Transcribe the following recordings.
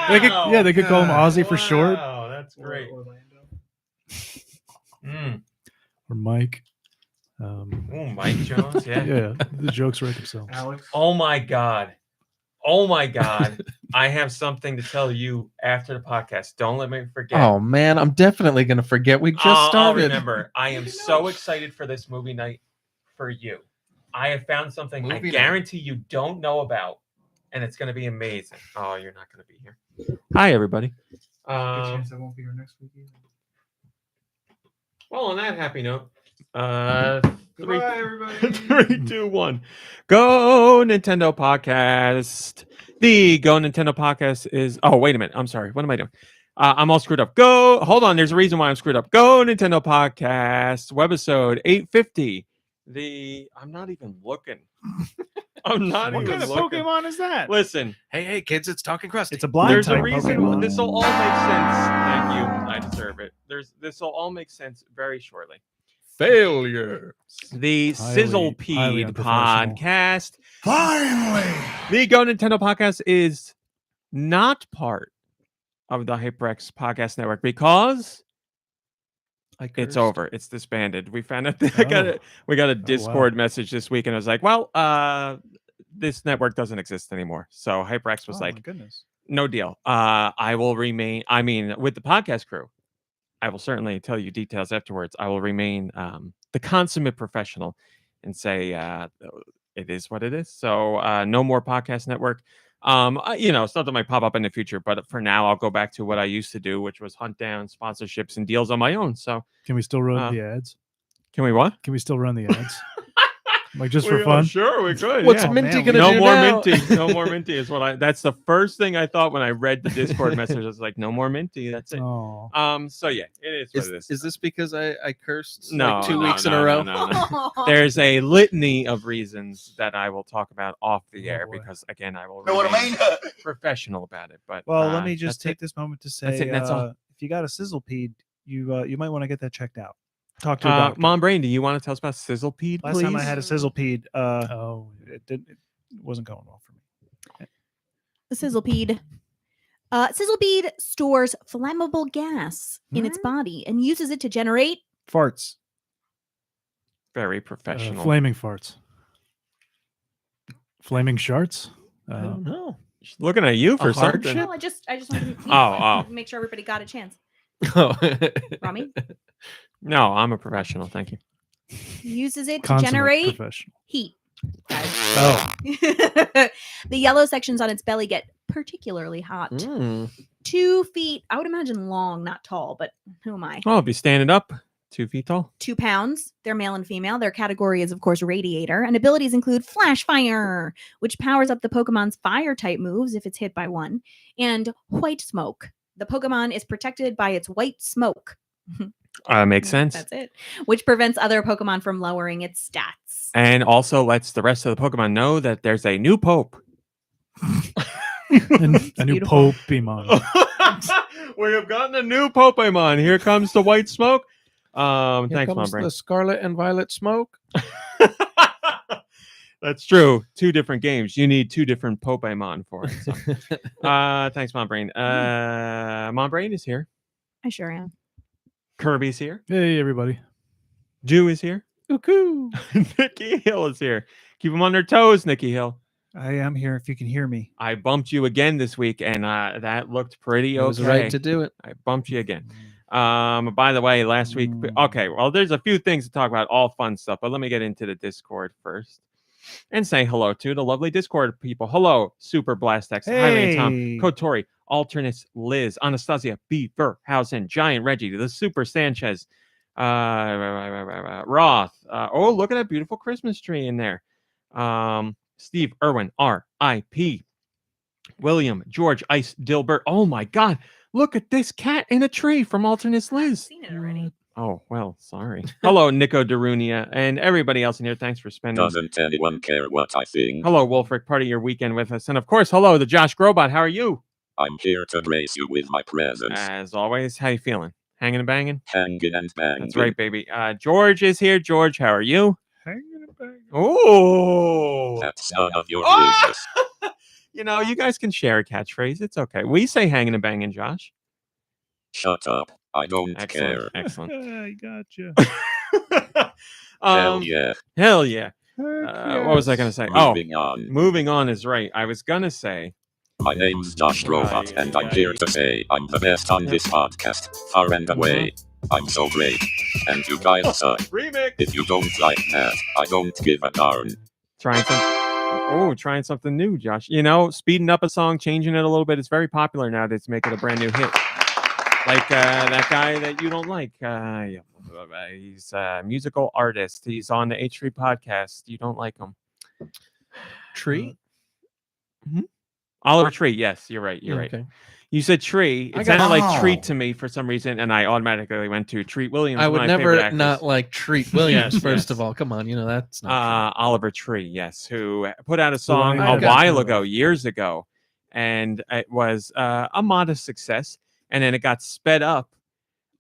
They could call him Ozzy for short. Wow, that's great. Orlando. Or Mike. Mike Jones. Yeah. Yeah, the jokes write themselves. Alex. Oh my God. I have something to tell you after the podcast. Don't let me forget. Oh man, I'm definitely gonna forget. We just started. I'll remember. I am so excited for this movie night for you. I have found something I guarantee you don't know about, and it's going to be amazing. Oh, you're not going to be here. Hi, everybody. Good chance I won't be here next week either. Well, on that happy note, Goodbye, everybody. 3, 2, 1. Go Nintendo Podcast. The Go Nintendo Podcast is. Oh, wait a minute. I'm sorry. What am I doing? I'm all screwed up. Hold on. There's a reason why I'm screwed up. Go Nintendo Podcast. Webisode 850. I'm not even looking. I'm not What even kind of looking. Pokemon is that? Listen, Hey, kids! It's Talking Krusty. It's a blind there's a type reason. Pokemon. This will all make sense. Thank you. I deserve it. This will all make sense very shortly. Failure. The highly Sizzlipede unprofessional. Podcast. Finally. The Go Nintendo Podcast is not part of the HyperX Podcast Network because it's over. It's disbanded. We found out that we got a Discord message this week, and I was like, well, this network doesn't exist anymore. So HyperX was like, my goodness. no deal. I will remain. I mean, with the podcast crew, I will certainly tell you details afterwards. I will remain the consummate professional and say it is what it is. So no more podcast network. Something might pop up in the future, but for now, I'll go back to what I used to do, which was hunt down sponsorships and deals on my own. So Can we still run the ads? can we what? Can we still run the ads? Like just for fun? Sure, we could. What's yeah. Minty man, gonna No do more now? Minty. No more Minty is what that's the first thing I thought when I read the Discord message. I was like, no more Minty. That's it. Oh. So yeah, it is what it is. Is this because I cursed No, like 2 no, weeks in no, a row? no. There's a litany of reasons that I will talk about off the air boy. because again, I will Know what I remain mean? professional about it. But Well, let me just that's take it. this moment to That's say, it, that's all. if you got a Sizzlipede, you might want to get that checked out. Talk to a doctor. Mom Brain, do you want to tell us about Sizzlipede, Last please? time I had a Sizzlipede, it wasn't going well for me. The Sizzlipede. Sizzlipede stores flammable gas in its body and uses it to generate Farts. Very professional. Flaming farts. Flaming sharts? I don't know. Looking at you for hard something. ship? No, I just wanted to Oh. make sure everybody got a chance. Oh. Rami No, I'm a professional. Thank you. uses it to Consummate generate professional. heat. Oh. The yellow sections on its belly get particularly hot. 2 feet, I would imagine long, not tall, but who am I? Oh, be standing up 2 feet tall. 2 pounds. They're male and female. Their category is, of course, Radiator. And abilities include Flash Fire, which powers up the Pokemon's fire type moves if it's hit by one, and White Smoke. The Pokemon is protected by its white smoke. Makes sense. That's it. Which prevents other Pokemon from lowering its stats. And also lets the rest of the Pokemon know that there's a new Pope. A new beautiful. Pokemon. We have gotten a new Pokemon. Here comes the white smoke. Here Thanks, Mom comes Brain. the Scarlet and Violet smoke. That's true. 2 different games. You need 2 different Pokemon for it. So. Thanks, Mom Brain. Mom Brain is here. I sure am. Kirby's here. Hey, everybody. Jew is here. Cuckoo. Nicky Hill is here. Keep them on their toes, Nicky Hill. I am here if you can hear me. I bumped you again this week, and that looked pretty It okay. was right to do it. I bumped you again. By the way, last week. Okay, well, there's a few things to talk about, all fun stuff, but let me get into the Discord first and say hello to the lovely Discord people. Hello, Super Blastex, Highway Tom, Kotori, Alternates, Liz, Anastasia, Beaverhausen, Giant Reggie, the Super Sanchez, Roth. Look at that beautiful Christmas tree in there. Steve Irwin, R.I.P. William, George, Ice, Dilbert. Oh my God. Look at this cat in a tree from Alternates Liz. I've seen it already. Oh, well, sorry. Hello, Nico Darunia, and everybody else in here. Thanks for spending. Doesn't anyone care what I think? Hello, Wolfric, part of your weekend with us. And of course, hello, the Josh Grobot. How are you? I'm here to grace you with my presence. As always, how you feeling? Hanging and banging? Hanging and banging. That's right, baby. George is here. George, how are you? Hanging and banging. Oh, That's none of your business. You know, you guys can share a catchphrase. It's okay. We say hanging and banging, Josh. Shut up. I don't care. Excellent. I gotcha. Hell yeah. Hell yeah. What was I going to say? Moving on. Moving on is right. I was going to say. My name's Josh Robot, and I'm here to say I'm the best on this podcast, far and away. I'm so great. And you guys suck. Remix. If you don't like that, I don't give a darn. Trying something new, Josh. You know, speeding up a song, changing it a little bit. It's very popular nowadays to make it a brand new hit. Like that guy that you don't like. He's a musical artist. He's on the H3 podcast. You don't like him. Tree? Oliver Tree. Yes, you're right. You're right. Okay. You said Tree. It sounded like Treat to me for some reason, and I automatically went to Treat Williams. I one would of my favorite never actors. not like Treat Williams, Yes, first yes. of all. Come on, that's not Oliver Tree, yes, who put out a song I a got while you. ago, years ago, and it was a modest success, and then it got sped up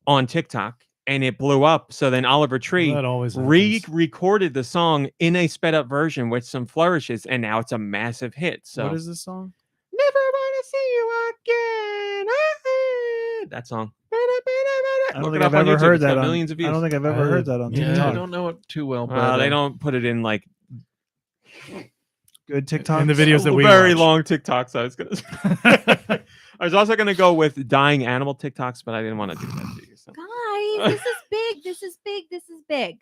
on TikTok, and it blew up. So then Oliver Tree That always happens. re-recorded the song in a sped up version with some flourishes, and now it's a massive hit. So What is this song? Never wanna see you again. That song. I don't Look think it I've up on ever YouTube. heard It's got that on. millions of views. I don't think I've ever heard that on Yeah, I TikTok. don't know it too well, but They don't put it in like Good TikTok. In the videos that we very watch. long TikToks. I was gonna. I was also gonna go with dying animal TikToks, but I didn't want to do that to you. So. Guys, this is big. This is big. This is big.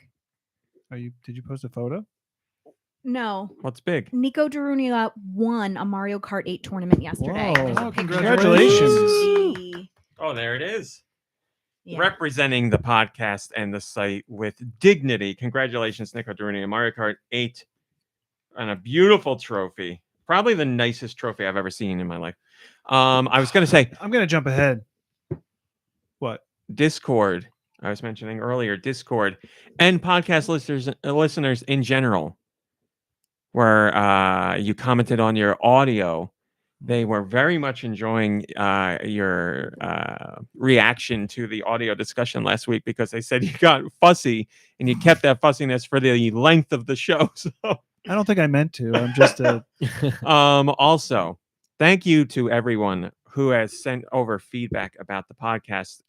Did you post a photo? No. What's big? Nico Darunia won a Mario Kart 8 tournament yesterday. Whoa. There's a Oh, picture. congratulations. Oh, there it is. Yeah. Representing the podcast and the site with dignity. Congratulations, Nico Darunia. Mario Kart 8 and a beautiful trophy. Probably the nicest trophy I've ever seen in my life. I was gonna say I'm gonna jump ahead. What? Discord. I was mentioning earlier, Discord and podcast listeners in general, where you commented on your audio. They were very much enjoying your reaction to the audio discussion last week because they said you got fussy and you kept that fussiness for the length of the show. So, I don't think I meant to. I'm just a. also, thank you to everyone who has sent over feedback about the podcast,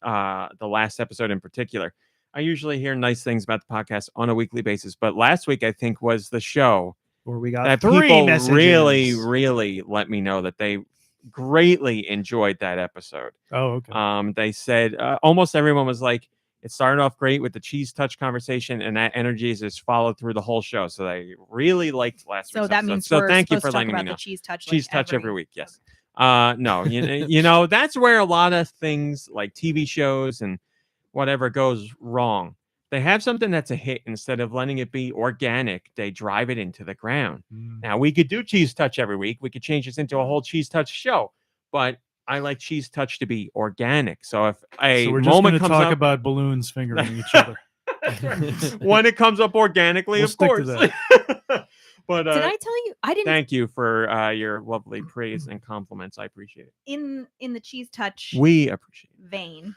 the last episode in particular. I usually hear nice things about the podcast on a weekly basis, but last week I think was the show Where we got that 3 people messages. really let me know that they greatly enjoyed that episode. Oh, okay. They said almost everyone was like, it started off great with the cheese touch conversation, and that energy is just followed through the whole show. So they really liked last So week's that episode. means So we're thank you supposed for to talk letting me about know. the cheese touch. Cheese touch every week, yes. No, you know, that's where a lot of things like TV shows and whatever goes wrong. They have something that's a hit instead of letting it be organic. They drive it into the ground. Now we could do cheese touch every week. We could change this into a whole cheese touch show, but I like cheese touch to be organic. So if a So we're just going moment to comes talk up, about balloons fingering each other. when it comes up organically, We'll of stick to course. But Did I tell you? I didn't. thank you for your lovely praise and compliments. I appreciate it. In the cheese touch We appreciate it. vein.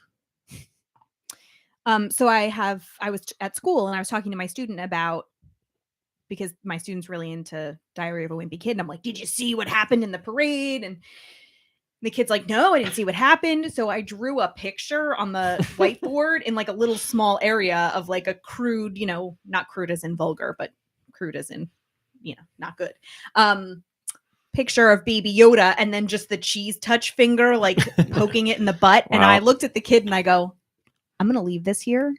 So I was at school and I was talking to my student about, because my student's really into Diary of a Wimpy Kid, and I'm like, did you see what happened in the parade? And the kid's like, no, I didn't see what happened. So I drew a picture on the whiteboard in like a little small area of like a crude, not crude as in vulgar, but crude as in, not good. Picture of Baby Yoda, and then just the cheese touch finger, like poking it in the butt. And I Wow. looked at the kid and I go, I'm going to leave this here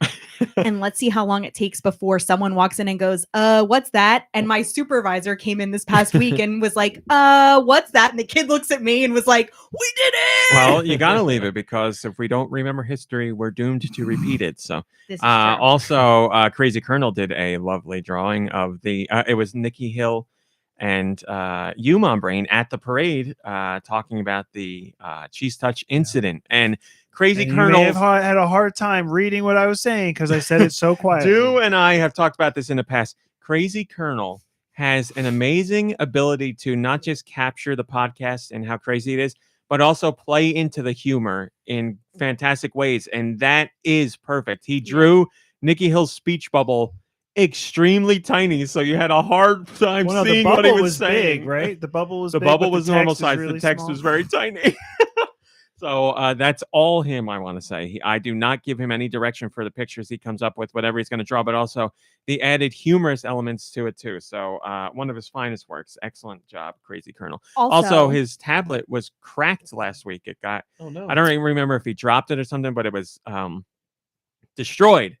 and let's see how long it takes before someone walks in and goes, what's that? And my supervisor came in this past week and was like, what's that? And the kid looks at me and was like, we did it. Well, you got to leave it, because if we don't remember history, we're doomed to repeat it. So This is true. also, Crazy Colonel did a lovely drawing of the, it was Nicky Hill and you, Mom Brain, at the parade talking about the cheese touch incident. And Crazy And you Colonel may have had a hard time reading what I was saying because I said it so quiet. Deux and I have talked about this in the past. Crazy Colonel has an amazing ability to not just capture the podcast and how crazy it is, but also play into the humor in fantastic ways. And that is perfect. He drew Nicky Hill's speech bubble extremely tiny, so you had a hard time Well, no, the seeing what he bubble was was saying. big, right? The bubble was The big, bubble but was the normal text was size. really The text small. was very tiny. So that's all him, I want to say. I do not give him any direction for the pictures he comes up with, whatever he's going to draw, but also the added humorous elements to it, too. So one of his finest works. Excellent job, Crazy Colonel. Also, his tablet was cracked last week. It got, Oh no. I don't even remember if he dropped it or something, but it was destroyed.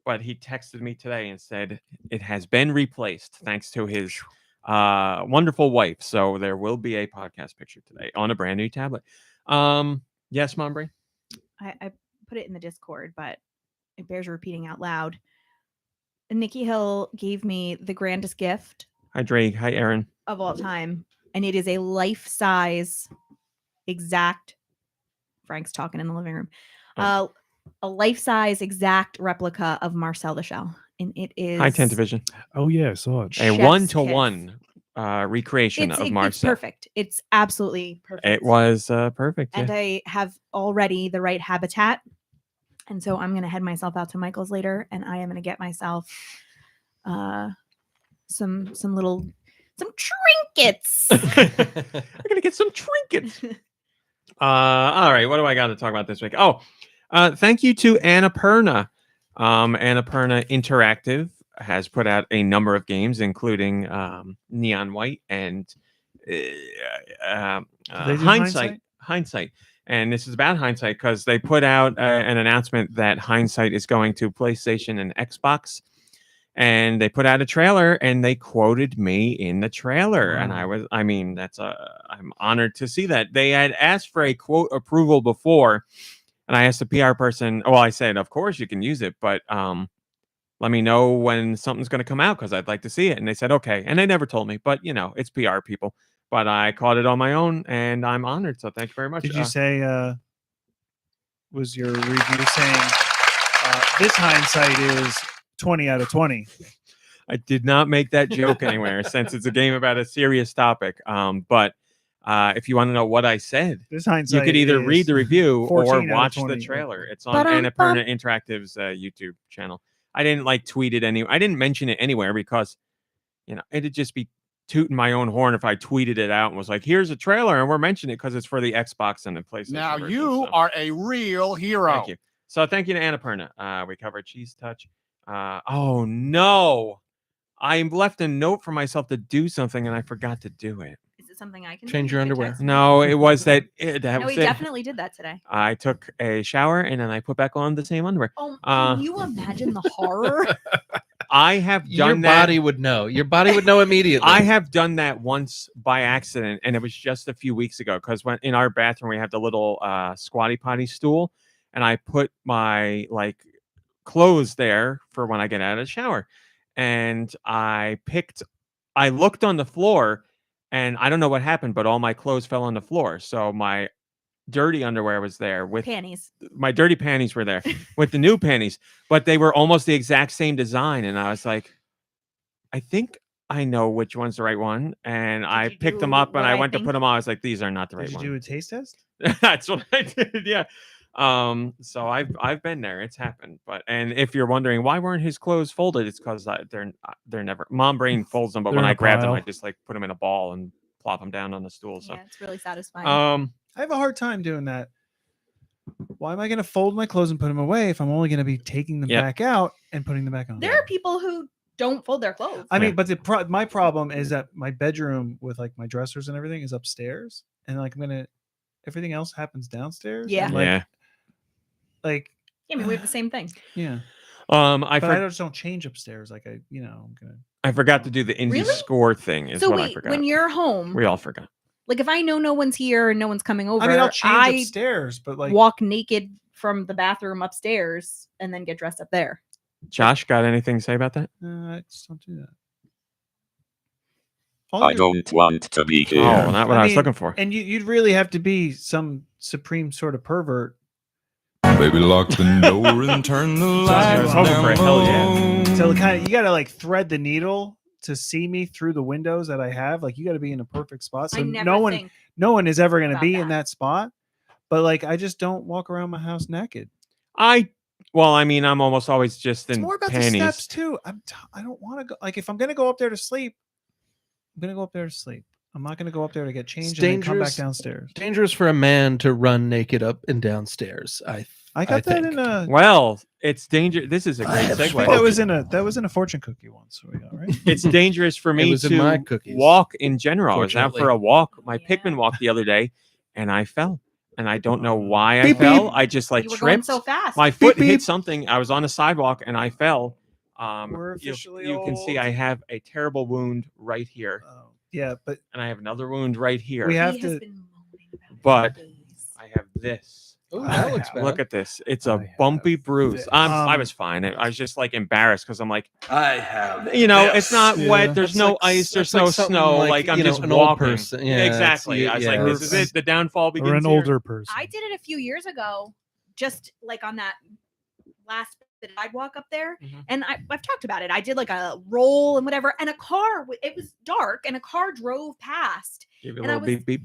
But he texted me today and said it has been replaced thanks to his wonderful wife. So there will be a podcast picture today on a brand new tablet. Yes, Mom Bray? I put it in the Discord, but it bears repeating out loud. Nicky Hill gave me the grandest gift Hi, Drake. Hi, Aaron. of all time, and it is a life-size exact. Frank's talking in the living room. Oh. A life-size exact replica of Marcel the Shell, and it is Hi, Tent Division. Oh yeah, I saw it. A Chef's 1-to-1 recreation of it's Marcel. perfect. It's absolutely perfect. It was perfect. And Yeah. I have already the right habitat. And so I'm going to head myself out to Michael's later, and I am going to get myself some trinkets. We're gonna get some trinkets. All right, what do I got to talk about this week? Oh, thank you to Annapurna. Annapurna Interactive has put out a number of games, including Neon White and Hindsight. And this is about Hindsight because they put out an announcement that Hindsight is going to PlayStation and Xbox. And they put out a trailer and they quoted me in the trailer. And I'm honored to see that. They had asked for a quote approval before. And I asked the PR person, I said, of course you can use it, but let me know when something's going to come out because I'd like to see it. And they said, okay. And they never told me, but it's PR people. But I caught it on my own and I'm honored. So thank you very much. Did you say, was your review saying this Hindsight is 20 out of 20? I did not make that joke anywhere since it's a game about a serious topic. But if you want to know what I said, This Hindsight you could either read the review or 14 out of watch the 20. trailer. It's on Annapurna Interactive's YouTube channel. I didn't tweet it anywhere. I didn't mention it anywhere because, it'd just be tooting my own horn if I tweeted it out and was like, here's a trailer and we're mentioning it because it's for the Xbox and the PlayStation. Now version, you are a real hero. Thank you. So thank you to Annapurna. We covered Cheese Touch. Oh no. I left a note for myself to do something and I forgot to do it. Is it something I can Change do? your You could underwear. text me. No, it was that. No, Was he it. definitely did that today. I took a shower and then I put back on the same underwear. Oh, can you imagine the horror? I have Your done that. body would know. Your body would know immediately. I have done that once by accident, and it was just a few weeks ago. Because when in our bathroom we have the little squatty potty stool, and I put my clothes there for when I get out of the shower, and I looked on the floor, and I don't know what happened, but all my clothes fell on the floor. So my dirty underwear was there with Panties. My dirty panties were there with the new panties, but they were almost the exact same design. And I was like, I think I know which one's the right one. And I you picked them do up and what I I went to think? put them on. I was like, these are not the right Did you one. do a taste test? That's what I did. Yeah. So I've been there. It's happened. And if you're wondering why weren't his clothes folded, it's because they're never. Mom brain folds them, but They're when in I a grab them, pile. I just put them in a ball and plop them down on the stool. So Yeah, it's really satisfying. I have a hard time doing that. Why am I going to fold my clothes and put them away if I'm only going to be taking them back out and putting them back on? There are people who don't fold their clothes. I mean, but my problem is that my bedroom with my dressers and everything is upstairs, and everything else happens downstairs. Yeah. and, yeah. Yeah, I mean, we have the same thing. Yeah. I just don't change upstairs. I'm gonna. I forgot to do the indie Really? score thing. Is So what I wait, forgot. when you're home, We all forgot. if I know no one's here and no one's coming over, I mean, I'll change upstairs, but walk naked from the bathroom upstairs and then get dressed up there. Josh, got anything to say about that? I just don't do that. I don't want to be here. Oh, not what I was looking for. And you'd really have to be some supreme sort of pervert. Baby, lock the door and turn the I was lights hoping down for a hell yeah. So you gotta thread the needle to see me through the windows that I have. You gotta be in a perfect spot. So I never no one is ever gonna about be in that. that spot. But I just don't walk around my house naked. I Well, I mean, I'm almost always just It's in more about panties. the steps too. I don't want to go. Like if I'm gonna go up there to sleep, I'm gonna go up there to sleep. I'm not gonna go up there to get changed and then come back dangerous. downstairs. Dangerous for a man to run naked up and downstairs. I got that think. in a. Well, it's dangerous. This is a great I think segue. that was in a fortune cookie once. We got right. It's dangerous for me was in my to cookies, walk in general. I was out fortunately. for a walk, my Yeah. Pikmin walk the other day, and I fell. And I don't know why I Beep, fell. beep. I just like You were going tripped. so fast. My foot beep. hit something. I was on a sidewalk and I fell. We're You officially can see old. I have a terrible wound right here, Yeah, but and I have another wound right here. We have He has to- been moaning about it But- for days. I have this. Ooh, that looks bad. Look at this. It's I a have bumpy bruise. this. I was fine. I was just like embarrassed because I'm like, I have. it's not Yeah. wet. There's That's no like- ice. There's that's like no something snow. like, Like I'm you know, just an old walking. person. Yeah, exactly. it's- I was yeah. like, this is it. The downfall begins. Or an here. older person. I did it a few years ago, just like on that last bit of sidewalk up there. Mhm. And I've talked about it. I did like a roll and whatever, and a car, it was dark, and a car drove past. Give it a and I little beep beep.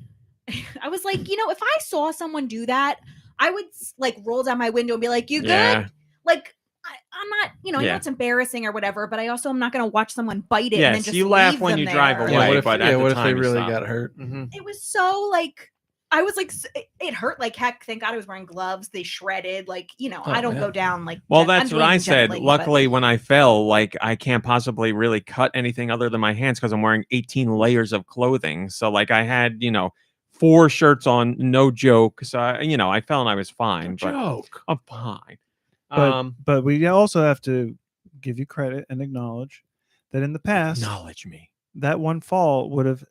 I was like, if I saw someone do that, I would like roll down my window and be like, you good? Yeah. Like, I'm not, I know Yeah. it's embarrassing or whatever, but I also am not going to watch someone bite it and then Yes, just you laugh leave when them you there. drive away. Yeah, what if, but at the what if time they you really stop. got hurt? It was so like, I was like, it hurt like heck. Thank God I was wearing gloves. They shredded. Like, I don't yeah. go down like. Well, I'm that's what doing I said. gently, but- Luckily, when I fell, like I can't possibly really cut anything other than my hands because I'm wearing 18 layers of clothing. So like I had, 4 shirts on, no joke. So I fell and I was fine. But Joke. I'm fine. But we also have to give you credit and acknowledge that in the past, Acknowledge me. that one fall would have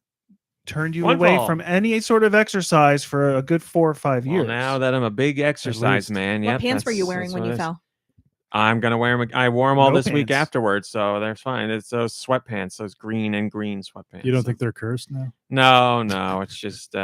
turned you One away fall. from any sort of exercise for a good 4 or 5 Well, years. now that I'm a big exercise least. man, What yep, pants were you that's- wearing that's when what you it is. fell? I'm gonna wear them. I wore them all No this week pants. afterwards, so they're fine. It's those sweatpants, those green sweatpants. You don't think they're cursed now? No, it's just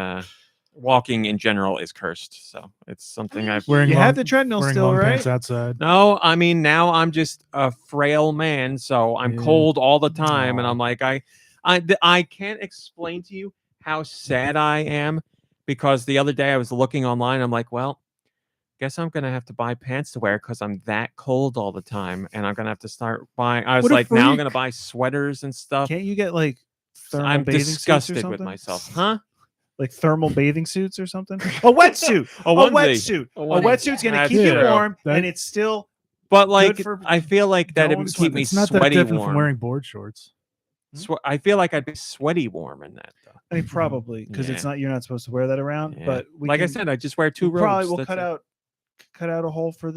walking in general is cursed. So it's something I've Wearing you long, have the treadmill wearing still, long right? pants outside. No, I mean now I'm just a frail man, so I'm Yeah. cold all the time, and Aw. I'm like I can't explain to you how sad I am because the other day I was looking online. I'm like, well, guess I'm gonna have to buy pants to wear because I'm that cold all the time, and I'm gonna have to start buying. I was What a like, now I'm freak. gonna buy sweaters and stuff. Can't you get like thermal I'm bathing suits or disgusted with something? myself, huh? Like thermal bathing suits or something? A wetsuit. A a onesie. wetsuit. A A onesie. wetsuit's gonna That's keep you true. warm, That- and it's still But like, for I feel like that it going would keep me It's not that sweaty different warm. from wearing board shorts. I feel like I'd be sweaty warm in that though. I mean, probably because it's Yeah. not you're not supposed to wear that around. Yeah. But we like I can- said, I just wear 2 we probably robes. will that's cut it. out a hole for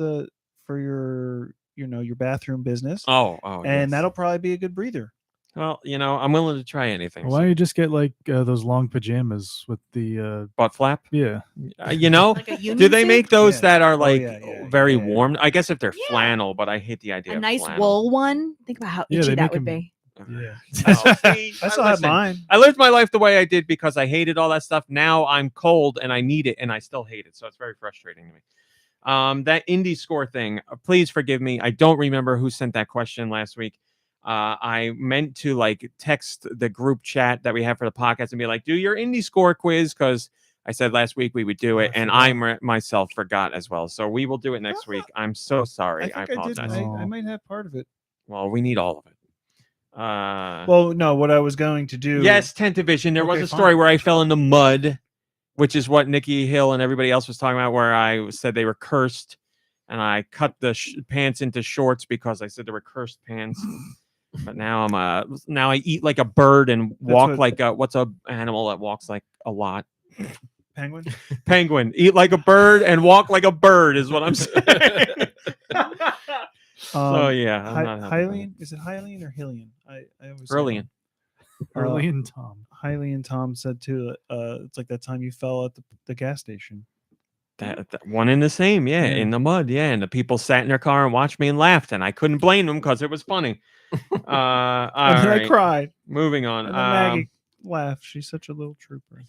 your your bathroom business, Oh, and yes. that'll probably be a good breather. Well, I'm willing to try anything. Why don't you just get like those long pajamas with the Butt flap? yeah? Like a union Do they suit? make those Yeah. that are Oh, like yeah, very yeah. warm? I guess if they're Yeah. flannel, but I hate the idea a of nice flannel. wool one? Think about how Yeah, itchy they that make would 'em- be. Yeah, Oh, see, I still have listen, mine. I lived my life the way I did because I hated all that stuff. Now I'm cold and I need it, and I still hate it. So it's very frustrating to me. That indie score thing, please forgive me. I don't remember who sent that question last week. I meant to like text the group chat that we have for the podcast and be like, do your indie score quiz, because I said last week we would do it, and I myself forgot as well. So we will do it next week. I'm so sorry. I I think I did. apologize. I might have part of it. Well, we need all of it. Well, no, what I was going to do. Yes, Tent Division. There was Okay, a story fine. where I fell in the mud, which is what Nicky Hill and everybody else was talking about, where I said they were cursed, and I cut the pants into shorts because I said they were cursed pants. But now now I eat like a bird and walk what- like what's a animal that walks like a lot? Penguin. Penguin. Eat like a bird and walk like a bird is what I'm saying. So yeah, I'm not happy about it. Hylian, is it Hylian or Hillian? I always say Brilliant. that. Early and Tom. Hylian Tom said too. It's like that time you fell at the gas station. That one in the same, yeah, Yeah. in the mud, yeah. And the people sat in their car and watched me and laughed, and I couldn't blame them because it was funny. All And then I right, cried. moving on. And then Maggie laughed. She's such a little trooper.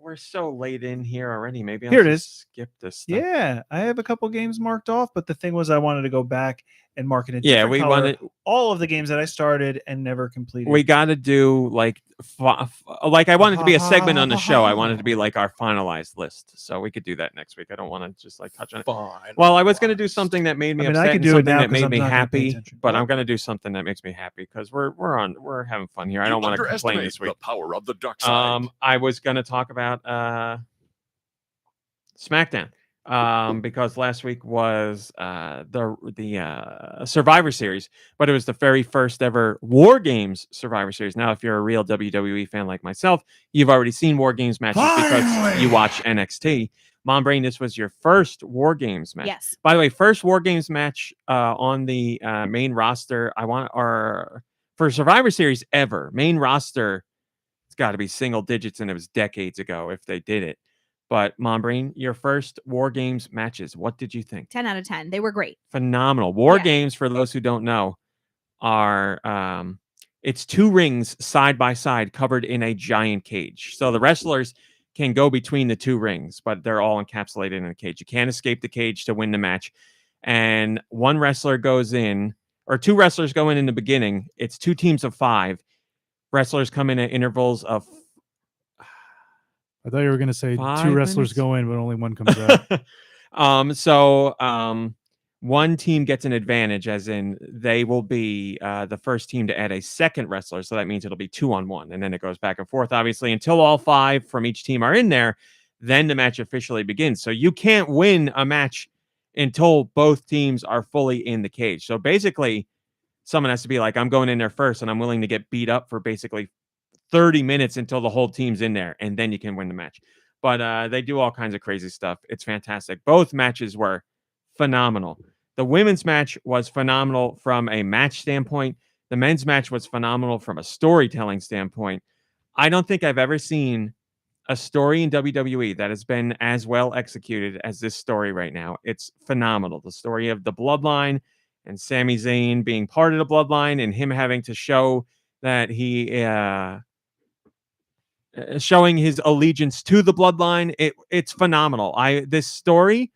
we're so late in here already. Maybe I'll Here it just skip this stuff. Yeah, I have a couple games marked off, but the thing was, I wanted to go back and mark in a Yeah, different we color wanted. all of the games that I started and never completed. We got to do like I wanted to be a segment on the show. I wanted to be like our finalized list, so we could do that next week. I don't want to just like touch on it. Fine. Well, I was going to do something that made me I mean, I upset could and do it something now that 'cause made I'm me not gonna pay happy, attention. but Oh. I'm going to do something that makes me happy because we're having fun here. I don't want to complain this week. The power of the dark side. I was going to talk about SmackDown. Because last week was the Survivor Series, but it was the very first ever War Games Survivor Series. Now, if you're a real WWE fan like myself, you've already seen War Games matches because you watch NXT. Mom Brain, this was your first War Games match. Yes. By the way, first War Games match on the main roster. For Survivor Series ever. Main roster, it's got to be single digits, and it was decades ago if they did it. But Mom Brain, your first War Games matches, what did you think? 10 out of 10. They were great. Phenomenal. War Yeah. Games, for those who don't know, are it's 2 rings side by side covered in a giant cage. So the wrestlers can go between the 2 rings, but they're all encapsulated in a cage. You can't escape the cage to win the match. And one wrestler goes in, or 2 wrestlers go in the beginning. It's 2 teams of 5. Wrestlers come in at intervals of I thought you were going to say 5 2 wrestlers minutes? go in, but only one comes out. One team gets an advantage, as in they will be the first team to add a second wrestler. So that means it'll be 2-on-1, and then it goes back and forth, obviously, until all 5 from each team are in there. Then the match officially begins. So you can't win a match until both teams are fully in the cage. So basically, someone has to be like, I'm going in there first, and I'm willing to get beat up for basically 30 minutes until the whole team's in there, and then you can win the match. But they do all kinds of crazy stuff. It's fantastic. Both matches were phenomenal. The women's match was phenomenal from a match standpoint. The men's match was phenomenal from a storytelling standpoint. I don't think I've ever seen a story in WWE that has been as well executed as this story right now. It's phenomenal. The story of the Bloodline and Sami Zayn being part of the Bloodline and him having to show that he showing his allegiance to the Bloodline. It's phenomenal. This story.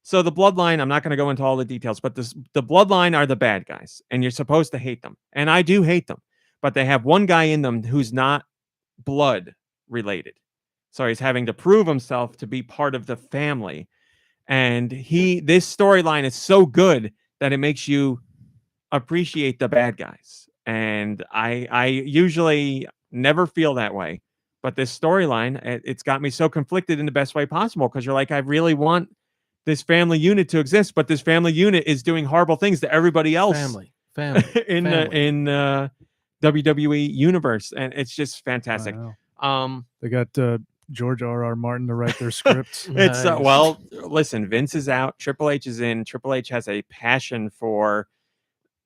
So the Bloodline, I'm not going to go into all the details, but the Bloodline are the bad guys, and you're supposed to hate them. And I do hate them, but they have one guy in them who's not blood related. So he's having to prove himself to be part of the family. And this storyline is so good that it makes you appreciate the bad guys. And I usually never feel that way. But this storyline, it's got me so conflicted in the best way possible, because you're like, I really want this family unit to exist, but this family unit is doing horrible things to everybody else Family. in WWE universe, and it's just fantastic. Wow. They got George R.R. Martin to write their scripts. It's Nice. well, listen, Vince is out, Triple H is in. Triple H has a passion for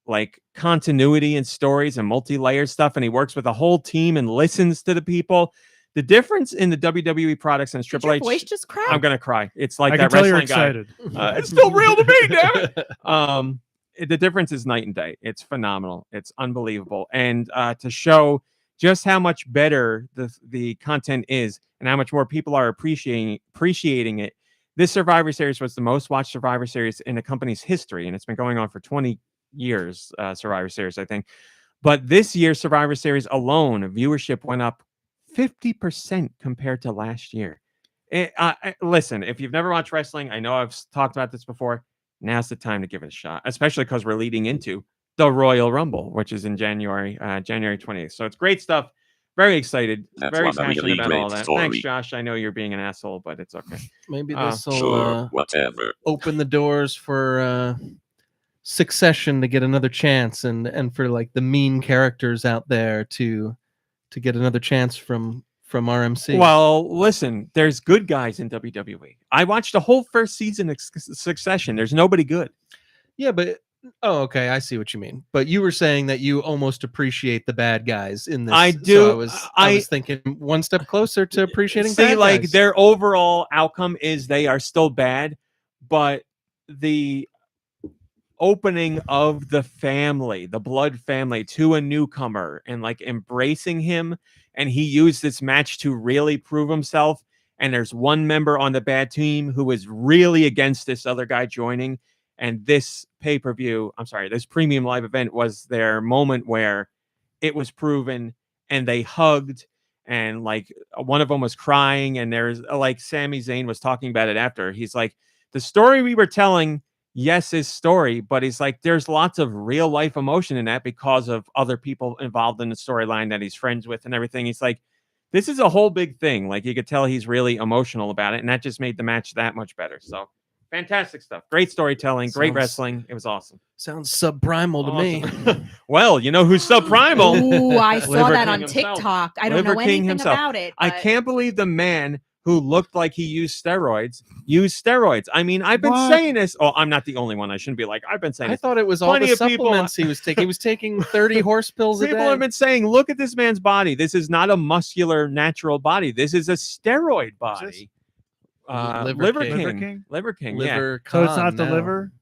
like continuity and stories and multi-layered stuff, and he works with a whole team and listens to the people. The difference in the WWE products and Triple Did H, your voice just crack? I'm gonna cry. It's like I that can tell you're wrestling guy. excited. It's still real to me, damn it. The difference is night and day. It's phenomenal. It's unbelievable, and to show just how much better the content is and how much more people are appreciating it. This Survivor Series was the most watched Survivor Series in the company's history, and it's been going on for 20 years. Survivor Series, I think, but this year's Survivor Series alone, viewership went up 50% compared to last year. Listen, if you've never watched wrestling, I know I've talked about this before. Now's the time to give it a shot, especially because we're leading into the Royal Rumble, which is in January 20th. So it's great stuff. Very excited. That Very was a passionate really about great all that. story. Thanks, Josh. I know you're being an asshole, but it's okay. Maybe this will Sure, whatever. open the doors for Succession to get another chance, and for like the mean characters out there to get another chance from RMC. Well, listen, there's good guys in WWE. I watched the whole first season of Succession. There's nobody good. Yeah, but okay, I see what you mean. But you were saying that you almost appreciate the bad guys in this. I So do. I was thinking one step closer to appreciating See, bad like guys. their overall outcome is they are still bad, but the opening of the family, the blood family, to a newcomer and like embracing him, and he used this match to really prove himself, and there's one member on the bad team who is really against this other guy joining. And this this premium live event was their moment where it was proven, and they hugged, and like one of them was crying, and there's like Sami Zayn was talking about it after. He's like, the story we were telling, yes, is story, but he's like, there's lots of real life emotion in that because of other people involved in the storyline that he's friends with and everything. He's like, this is a whole big thing. Like, you could tell he's really emotional about it, and that just made the match that much better. So fantastic stuff. Great storytelling, great wrestling. It was awesome. Sounds subprimal to me. Well, you know who's subprimal? Ooh, I saw Liver that King on himself. TikTok. I don't Liver know King anything himself. about it. I but- can't believe the man who looked like he used steroids. I mean, I've been What? saying this. Oh, I'm not the only one. I shouldn't be like, I've been saying I this. thought it was all Plenty the of people- supplements he was taking. He was taking 30 horse pills a People day. have been saying, look at this man's body. This is not a muscular, natural body. This is a steroid body. Liver King. Liver King, yeah. Liver So it's Khan not the now. liver.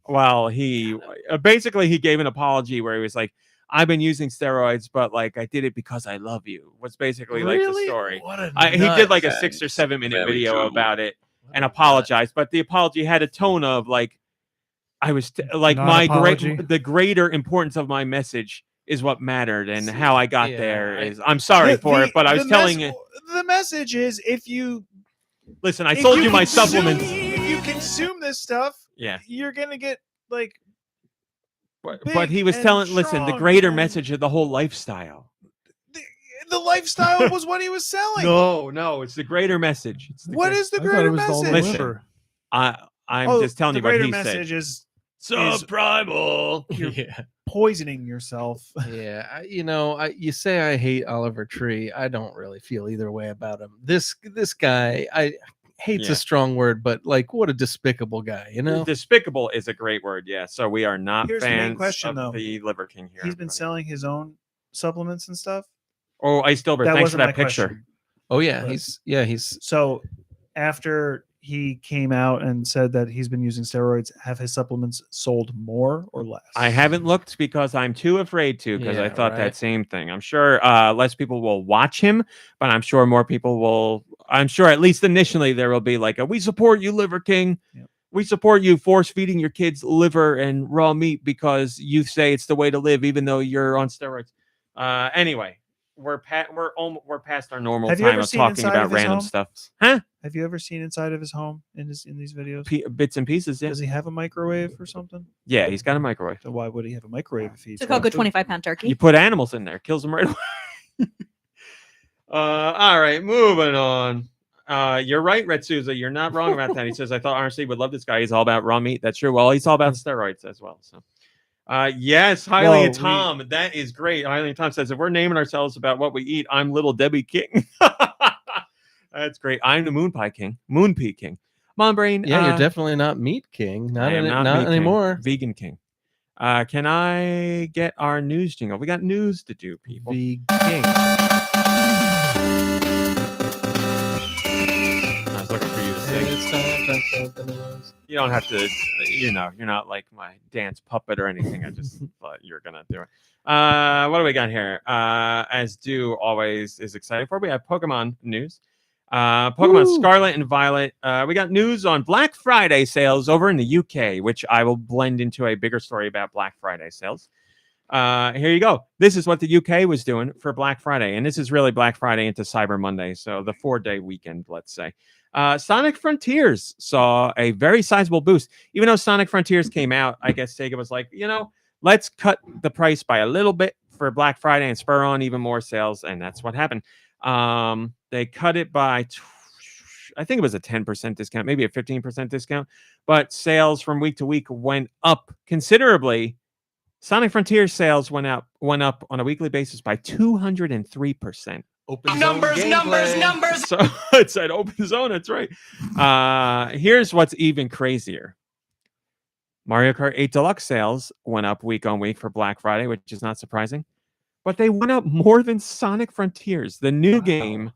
Well, he basically he gave an apology where he was like, I've been using steroids, but like I did it because I love you. Was basically like the story. What a He did like a nut. 6 or 7 minute Very video true. about it and apologized, but the apology had a tone of like, I was like Non-apology. the greater importance of my message is what mattered, and how I got yeah, there is I'm sorry for it, but I was telling it. The message is if you Listen, I sold you my supplements. If you consume this stuff, Yeah, you're gonna get like. but big he was and telling. Listen, the strong greater and- message of the whole lifestyle. The lifestyle was what he was selling. No, it's the greater message. It's the What great- is the I thought greater it was all the message? Listen. liver. I'm just telling the you what greater he message said. is Subprimal. Yeah. poisoning yourself. Yeah, you say I hate Oliver Tree. I don't really feel either way about him. This guy, I hate's Yeah. a strong word, but like, what a despicable guy, you know? Despicable is a great word. Yeah. So we are not Here's the main fans question, of though. the Liver King here. He's been everybody. selling his own supplements and stuff. Oh, Ice Dilbert. That Thanks for wasn't my that picture. question. Oh yeah, But- he's So after he came out and said that he's been using steroids, have his supplements sold more or less? I haven't looked because I'm too afraid to, because I Yeah, thought right. that same thing. I'm sure less people will watch him, but I'm sure more people will. I'm sure at least initially there will be like we support you, Liver King. Yep. We support you force feeding your kids liver and raw meat because you say it's the way to live, even though you're on steroids. Anyway, we're past our normal Have you time ever of seen talking inside about of his random home? stuff. Huh? Have you ever seen inside of his home in these videos? Bits and pieces. Yeah. Does he have a microwave or something? Yeah, he's got a microwave. So why would he have a microwave if he's To cook a 25-pound turkey. You put animals in there, kills them right away. All right, moving on. You're right, Red Souza. You're not wrong about that. He says, I thought RC would love this guy. He's all about raw meat. That's true. Well, he's all about steroids as well. So, yes, Hylia Tom. That is great. Hylia Tom says, if we're naming ourselves about what we eat, I'm Little Debbie King. That's great. I'm the Moon Pie King. Moon Pea King. Mon Brain. yeah, you're definitely not Meat King. Not, I am not Meat King. anymore. Vegan King. Can I get our news jingle? We got news to do, people. King. I was looking for you to sing. You don't have to, you're not like my dance puppet or anything. I just thought you were going to do it. What do we got here? As Deux always is excited for, we have Pokemon news. Pokemon Scarlet and Violet. We got news on Black Friday sales over in the UK, which I will blend into a bigger story about Black Friday sales. Here you go. This is what the UK was doing for Black Friday, and this is really Black Friday into Cyber Monday, so the 4-day weekend, let's say. Sonic Frontiers saw a very sizable boost. Even though Sonic Frontiers came out, I guess Sega was like, let's cut the price by a little bit for Black Friday and spur on even more sales, and that's what happened. They cut it by, I think it was a 10% discount, maybe a 15% discount, but sales from week to week went up considerably. Sonic Frontier sales went up on a weekly basis by 203%. Open Numbers. So it said open zone. That's right. Here's what's even crazier. Mario Kart 8 Deluxe sales went up week on week for Black Friday, which is not surprising. But they went up more than Sonic Frontiers. The new game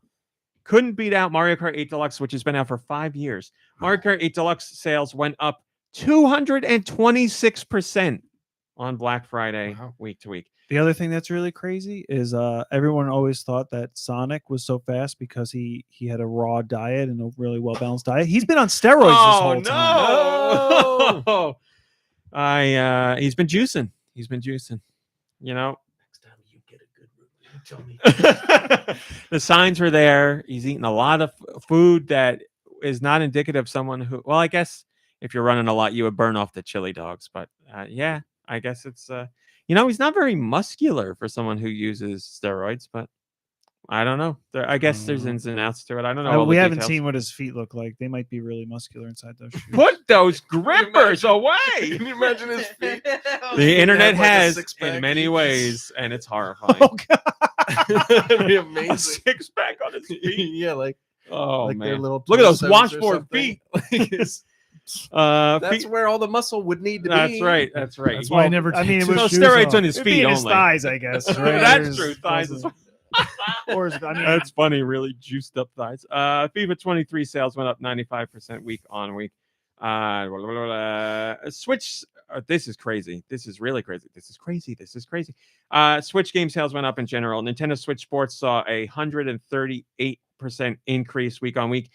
couldn't beat out Mario Kart 8 Deluxe, which has been out for 5 years. Mario Kart 8 Deluxe sales went up 226% on Black Friday, week to week. The other thing that's really crazy is everyone always thought that Sonic was so fast because he had a raw diet and a really well balanced diet. He's been on steroids this whole time. No! He's been juicing. He's been juicing. You know. Next time you get a good review, tell me. The signs were there. He's eating a lot of food that is not indicative of someone who. Well, I guess if you're running a lot, you would burn off the chili dogs. But yeah, I guess it's. He's not very muscular for someone who uses steroids, but I don't know. I guess there's ins and outs to it. I don't know. We haven't seen what his feet look like. They might be really muscular inside those shoes. Put those grippers away. Can you imagine his feet? The internet Have, like, a has six-pack in many each. ways, and it's horrifying. Oh, God. That'd be A amazing. 6-pack on his feet. Yeah, like Oh their man! little Look at those 27s or washboard something. feet. Like, it's- That's that's where all the muscle would need to That's be. right. That's right. That's why I never. I mean, it take was No shoes steroids off. on his It'd be feet in his only. thighs, I guess. Right? That's There's- true. Thighs is Or his- I mean, That's funny. Really juiced up thighs. FIFA 23 sales went up 95% week on week. Switch. This is crazy. This is really crazy. This is crazy. This is crazy. Switch game sales went up in general. Nintendo Switch Sports saw a 138% increase week on week.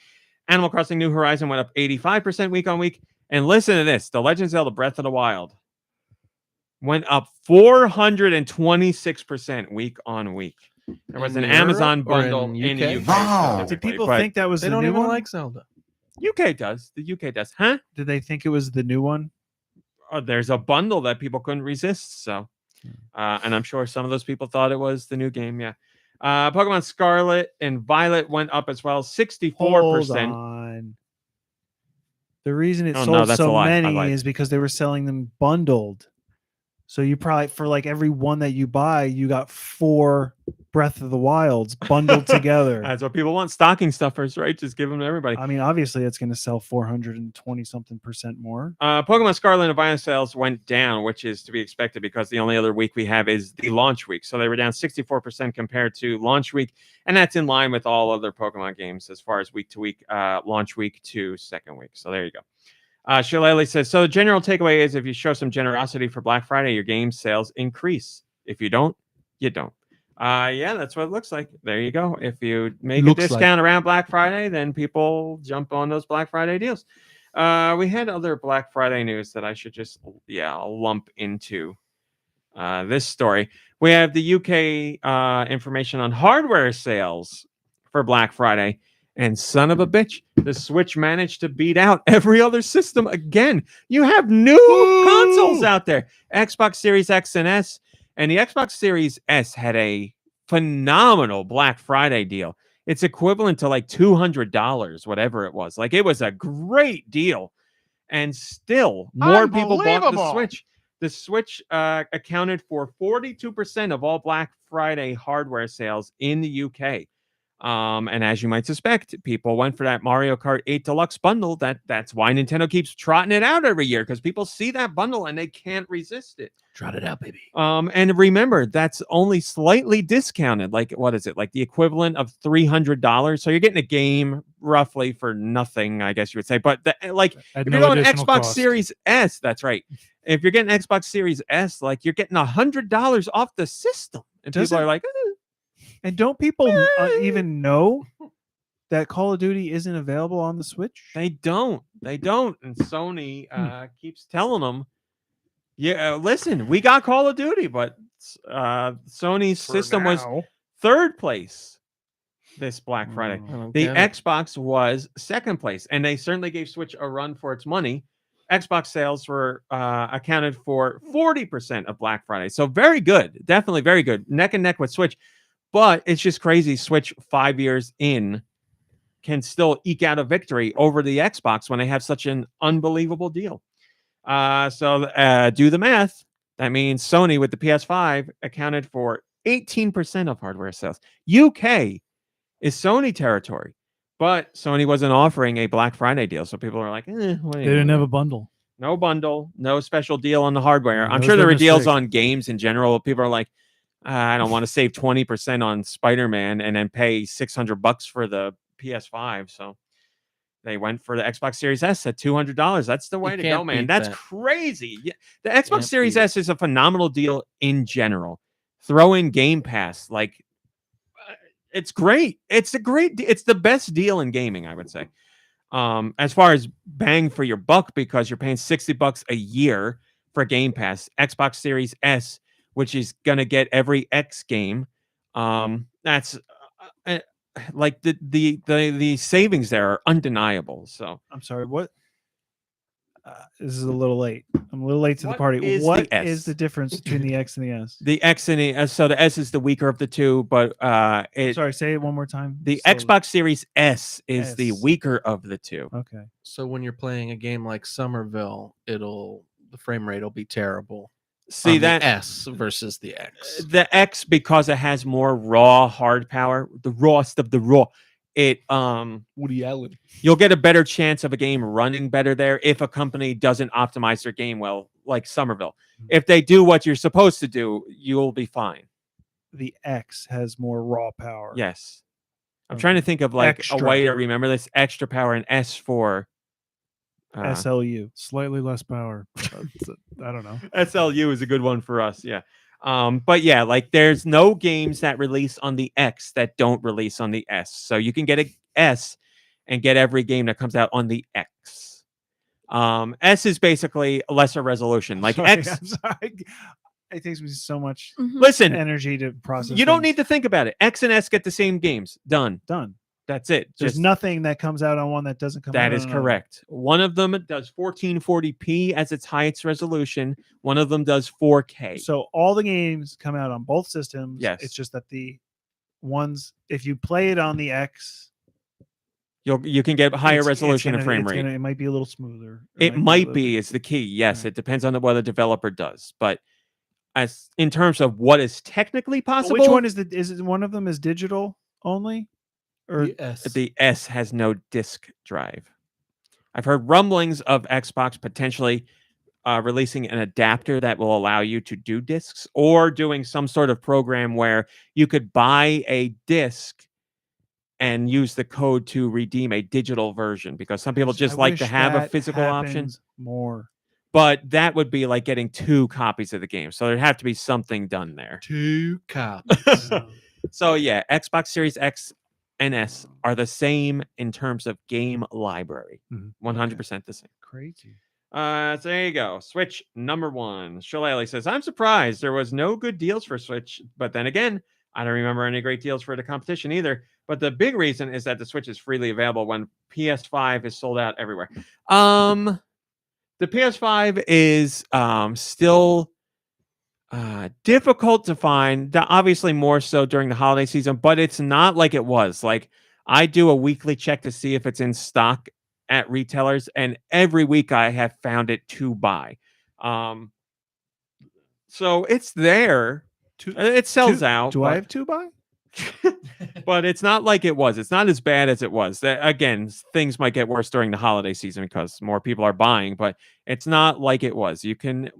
Animal Crossing New Horizon went up 85% week on week. And listen to this: The Legend of Zelda: Breath of the Wild went up 426% week on week. There was In an Europe Amazon or bundle in in the UK? UK. Wow. did specifically, people but think that was They the don't new even one? like Zelda. UK does? The UK does, huh? Did they think it was the new one? There's a bundle that people couldn't resist. So, and I'm sure some of those people thought it was the new game. Yeah. Pokemon Scarlet and Violet went up as well, 64%. Hold on. The reason it Oh, no, sold that's a so lie. I many lied. is because they were selling them bundled. So you probably, for like every one that you buy, you got 4 Breath of the Wilds bundled together. That's what people want. Stocking stuffers, right? Just give them to everybody. I mean, obviously, it's going to sell 420 something % more. Pokemon Scarlet and Violet sales went down, which is to be expected because the only other week we have is the launch week. So they were down 64% compared to launch week. And that's in line with all other Pokemon games as far as week to week, launch week to second week. So there you go. Shillelagh says, so the general takeaway is if you show some generosity for Black Friday, your game sales increase. If you don't, you don't. Yeah, that's what it looks like. There you go. If you make a Looks discount around Black Friday, then people jump on those Black Friday deals. We had other Black Friday news that I should just, lump into this story. We have the UK information on hardware sales for Black Friday. And son of a bitch, the Switch managed to beat out every other system again. You have new consoles out there. Xbox Series X and S. And the Xbox Series S had a phenomenal Black Friday deal. It's equivalent to like $200, whatever it was. Like, it was a great deal. And still, more people bought the Unbelievable. Switch. The Switch accounted for 42% of all Black Friday hardware sales in the UK. And as you might suspect, people went for that Mario Kart 8 Deluxe bundle. That's why Nintendo keeps trotting it out every year, because people see that bundle and they can't resist it. Trot it out, baby. And remember, that's only slightly discounted. Like, what is it? Like the equivalent of $300. So you're getting a game roughly for nothing, I guess you would say. But At if no you're going additional Xbox cost. Series S, that's right. If you're getting Xbox Series S, like, you're getting $100 off the system. And people Doesn't- are like, And don't people even know that Call of Duty isn't available on the Switch? They don't. And Sony keeps telling them, listen, we got Call of Duty, but Sony's system was third place this Black Friday. I don't The get it. Xbox was second place, and they certainly gave Switch a run for its money. Xbox sales were accounted for 40% of Black Friday. So very good. Definitely very good. Neck and neck with Switch. But it's just crazy. Switch 5 years in can still eke out a victory over the Xbox when they have such an unbelievable deal. So do the math. That means Sony with the PS5 accounted for 18% of hardware sales. UK is Sony territory, but Sony wasn't offering a Black Friday deal. So people are like, what are you They didn't doing? have a bundle. No bundle, no special deal on the hardware. That I'm was sure there their were deals mistake. on games in general. People are like, I don't want to save 20% on Spider-Man and then pay $600 for the PS5. So they went for the Xbox Series S at $200. That's the way to go, can't man. beat That's that. crazy. Yeah, the Xbox Can't Series beat it. S is a phenomenal deal in general. throw in Game Pass. Like, it's great. It's the best deal in gaming, I would say. As far as bang for your buck, because you're paying $60 a year for Game Pass, Xbox Series S, which is gonna get every X game. That's like the savings there are undeniable. So I'm sorry. What? This is a little late. I'm a little late to the What party. is the What S? is the difference between the X and the S? the X and the S, so the S is the weaker of the two, but Sorry, say it one more time. the So- Xbox Series S is the S. weaker of the two. Okay. So when you're playing a game like Somerville, the frame rate will be terrible. See on that the S versus the X. the X, because it has more raw hard power, the rawest of the raw. It Woody Allen. you'll get a better chance of a game running better there if a company doesn't optimize their game well, like Somerville. If they do what you're supposed to do, you'll be fine. The X has more raw power. Yes. I'm trying to think of like Extra. a way to remember this. Extra power and S for SLU. Slightly less power. I don't know. SLU is a good one for us. Yeah. But yeah, like there's no games that release on the X that don't release on the S. So you can get a S and get every game that comes out on the X. S is basically a lesser resolution. Like Sorry, X, I'm sorry. It takes me so much listen, energy to process. you don't things. need to think about it. X and S get the same games. Done. Done. That's it. There's Just nothing that comes out on one that doesn't come out that on is another. correct. One of them does 1440p as its highest resolution. One of them does 4K. So all the games come out on both systems. Yes. It's just that the ones, if you play it on the X, You can get higher it's resolution gonna- and frame it's rate. it might be a little smoother. It a might little be bit- is the key. Yes, Right. it depends on what the developer does. But as in terms of what is technically But possible, which one is it one of them is digital only? Or The S. the S has no disk drive. I've heard rumblings of Xbox potentially releasing an adapter that will allow you to do discs, or doing some sort of program where you could buy a disc and use the code to redeem a digital version, because some people just I like to wish have a that physical option. happens more. But that would be like getting 2 copies of the game. So there'd have to be something done there. 2 copies. So yeah, Xbox Series X and S are the same in terms of game library. Mhm. 100% the same. Crazy. So there you go. Switch number 1. Shillelagh says, I'm surprised there was no good deals for Switch. But then again, I don't remember any great deals for the competition either. But the big reason is that the Switch is freely available when PS5 is sold out everywhere. The PS5 is still difficult to find, obviously more so during the holiday season, but it's not like it was. Like, I do a weekly check to see if it's in stock at retailers, and every week I have found it to buy. So it's there. It sells out. Do I have 2 buy? But it's not like it was. It's not as bad as it was. Again, things might get worse during the holiday season because more people are buying, but it's not like it was. You can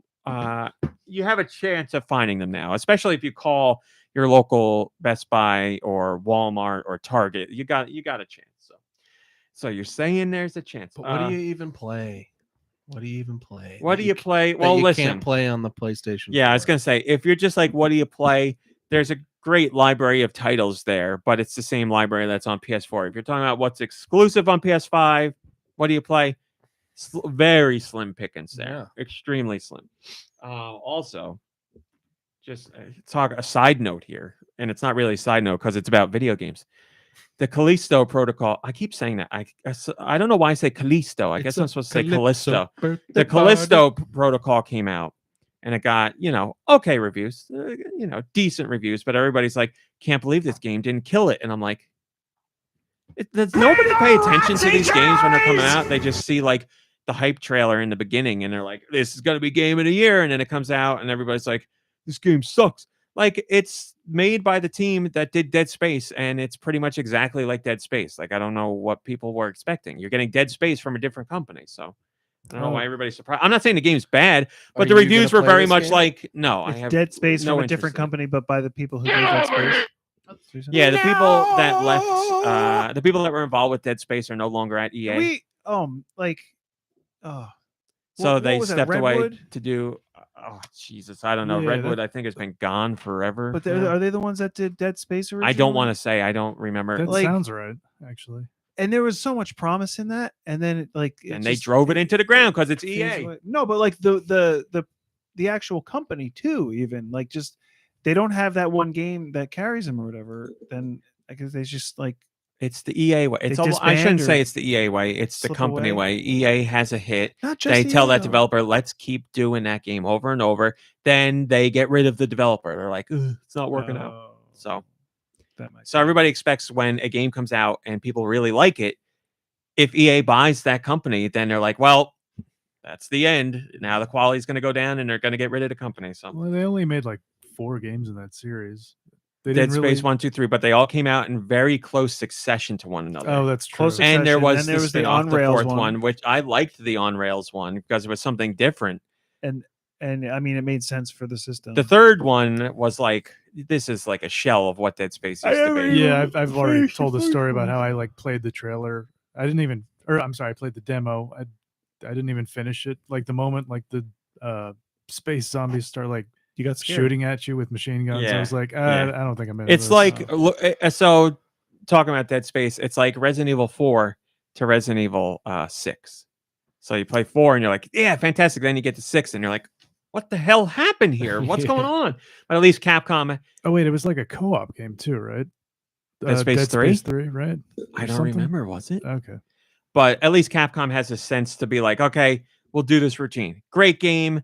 you have a chance of finding them now, especially if you call your local Best Buy or Walmart or Target. You got a chance. So you're saying there's a chance. But what do you even play? What do you even play? What that do you play? that Well, you listen. can't play on the PlayStation. Yeah, I was 4? gonna say, if you're just like, what do you play? There's a great library of titles there, but it's the same library that's on PS4. If you're talking about what's exclusive on PS5, what do you play? Very slim pickings there. Extremely slim. Also, just talk a side note here, and it's not really a side note because it's about video games. The Callisto protocol. I keep saying that. I don't know why I say Callisto. I guess I'm supposed to say Callisto. The Callisto protocol came out, and it got, okay reviews, decent reviews, but everybody's like, can't believe this game didn't kill it. And I'm like, does nobody pay attention to these games when they're coming out? They just see like the hype trailer in the beginning, and they're like, this is going to be game of the year. And then it comes out, and everybody's like, this game sucks. Like, it's made by the team that did Dead Space, and it's pretty much exactly like Dead Space. Like, I don't know what people were expecting. You're getting Dead Space from a different company, so I don't know why everybody's surprised. I'm not saying the game's bad, but the reviews were very much like, no, I It's have Dead Space no from a interest different in it. company, but by the people who made Dead Space. Yeah, the people that left, the people that were involved with Dead Space are no longer at EA. So So what they was that, stepped away Redwood? to do. Oh Jesus, I don't know. Yeah, Redwood, I think, has been gone forever. But now. are they the ones that did Dead Space originally? I don't want to say. I don't remember. That Like- sounds right, actually. And there was so much promise in that, and then And they drove it into the ground because it's EA. No, but like the actual company too. Even like just they don't have that one game that carries them or whatever. Then I guess they just like It's the EA way. It's They almost, I shouldn't disband say or it's the EA way. It's the slip company away? way. EA has a hit. not just They tell EA, that though. developer, let's keep doing that game over and over. Then they get rid of the developer. They're like, "Ugh, it's not working out." Oh, So, that might so everybody expects when a game comes out and people really like it, if EA buys that company, then they're like, well, that's the end. Now the quality is going to go down and they're going to get rid of the company. So Well, they only made like 4 games in that series. They Dead didn't really... Space 1, 2, 3, but they all came out in very close succession to one another. Oh, that's true. Close and there Succession, was then there the was the spin-off, the on-rails fourth one, which I liked the on-rails one because it was something different. and I mean it made sense for the system. The third one was like, this is like a shell of what Dead Space used to be. Yeah, I've already told the story about how I like played the trailer. I didn't even, or I'm sorry, I played the demo. I didn't even finish it. Like the moment like the space zombies start like you got scared. shooting at you with machine guns, I Yeah, was like, yeah. I don't think I'm in. It's like, so talking about Dead Space, it's like Resident Evil 4 to Resident Evil 6. So you play 4 and you're like, yeah, fantastic. Then you get to 6 and you're like, what the hell happened here? What's going on? But at least Capcom, Oh wait, it was like a co-op game too, right? Dead Space 3? Space 3, right? I Or don't something? remember, was it? Okay. But at least Capcom has a sense to be like, okay, we'll do this routine. Great game.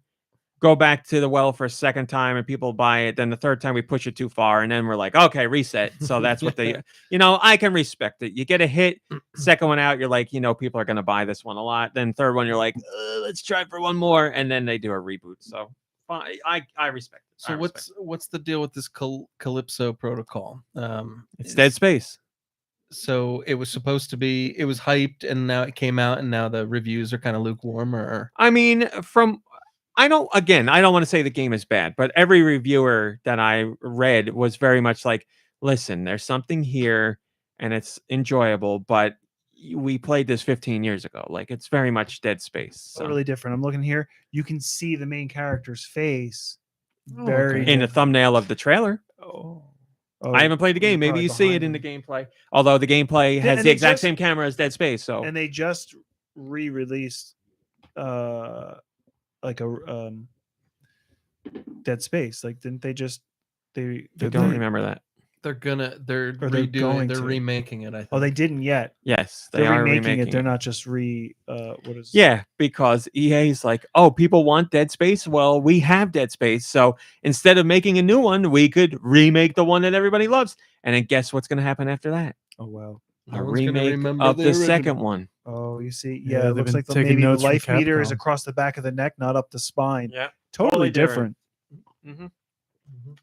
Go back to the well for a second time and people buy it. Then the third time we push it too far. And then we're like, okay, reset. So that's what they, I can respect it. You get a hit, second one out, you're like, people are going to buy this one a lot. Then third one, you're like, let's try for one more. And then they do a reboot. So fine. I respect it. So what's the deal with this Calypso protocol? It's Dead Space. So it was supposed to be, it was hyped, and now it came out, and now the reviews are kind of lukewarm. Or I mean, I don't want to say the game is bad, but every reviewer that I read was very much like, listen, there's something here and it's enjoyable, but we played this 15 years ago. Like, it's very much Dead Space. So. Totally different. I'm looking here. You can see the main character's face. Oh, Very okay. In the thumbnail of the trailer. Oh, I haven't played the game. Maybe you see it in the gameplay. Although the gameplay has and the they exact just- same camera as Dead Space. So And they just re-released like a Dead Space. Like, didn't they just I don't remember that. they're they're redoing, going they're to. remaking it. I think. Oh, they didn't yet. Yes, they They're are remaking it. They're it. not just what is Yeah, because EA's like, oh, people want Dead Space. Well, we have Dead Space. So instead of making a new one, we could remake the one that everybody loves. And then guess what's going to happen after that? Oh wow. No A one's gonna remake remember of the the original. second one. Oh, you see, Yeah, yeah, it they've looks been like taking maybe the notes from life meter is Capcom. across the back of the neck, not up the spine. Yeah. Totally different. different.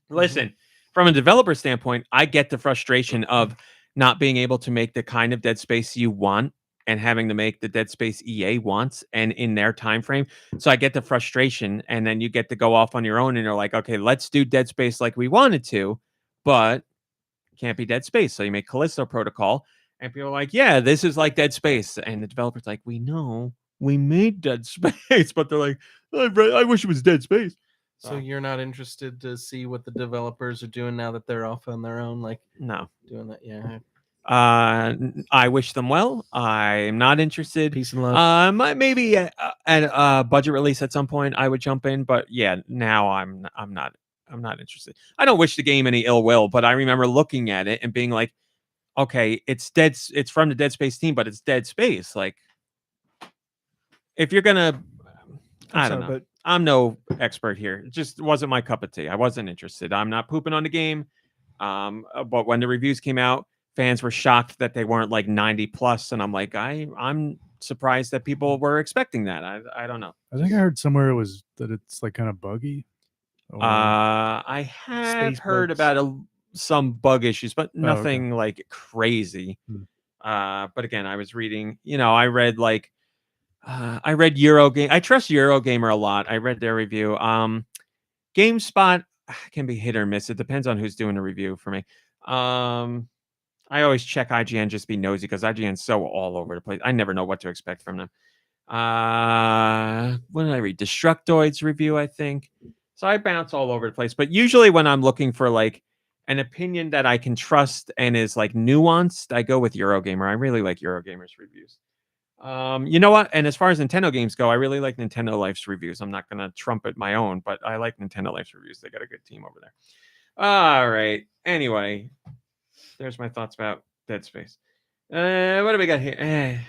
Listen, from a developer standpoint, I get the frustration of not being able to make the kind of Dead Space you want and having to make the Dead Space EA wants and in their time frame. So I get the frustration, and then you get to go off on your own and you're like, okay, let's do Dead Space like we wanted to, but can't be Dead Space. So you make Callisto Protocol, and people are like, yeah, this is like Dead Space. And the developer's like, we know we made Dead Space, but they're like, I wish it was Dead Space. So you're not interested to see what the developers are doing now that they're off on their own, like No. doing that? Yeah. I wish them well. I'm not interested. Peace and love. Maybe at a budget release at some point I would jump in, but yeah, now I'm not interested. I don't wish the game any ill will, but I remember looking at it and being like, okay, it's from the Dead Space team, but it's Dead Space. Like, if you're gonna, I don't know. But I'm no expert here. It just wasn't my cup of tea. I wasn't interested. I'm not pooping on the game. But when the reviews came out, fans were shocked that they weren't like 90 plus, and I'm like, I'm surprised that people were expecting that. I don't know. I think I heard somewhere that it's like kind of buggy. Or- I have Space heard bugs. about some bug issues, but okay. nothing like crazy. Hmm. But again, I was reading, I read Eurogame. I trust Eurogamer a lot. I read their review. GameSpot can be hit or miss. It depends on who's doing the review for me. I always check IGN, just be nosy, because IGN's so all over the place. I never know what to expect from them. What what did I read? Destructoid's review, I think. So I bounce all over the place. But usually when I'm looking for like an opinion that I can trust and is like nuanced, I go with Eurogamer. I really like Eurogamer's reviews. You know what? And as far as Nintendo games go, I really like Nintendo Life's reviews. I'm not going to trumpet my own, but I like Nintendo Life's reviews. They got a good team over there. All right. Anyway, there's my thoughts about Dead Space. What do we got here?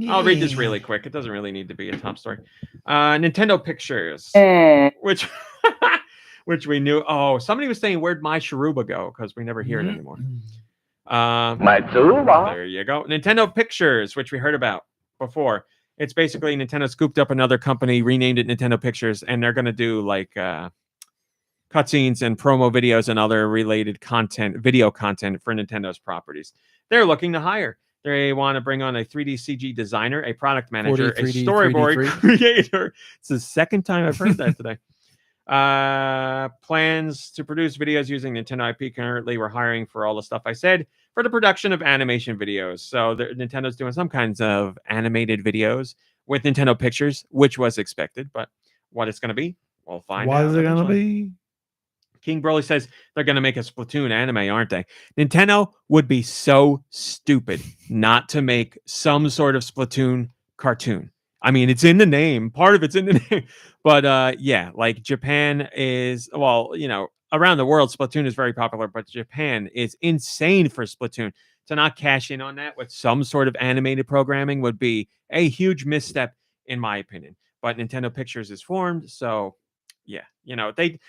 I'll read this really quick. It doesn't really need to be a top story. Nintendo Pictures, which which we knew. Oh, somebody was saying, "Where'd my Sharuba go?" Because we never hear it anymore. My Sharuba. There you go. Nintendo Pictures, which we heard about before. It's basically Nintendo scooped up another company, renamed it Nintendo Pictures, and they're going to do like cutscenes and promo videos and other related content, video content for Nintendo's properties. They're looking to hire. They want to bring on a 3D CG designer, a product manager, 40, 3D, a storyboard 3D. creator. It's the second time I've heard that today. Plans to produce videos using Nintendo IP. Currently, we're hiring for all the stuff I said for the production of animation videos. So Nintendo's doing some kinds of animated videos with Nintendo Pictures, which was expected, but what it's going to be, we'll find out. What is it going to eventually. be? King Broly says they're going to make a Splatoon anime, aren't they? Nintendo would be so stupid not to make some sort of Splatoon cartoon. I mean, it's in the name. Part of it's in the name. But yeah, like Japan is, well, you know, around the world, Splatoon is very popular, but Japan is insane for Splatoon. To not cash in on that with some sort of animated programming would be a huge misstep, in my opinion. But Nintendo Pictures is formed, so yeah, you know, they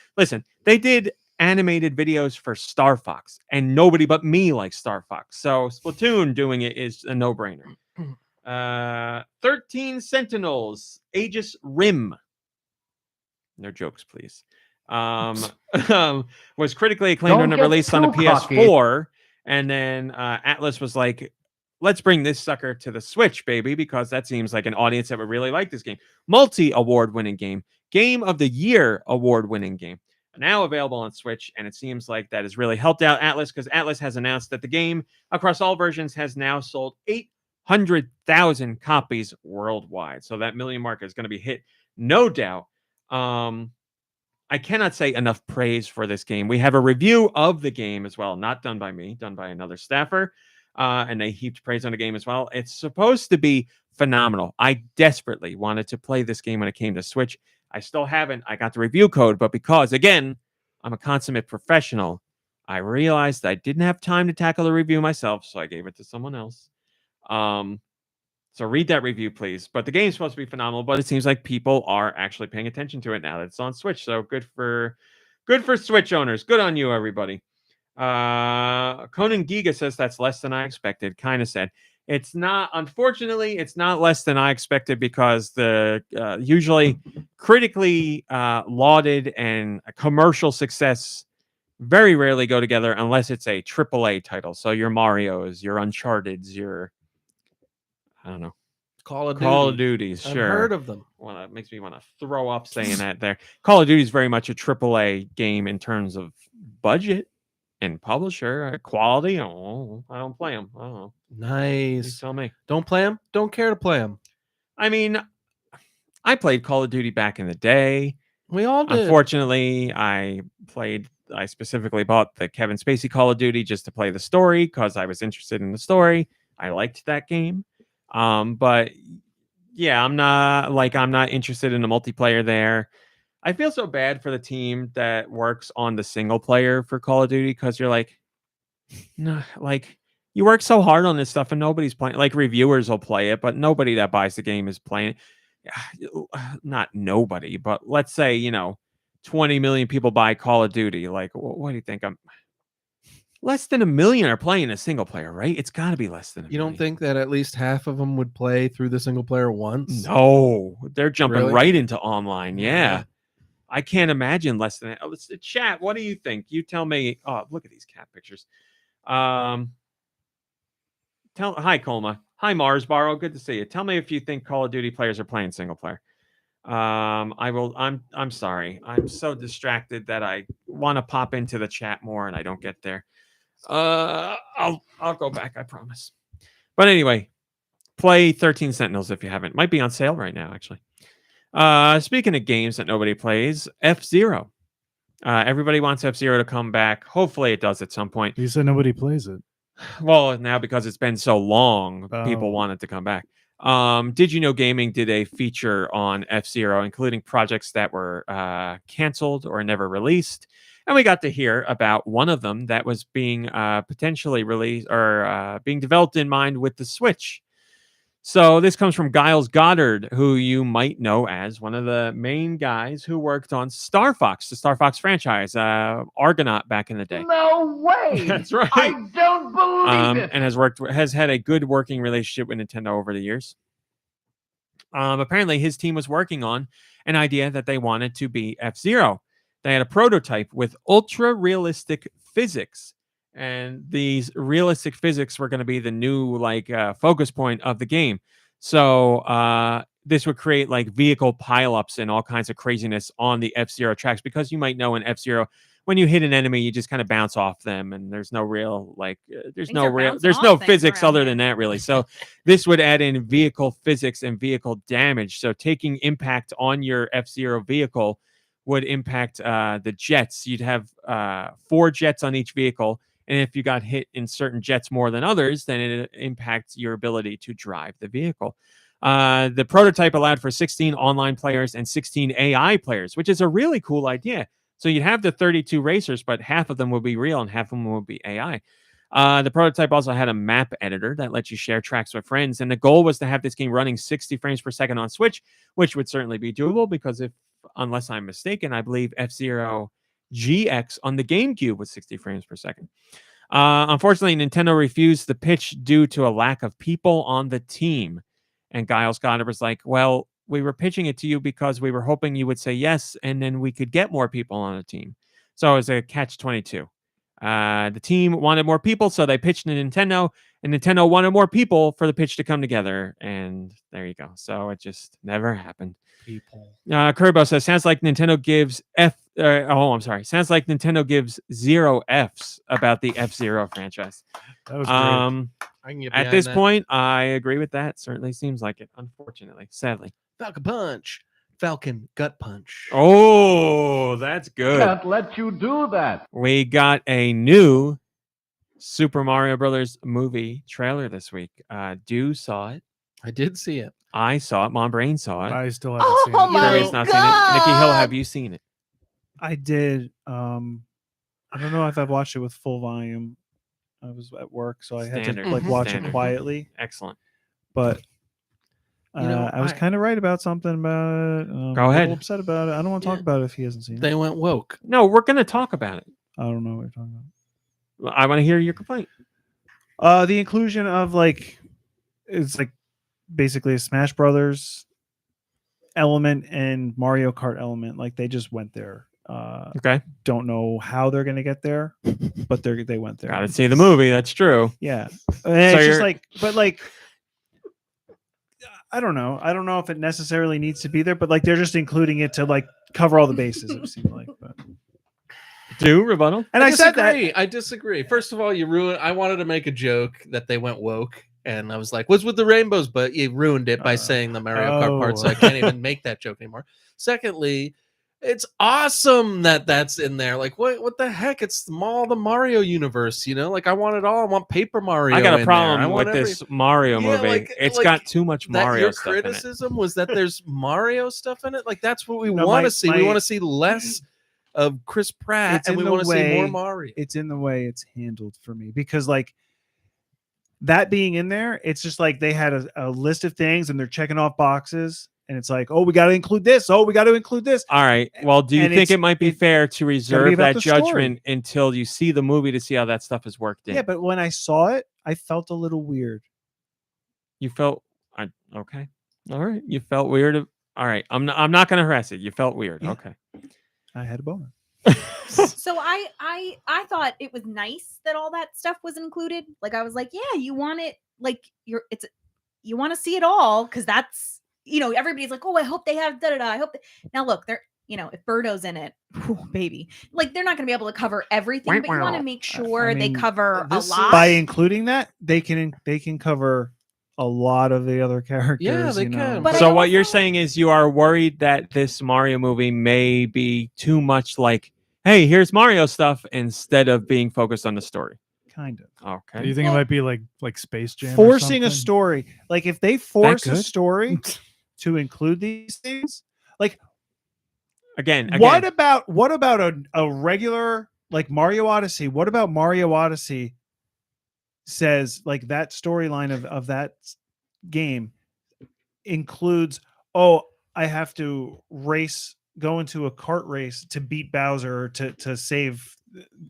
did animated videos for Star Fox, and nobody but me likes Star Fox. So Splatoon doing it is a no-brainer. 13 Sentinels, Aegis Rim. No jokes, please. Was critically acclaimed when it released on the PS4, and then Atlas was like, let's bring this sucker to the Switch, baby, because that seems like an audience that would really like this game. Multi-award-winning game. Game of the Year award-winning game. Now available on Switch, and it seems like that has really helped out Atlas, because Atlas has announced that the game, across all versions, has now sold 800,000 copies worldwide. So that million mark is going to be hit, no doubt. I cannot say enough praise for this game. We have a review of the game as well, not done by me, done by another staffer. And they heaped praise on the game as well. It's supposed to be phenomenal. I desperately wanted to play this game when it came to Switch. I still haven't. I got the review code, but because, again, I'm a consummate professional, I realized I didn't have time to tackle the review myself, so I gave it to someone else. So read that review, please. But the game's supposed to be phenomenal, but it seems like people are actually paying attention to it now that it's on Switch. So good for Switch owners. Good on you, everybody. Conan Giga says that's less than I expected. Kind of said it's not. Unfortunately, it's not less than I expected, because the usually critically lauded and a commercial success very rarely go together unless it's a AAA title. So your Mario's, your Uncharted's, your, I don't know, Call of Duty's. Sure, I've heard of them. Well, that makes me want to throw up saying that there. Call of Duty is very much a AAA game in terms of budget and publisher quality. Oh, I don't play them. Oh, Nice. you tell me. Don't play them. Don't care to play them. I mean, I played Call of Duty back in the day. We all did. Unfortunately, I specifically bought the Kevin Spacey Call of Duty just to play the story, because I was interested in the story. I liked that game. But yeah, I'm not interested in the multiplayer there. I feel so bad for the team that works on the single player for Call of Duty, because you're like, no, like, you work so hard on this stuff and nobody's playing. Like, reviewers will play it, but nobody that buys the game is playing it. Not nobody, but let's say, 20 million people buy Call of Duty. Like, what do you think? Less than 1 million are playing a single player, right? It's got to be less than 1 You million. don't think that at least half of them would play through the single player once? No, they're jumping Really? right into online. Yeah. Yeah. I can't imagine less than that. Oh, chat, what do you think? You tell me. Oh, look at these cat pictures. Hi, Colma. Hi, Mars Borrow. Good to see you. Tell me if you think Call of Duty players are playing single player. I'm sorry. I'm so distracted that I want to pop into the chat more and I don't get there. I'll go back, I promise. But anyway, play 13 Sentinels if you haven't. Might be on sale right now, actually. Speaking of games that nobody plays, F-Zero. Everybody wants F-Zero to come back. Hopefully it does at some point. You said nobody plays it. Well, now because it's been so long, people Oh. want it to come back. Did You Know Gaming did a feature on F-Zero, including projects that were canceled or never released. And we got to hear about one of them that was being potentially released or being developed in mind with the Switch. So this comes from Giles Goddard, who you might know as one of the main guys who worked on Star Fox, the Star Fox franchise, Argonaut back in the day. No way! That's right. I don't believe it. And has had a good working relationship with Nintendo over the years. Apparently, his team was working on an idea that they wanted to be F-Zero. They had a prototype with ultra-realistic physics. And these realistic physics were going to be the new focus point of the game. So this would create like vehicle pileups and all kinds of craziness on the F-Zero tracks, because you might know in F-Zero, when you hit an enemy, you just kind of bounce off them, and there's no real there's no physics other than that, really. So this would add in vehicle physics and vehicle damage. So taking impact on your F-Zero vehicle would impact the jets. You'd have 4 jets on each vehicle. And if you got hit in certain jets more than others, then it impacts your ability to drive the vehicle. The prototype allowed for 16 online players and 16 AI players, which is a really cool idea. So you'd have the 32 racers, but half of them would be real and half of them would be AI. The prototype also had a map editor that lets you share tracks with friends. And the goal was to have this game running 60 frames per second on Switch, which would certainly be doable because unless I'm mistaken, I believe F-Zero GX on the GameCube was 60 frames per second. Unfortunately, Nintendo refused the pitch due to a lack of people on the team. And Giles Goddard was like, well, we were pitching it to you because we were hoping you would say yes, and then we could get more people on the team. So it was a catch-22. The team wanted more people, so they pitched to Nintendo, and Nintendo wanted more people for the pitch to come together. And there you go. So it just never happened. People. Kirby says, sounds like Nintendo gives Sounds like Nintendo gives 0 Fs about the F-Zero franchise. That was great. I can get At this point, I agree with that. Certainly seems like it, unfortunately, sadly. Falcon Punch. Falcon Gut Punch. Oh, that's good. Can't let you do that. We got a new Super Mario Brothers movie trailer this week. Deux saw it. I did see it. I saw it. Mom Brain saw it. I still haven't seen it. Oh my Kirby's not seen it. Nicky Hill, have you seen it? I did. I don't know if I've watched it with full volume. I was at work, so I had Standard. to watch Standard. it quietly. Excellent. But know, I was kind of right about something about it. Go I'm ahead. a little upset about it. I don't want to talk about it if he hasn't seen They it. went woke. No, we're going to talk about it. I don't know what you're talking about. I want to hear your complaint. The inclusion of it's like basically a Smash Brothers element and Mario Kart element. Like they just went there. Okay. Don't know how they're gonna get there, but they went there. Got to see the movie. That's true. Yeah. And it's just you're- I don't know. I don't know if it necessarily needs to be there, but they're just including it to cover all the bases. It seemed like. But. Do rebuttal. And I said that. I disagree. First of all, you ruined. I wanted to make a joke that they went woke, and I was like, "What's with the rainbows?" But you ruined it by saying the Mario Kart part, so I can't even make that joke anymore. Secondly, it's awesome that that's in there. Like, what the heck? It's all the Mario universe, I want it all. I want Paper Mario. I got a in problem there. I want with this Mario Yeah, movie. It's got too much Mario your stuff in it. criticism was that there's Mario stuff in it. Like that's what we No, want my- to see. We want to see less of Chris Pratt, It's and in we the want to see more way- Mario. It's in the way it's handled for me because that being in there, it's just they had a list of things and they're checking off boxes. And it's like, oh, we got to include this. Oh, we got to include this. All right. Well, do you And think it might be fair to be reserve about that the story. judgment until you see the movie to see how that stuff is worked in? Yeah, but when I saw it, I felt a little weird. You felt okay. All right. You felt weird. All right. I'm not going to harass it. You felt weird. Yeah. Okay. I had a boner. So I thought it was nice that all that stuff was included. I was like, yeah, you want it you want to see it all because that's everybody's like, oh, I hope they have da da da. I hope now look, they're if Birdo's in it, baby, they're not going to be able to cover everything, but you want to make sure they cover a lot. By including that, they can cover a lot of the other characters. Yeah, they you know? can. But So I what you're also- saying is you are worried that this Mario movie may be too much like, hey, here's Mario stuff instead of being focused on the story. Kind of. Do Okay. you think Well- it might be like Space Jam? or Forcing a something? story. Like if they force a good? story to include these things, like Again. what about a regular like Mario Odyssey? What about Mario Odyssey says like that storyline of that game includes, oh, I have to go into a kart race to beat Bowser or to save,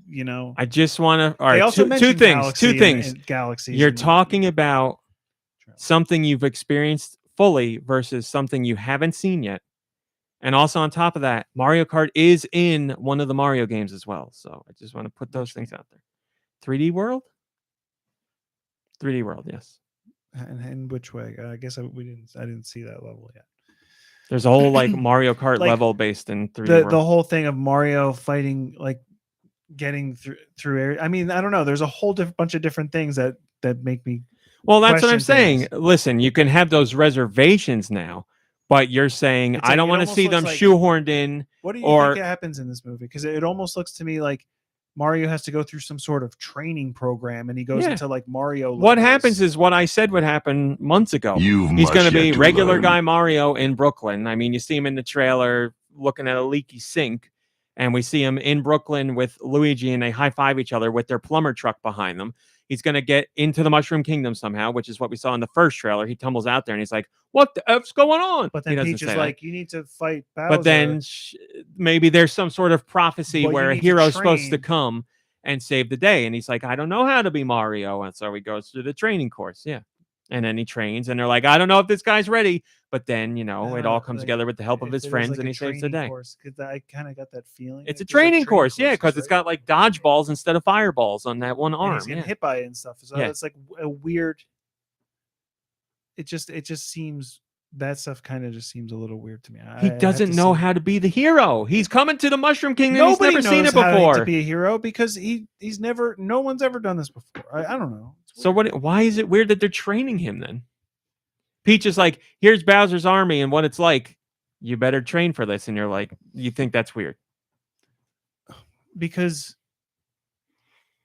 you know. I just want to. All They right. also Two mentioned things. Galaxy Two and- things. and Galaxies. You're in the- talking about something you've experienced fully versus something you haven't seen yet. And also on top of that, Mario Kart is in one of the Mario games as well. So I just want to put those things out there. 3D World? 3D World, yes. And which way? I guess I didn't see that level yet. There's a whole like Mario Kart Like, level based in 3D The World. whole thing of Mario fighting, like getting through area. I mean, I don't know. There's a whole bunch of different things that make me. Well, that's what I'm question saying. things. Listen, you can have those reservations now, but you're saying It's I like- don't it want to almost see looks them like- shoehorned in. What do you Or- think happens in this movie? Because it almost looks to me like Mario has to go through some sort of training program, and he goes Yeah. into like Mario. What levels. happens is what I said would happen months ago. You've He's going much to be yet to regular learn. guy Mario in Brooklyn. I mean, you see him in the trailer looking at a leaky sink, and we see him in Brooklyn with Luigi, and they high five each other with their plumber truck behind them. He's going to get into the Mushroom Kingdom somehow, which is what we saw in the first trailer. He tumbles out there, and he's like, "What the f's going on?" But He then doesn't Peach is say that. like, "You need to fight Bowser." But then maybe there's some sort of prophecy Well, you where a need to hero's supposed to train. come and save the day. And he's like, I don't know how to be Mario. And so he goes through the training course. Yeah. And then he trains, and they're like, I don't know if this guy's ready. But then, it all comes together with the help of his friends, and he saves the day. Because I kind of got that feeling. It's a It feels like training course, yeah, because courses, it's right? got like dodgeballs instead of fireballs on that one And arm. he's getting Yeah. hit by it and stuff. So Yeah. it's like a weird. It just seems that stuff kind of just seems a little weird to me. He doesn't know how to be the hero. He's coming to the Mushroom Kingdom. Nobody He's never seen knows it how before. to be a hero because he's never. No one's ever done this before. I don't know. It's So weird. why is it weird that they're training him then? Peach is like, here's Bowser's army and what it's like. You better train for this. And you're like, you think that's weird. Because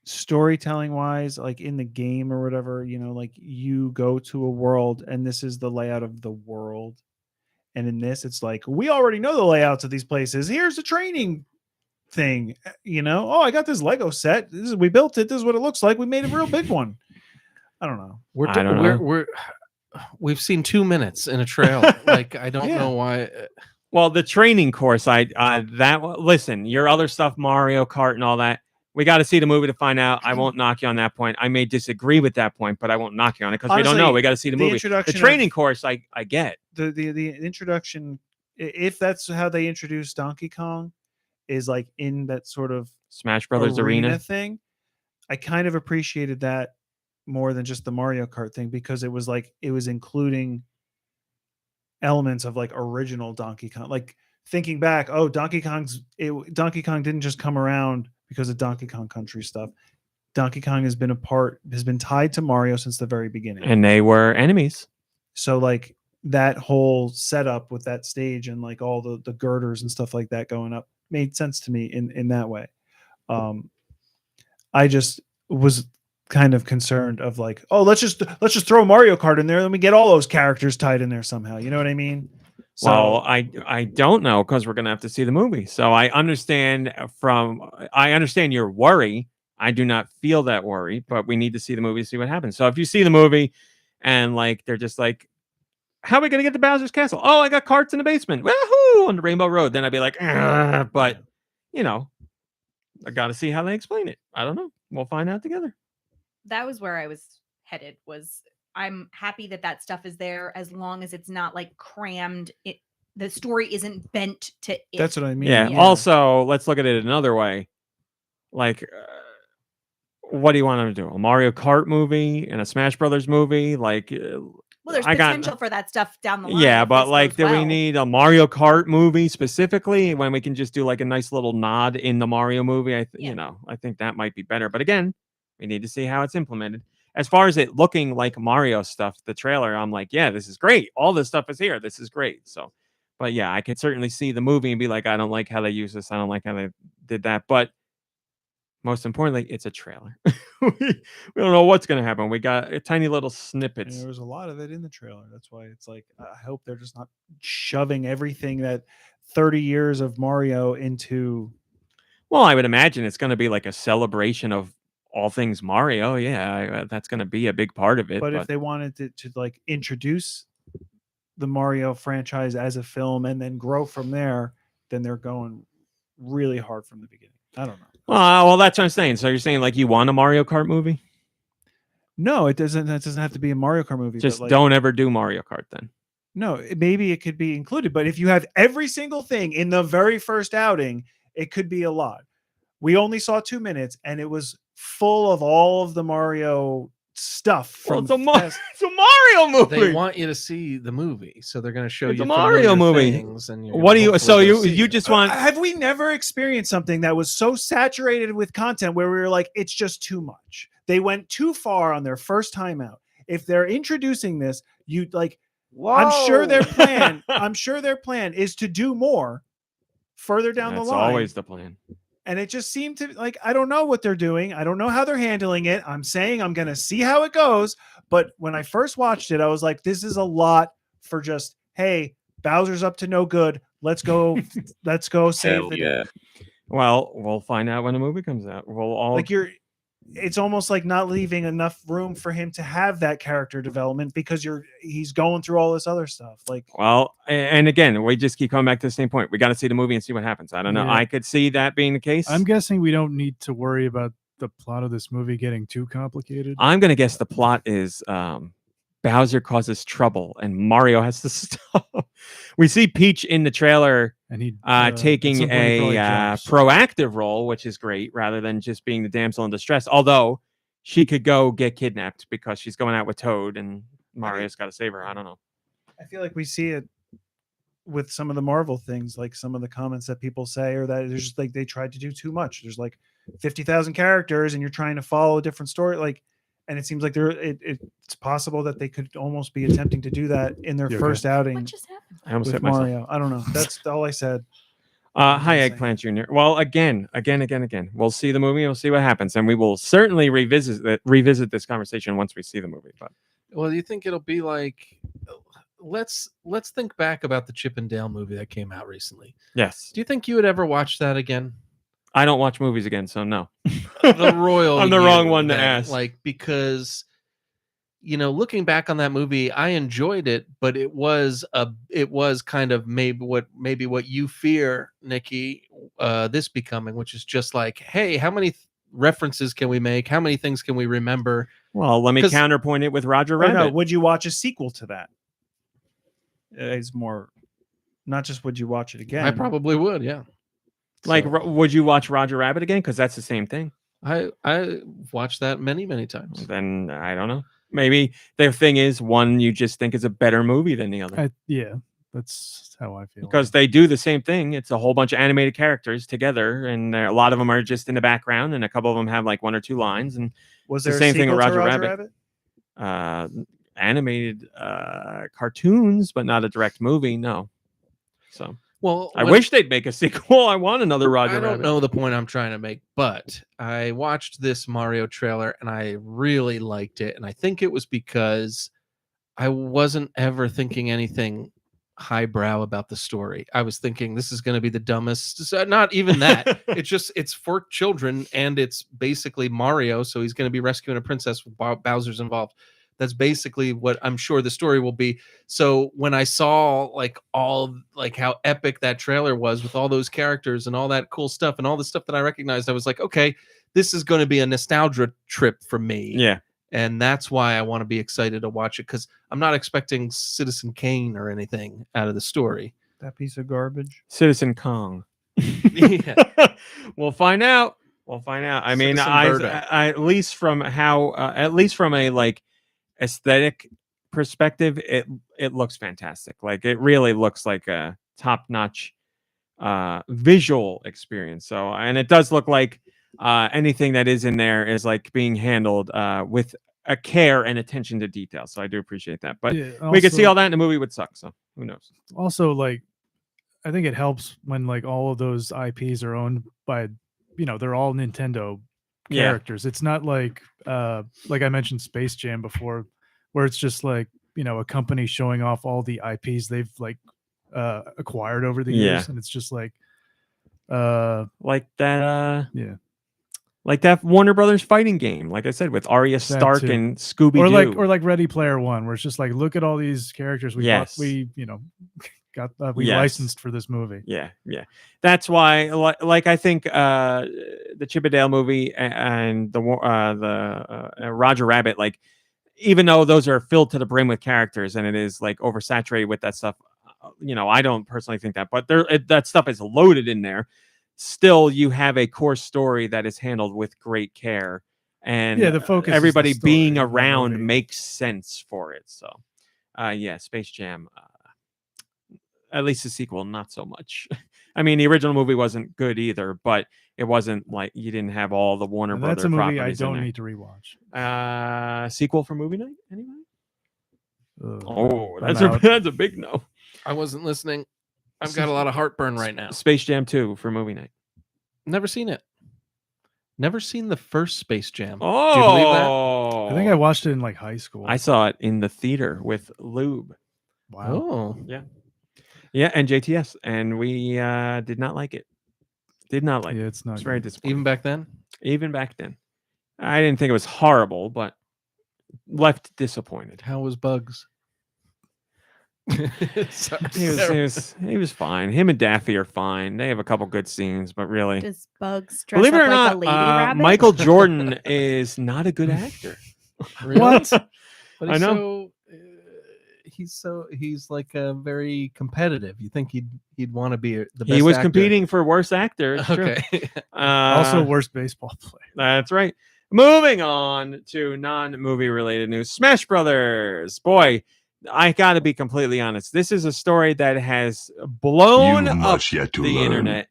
storytelling wise, like in the game or whatever, like you go to a world and this is the layout of the world. And in this, it's like, we already know the layouts of these places. Here's a training thing, Oh, I got this Lego set. We built it. This is what it looks like. We made a real big one. I don't know. I don't know. We've seen 2 minutes in a trailer. Like, I don't Yeah. know why. Well, the training course, listen, your other stuff, Mario Kart and all that, we got to see the movie to find out. I won't knock you on that point. I may disagree with that point, but I won't knock you on it because we don't know. Honestly, We got to see the the movie. The introduction training of- course, I get. The introduction, if that's how they introduce Donkey Kong, is like in that sort of Smash Brothers Arena. thing. I kind of appreciated that more than just the Mario Kart thing because it was including elements of like original Donkey Kong. Like thinking back, Donkey Kong didn't just come around because of Donkey Kong Country stuff. Donkey Kong has been tied to Mario since the very beginning. And they were enemies. So like that whole setup with that stage and like all the girders and stuff like that going up made sense to me in that way. I just was kind of concerned of like, let's just throw Mario Kart in there and we get all those characters tied in there somehow. You know what I mean? So Well, I don't know because we're gonna have to see the movie. So I understand your worry. I do not feel that worry, but we need to see the movie to see what happens. So if you see the movie and like they're just like, how are we gonna get to Bowser's Castle? Oh, I got carts in the basement. Woohoo! On the Rainbow Road. Then I'd be like, but I got to see how they explain it. I don't know. We'll find out together. That was where I was headed. I'm happy that stuff is there as long as it's not like crammed. The story isn't bent to it. that's what I mean. Yeah. Yeah. Also, let's look at it another way. Like, what do you want them to do? A Mario Kart movie and a Smash Brothers movie? Like, Well, there's I got- potential for that stuff down the line. yeah, if but this like, goes do we well. need a Mario Kart movie specifically when we can just do like a nice little nod in the Mario movie? I think that might be better. But again, we need to see how it's implemented. as far as it looking like Mario stuff, the trailer, I'm like, yeah, this is great. All this stuff is here. This is great. So, but yeah, I could certainly see the movie and be like, I don't like how they use this. I don't like how they did that. But most importantly, it's a trailer. we don't know what's going to happen. We got tiny little And snippets. there was a lot of it in the trailer. That's why it's like, I hope they're just not shoving everything that 30 years of Mario into. Well, I would imagine it's going to be like a celebration of all things Mario. Yeah, that's going to be a big part of it. But if they wanted to like introduce the Mario franchise as a film and then grow from there, then they're going really hard from the beginning. I don't know. Well, that's what I'm saying. So you're saying like you want a Mario Kart movie? No, it doesn't. That doesn't have to be a Mario Kart movie. Just but like, don't ever do Mario Kart then. No, maybe it could be included. But if you have every single thing in the very first outing, it could be a lot. We only saw 2 minutes, and it was full of all of the Mario stuff. Well, From it's a Mario movie. They want you to see the movie, so they're going to show It's you a Mario familiar movie. things, and you're What do gonna you? So hopefully go you see it. just want? Have we never experienced something that was so saturated with content where we were like, it's just too much? They went too far on their first time out. If they're introducing this, you like, I'm sure their plan. I'm sure their plan is to do more further down That's the line. always the plan. And it just seemed to like, I don't know what they're doing. I don't know how they're handling it. I'm saying I'm going to see how it goes. But when I first watched it, I was like, this is a lot for just, hey, Bowser's up to no good. Let's go. Let's go save Hell the yeah. Well, we'll find out when the movie comes out. We'll all like it's almost like not leaving enough room for him to have that character development because he's going through all this other stuff. Like, well, and again, we just keep coming back to the same point. We got to see the movie and see what happens. I don't know. Yeah. I could see that being the case. I'm guessing we don't need to worry about the plot of this movie getting too complicated. I'm gonna guess the plot is Bowser causes trouble and Mario has to stop. We see Peach in the trailer and he taking a proactive role, which is great, rather than just being the damsel in distress. Although she could go get kidnapped because she's going out with Toad and Mario's got to save her. I don't know. I feel like we see it with some of the Marvel things, like some of the comments that people say, or that there's just like they tried to do too much. There's like 50,000 characters, and you're trying to follow a different story. Like, and it seems like it's possible that they could almost be attempting to do that in their first outing. What just happened? I almost with hit myself. Mario. I don't know. That's all I said. Hi, Eggplant Jr. Well, again. We'll see the movie. We'll see what happens, and we will certainly revisit this conversation once we see the movie. But Well, do you think it'll be like? Let's think back about the Chip and Dale movie that came out recently. yes, Do you think you would ever watch that again? I don't watch movies again, so no. The royal. I'm the you wrong one to then, ask. Like, because looking back on that movie, I enjoyed it, but it was kind of maybe what you fear, Nicky, this becoming, which is just like, hey, how many references can we make? How many things can we remember? Well, let me counterpoint it with Roger Or Rabbit. no, would you watch a sequel to that? It's more, not just would you watch it again. I probably would, yeah. Like, So, would you watch Roger Rabbit again? Because that's the same thing. I watched that many times. Then I don't know. Maybe the thing is, one you just think is a better movie than the other. Yeah, that's how I feel. Because they do the same thing. It's a whole bunch of animated characters together, and a lot of them are just in the background, and a couple of them have like 1 or 2 lines. And Was it's there the a same thing with sequel to Roger Rabbit? Animated cartoons, but not a direct movie. No. So Well, I wish they'd make a sequel. I want another Roger I don't Rabbit. know the point I'm trying to make, but I watched this Mario trailer and I really liked it. And I think it was because I wasn't ever thinking anything highbrow about the story. I was thinking this is going to be the dumbest. Not even that. It's for children and it's basically Mario. So he's going to be rescuing a princess with Bowser's involved. That's basically what I'm sure the story will be. So when I saw how epic that trailer was with all those characters and all that cool stuff and all the stuff that I recognized, I was like, okay, this is going to be a nostalgia trip for me. Yeah. And that's why I want to be excited to watch it, because I'm not expecting Citizen Kane or anything out of the story. That piece of garbage. Citizen Kong. Yeah. We'll find out. I mean, Citizen I Birdo. at least from a like aesthetic perspective, it looks fantastic. Like it really looks like a top-notch visual experience. So, and it does look like anything that is in there is like being handled with a care and attention to detail. So I do appreciate that. But Yeah, we could see also- all that in the movie would suck. So who knows? Also, like, I think it helps when like all of those IPs are owned by, they're all Nintendo Yeah. characters. It's not like I mentioned Space Jam before, where it's just like, a company showing off all the IPs they've like acquired over the years, and it's just like like that yeah. like that Warner Brothers fighting game, like I said, with Arya Stark too. and Scooby Doo. Or like Ready Player One, where it's just like, look at all these characters we Yes. we Yes. licensed for this movie. Yeah. That's why, like I think the Chip 'n Dale movie and the Roger Rabbit, like, even though those are filled to the brim with characters and it is like oversaturated with that stuff, I don't personally think that, but that stuff is loaded in there. Still, you have a core story that is handled with great care, and the focus is the everybody story being in that around movie. makes sense for it. So, Space Jam. At least the sequel, not so much. I mean, the original movie wasn't good either, but it wasn't like you didn't have all the Warner And Brothers that's a movie I properties in don't there. need to rewatch. Sequel for movie night? Anybody? I'm That's out. that's a big no. I wasn't listening. I've got a lot of heartburn right now. Space Jam 2 for movie night. Never seen it. Never seen the first Space Jam. Do you believe that? Oh, I think I watched it in like high school. I saw it in the theater with Lube. Wow. Oh, Yeah, and JTS, and we did not like it. Did not like it. It's not It's very good. disappointing. even back then. Even back then, I didn't think it was horrible, but left disappointed. How was Bugs? Sorry. He was fine. Him and Daffy are fine. They have a couple good scenes, but really, Does Bugs dress believe it up or like not, a lady rabbit? Michael Jordan is not a good actor. Really? What? But I he's know. he's like very competitive. You think he'd want to be the best He was actor. competing for worst actor. It's true. Okay. Also, worst baseball player. That's right. Moving on to non-movie related news. Smash Brothers. Boy, I got to be completely honest. This is a story that has blown You up must yet to the learn. internet.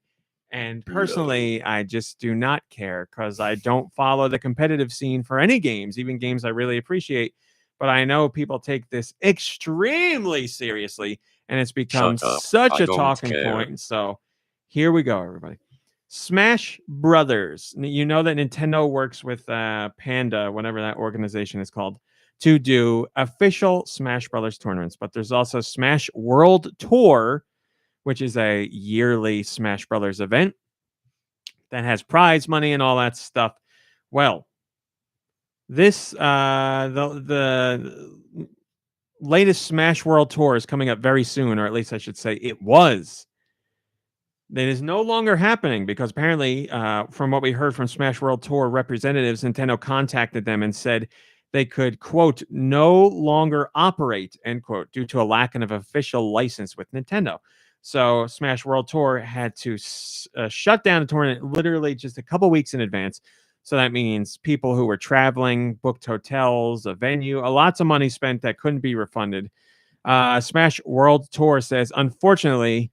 And personally, I just do not care because I don't follow the competitive scene for any games, even games I really appreciate. But I know people take this extremely seriously, and it's become Shut up. such I a don't talking care. point. So here we go, everybody. Smash Brothers. You know that Nintendo works with Panda, whatever that organization is called, to do official Smash Brothers tournaments. But there's also Smash World Tour, which is a yearly Smash Brothers event that has prize money and all that stuff. Well, this the latest Smash World Tour is coming up very soon, or at least I should say it was. It is no longer happening because apparently, from what we heard from Smash World Tour representatives, Nintendo contacted them and said they could, quote, no longer operate, end quote, due to a lack of official license with Nintendo. So Smash World Tour had to shut down the tournament literally just a couple weeks in advance. So that means people who were traveling, booked hotels, a venue, lots of money spent that couldn't be refunded. Smash World Tour says, unfortunately,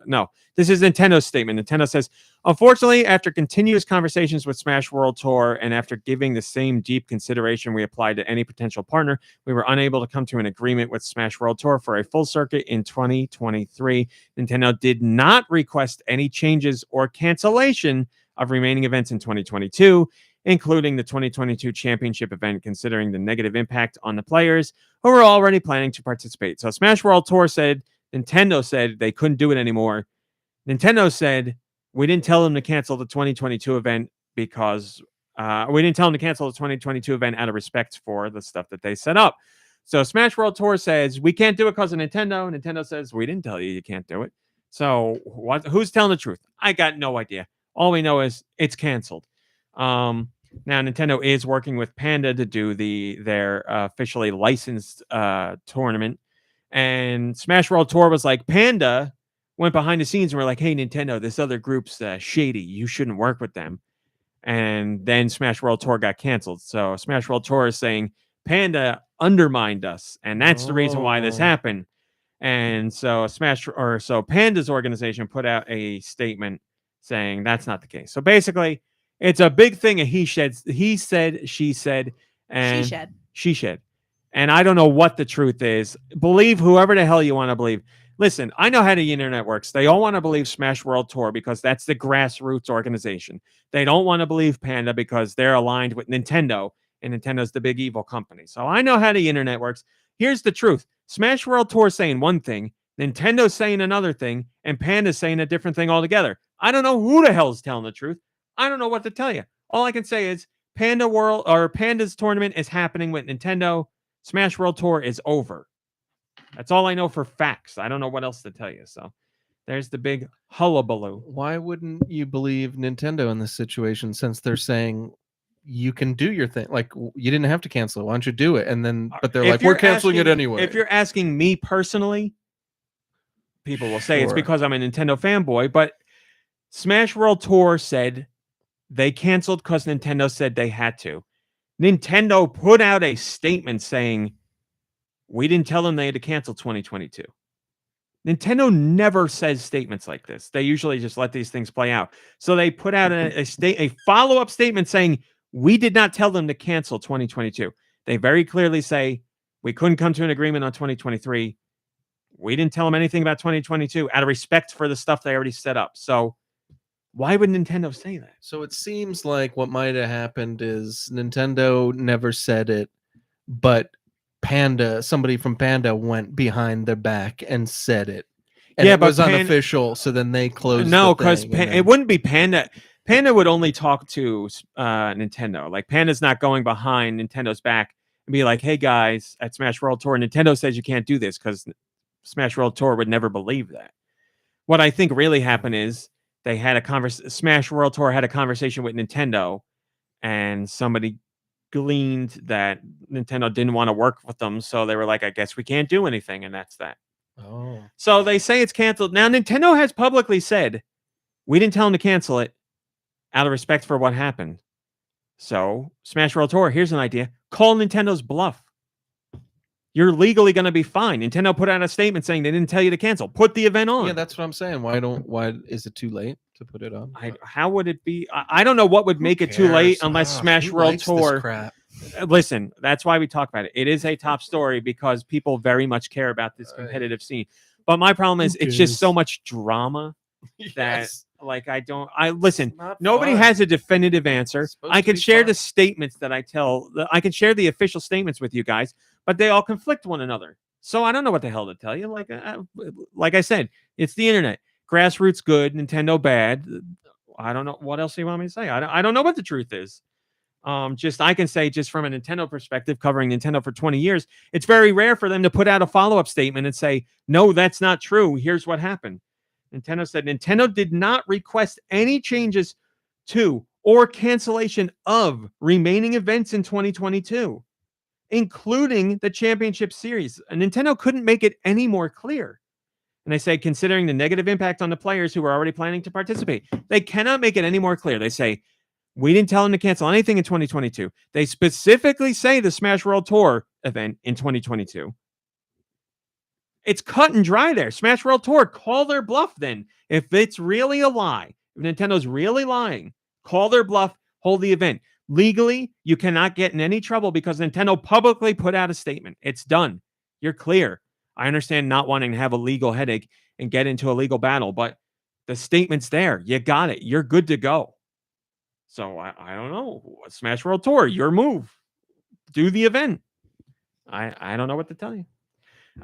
no, this is Nintendo's statement. Nintendo says, unfortunately, after continuous conversations with Smash World Tour and after giving the same deep consideration we applied to any potential partner, we were unable to come to an agreement with Smash World Tour for a full circuit in 2023. Nintendo did not request any changes or cancellation of remaining events in 2022, including the 2022 championship event, considering the negative impact on the players who were already planning to participate. So Smash World Tour said, Nintendo said they couldn't do it anymore. Nintendo said, we didn't tell them to cancel the 2022 event because we didn't tell them to cancel the 2022 event out of respect for the stuff that they set up. So Smash World Tour says, we can't do it because of Nintendo. Nintendo says, we didn't tell you can't do it. So who's telling the truth? I got no idea. All we know is it's canceled. Now Nintendo is working with Panda to do their officially licensed tournament. And Smash World Tour was like, Panda went behind the scenes and were like, hey, Nintendo, this other group's shady. You shouldn't work with them. And then Smash World Tour got canceled. So Smash World Tour is saying Panda undermined us. And that's the reason why this happened. And so Panda's organization put out a statement saying that's not the case. So basically, It's a big thing. He said, she said, and She shed. And I don't know what the truth is. Believe whoever the hell you want to believe. Listen, I know how the internet works. They all want to believe Smash World Tour because that's the grassroots organization. They don't want to believe Panda because they're aligned with Nintendo, and Nintendo's the big evil company. So I know how the internet works. Here's the truth. Smash World Tour saying one thing, Nintendo's saying another thing, and Panda's saying a different thing altogether. I don't know who the hell's telling the truth. I don't know what to tell you. All I can say is Panda's tournament is happening with Nintendo. Smash World Tour is over. That's all I know for facts. I don't know what else to tell you. So there's the big hullabaloo. Why wouldn't you believe Nintendo in this situation since they're saying you can do your thing? Like, you didn't have to cancel it. Why don't you do it? And then, but they're like, we're canceling it anyway. If you're asking me personally, people will say it's because I'm a Nintendo fanboy, but Smash World Tour said they canceled because Nintendo said they had to. Nintendo put out a statement saying, we didn't tell them they had to cancel 2022. Nintendo never says statements like this. They usually just let these things play out. So they put out a follow-up statement saying, we did not tell them to cancel 2022. They very clearly say, we couldn't come to an agreement on 2023. We didn't tell them anything about 2022 out of respect for the stuff they already set up. So why would Nintendo say that? So it seems like what might have happened is Nintendo never said it, but somebody from Panda went behind their back and said it. And it was unofficial, so then they closed No, because it wouldn't be Panda. Panda would only talk to Nintendo. Like, Panda's not going behind Nintendo's back and be like, hey, guys, at Smash World Tour, Nintendo says you can't do this, because Smash World Tour would never believe that. What I think really happened is they had Smash World Tour had a conversation with Nintendo, and somebody gleaned that Nintendo didn't want to work with them, so they were like, I guess we can't do anything, and that's that. Oh. So they say it's canceled. Now, Nintendo has publicly said, we didn't tell them to cancel it out of respect for what happened. So, Smash World Tour, here's an idea. Call Nintendo's bluff. You're legally going to be fine. Nintendo put out a statement saying they didn't tell you to cancel. Put the event on. Yeah, that's what I'm saying. Why is it too late to put it on? How would it be? I don't know what would make it too late unless Smash World Tour. Crap? Listen, that's why we talk about it. It is a top story because people very much care about this competitive scene. But my problem is it's just so much drama that listen, nobody has a definitive answer. I can share the statements that I can share the official statements with you guys, but they all conflict one another. So I don't know what the hell to tell you. Like I said, it's the internet. Grassroots good, Nintendo bad. I don't know what else you want me to say. I don't know what the truth is. I can say, just from a Nintendo perspective, covering Nintendo for 20 years, it's very rare for them to put out a follow-up statement and say, no, that's not true. Here's what happened. Nintendo said Nintendo did not request any changes to or cancellation of remaining events in 2022, including the Championship Series. And Nintendo couldn't make it any more clear. And they say, considering the negative impact on the players who were already planning to participate, they cannot make it any more clear. They say, we didn't tell them to cancel anything in 2022. They specifically say the Smash World Tour event in 2022. It's cut and dry there. Smash World Tour, call their bluff then. If it's really a lie, if Nintendo's really lying, call their bluff, hold the event. Legally, you cannot get in any trouble because Nintendo publicly put out a statement. It's done. You're clear. I understand not wanting to have a legal headache and get into a legal battle, but the statement's there. You got it. You're good to go. So I don't know. Smash World Tour, your move. Do the event. I don't know what to tell you.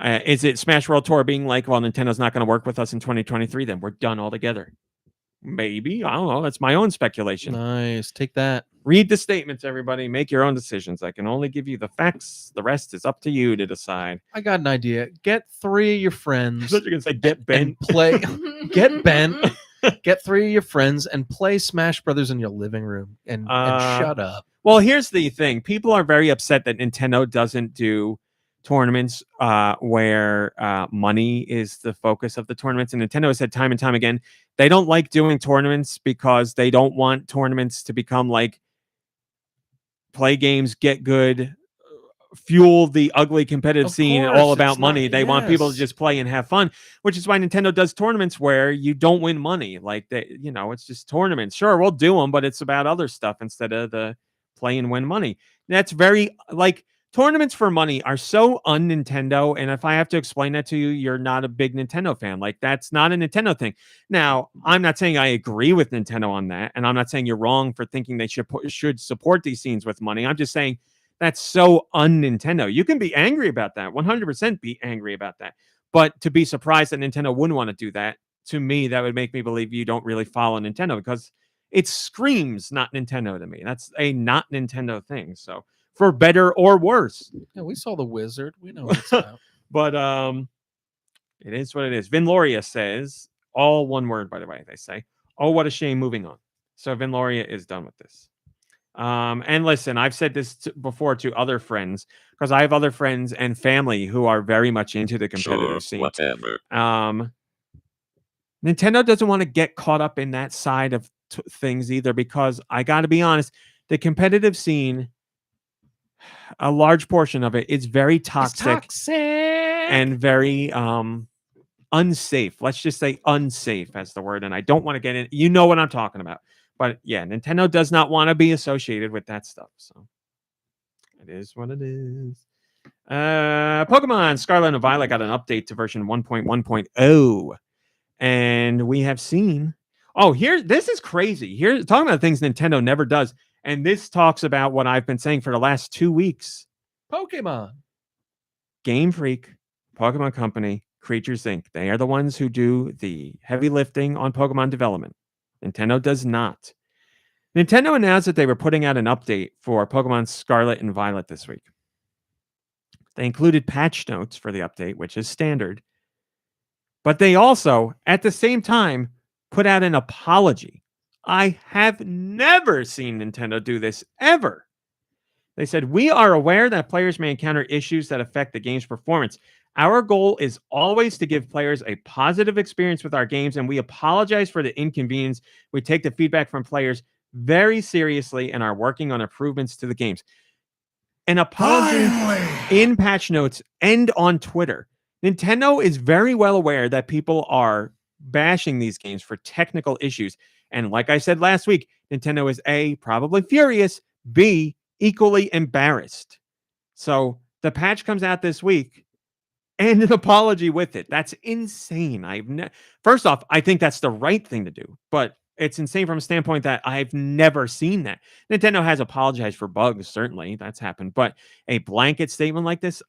Is it Smash World Tour being like, well, Nintendo's not going to work with us in 2023, then we're done altogether? Maybe. I don't know. That's my own speculation. Nice. Take that. Read the statements, everybody. Make your own decisions. I can only give you the facts. The rest is up to you to decide. I got an idea. Get 3 of your friends. I thought you were going to say get bent. And play. Get bent. Get 3 of your friends and play Smash Brothers in your living room and shut up. Well, here's the thing. People are very upset that Nintendo doesn't do tournaments where money is the focus of the tournaments. And Nintendo has said time and time again, they don't like doing tournaments because they don't want tournaments to become like play games, get good, fuel the ugly competitive Of scene course, all about it's not- money. They want people to yes. just play and have fun, which is why Nintendo does tournaments where you don't win money. Like it's just tournaments. Sure, we'll do them, but it's about other stuff instead of the play and win money. That's very like tournaments for money are so un-Nintendo. And if I have to explain that to you, you're not a big Nintendo fan. Like that's not a Nintendo thing. Now, I'm not saying I agree with Nintendo on that, and I'm not saying you're wrong for thinking they should support these scenes with money. I'm just saying that's so un-Nintendo. You can be angry about that. 100% be angry about that. But to be surprised that Nintendo wouldn't want to do that, to me, that would make me believe you don't really follow Nintendo because it screams not Nintendo to me. That's a not Nintendo thing. So for better or worse. Yeah, we saw the wizard. We know what it's about. But it is what it is. Vinloria says, all one word, by the way, they say, oh, what a shame, moving on. So Vinloria is done with this. And listen, I've said this before to other friends because I have other friends and family who are very much into the competitive scene. Whatever. Nintendo doesn't want to get caught up in that side of things either because I got to be honest, the competitive scene, a large portion of it is very toxic and very unsafe. Let's just say unsafe as the word. And I don't want to get in. You know what I'm talking about. But yeah, Nintendo does not want to be associated with that stuff. So it is what it is. Pokemon Scarlet and Violet got an update to version 1.1.0. And we have seen. Oh, this is crazy. Here, talking about things Nintendo never does. And this talks about what I've been saying for the last 2 weeks. Pokemon. Game Freak, Pokemon Company, Creatures Inc. They are the ones who do the heavy lifting on Pokemon development. Nintendo does not. Nintendo announced that they were putting out an update for Pokemon Scarlet and Violet this week. They included patch notes for the update, which is standard. But they also, at the same time, put out an apology. I have never seen Nintendo do this, ever. They said, we are aware that players may encounter issues that affect the game's performance. Our goal is always to give players a positive experience with our games, and we apologize for the inconvenience. We take the feedback from players very seriously and are working on improvements to the games. An apology in patch notes and on Twitter. Nintendo is very well aware that people are bashing these games for technical issues. And like I said last week, Nintendo is A, probably furious, B, equally embarrassed. So the patch comes out this week and an apology with it. That's insane. First off, I think that's the right thing to do, but it's insane from a standpoint that I've never seen that. Nintendo has apologized for bugs, certainly that's happened, but a blanket statement like this,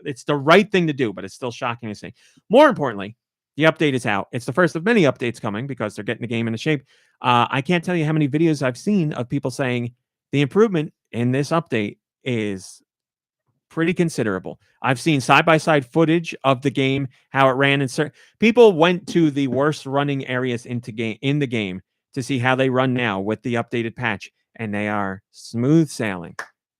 it's the right thing to do, but it's still shocking to see. More importantly, the update is out. It's the first of many updates coming because they're getting the game into shape. I can't tell you how many videos I've seen of people saying the improvement in this update is pretty considerable. I've seen side-by-side footage of the game, how it ran. And people went to the worst running areas in the game to see how they run now with the updated patch, and they are smooth sailing.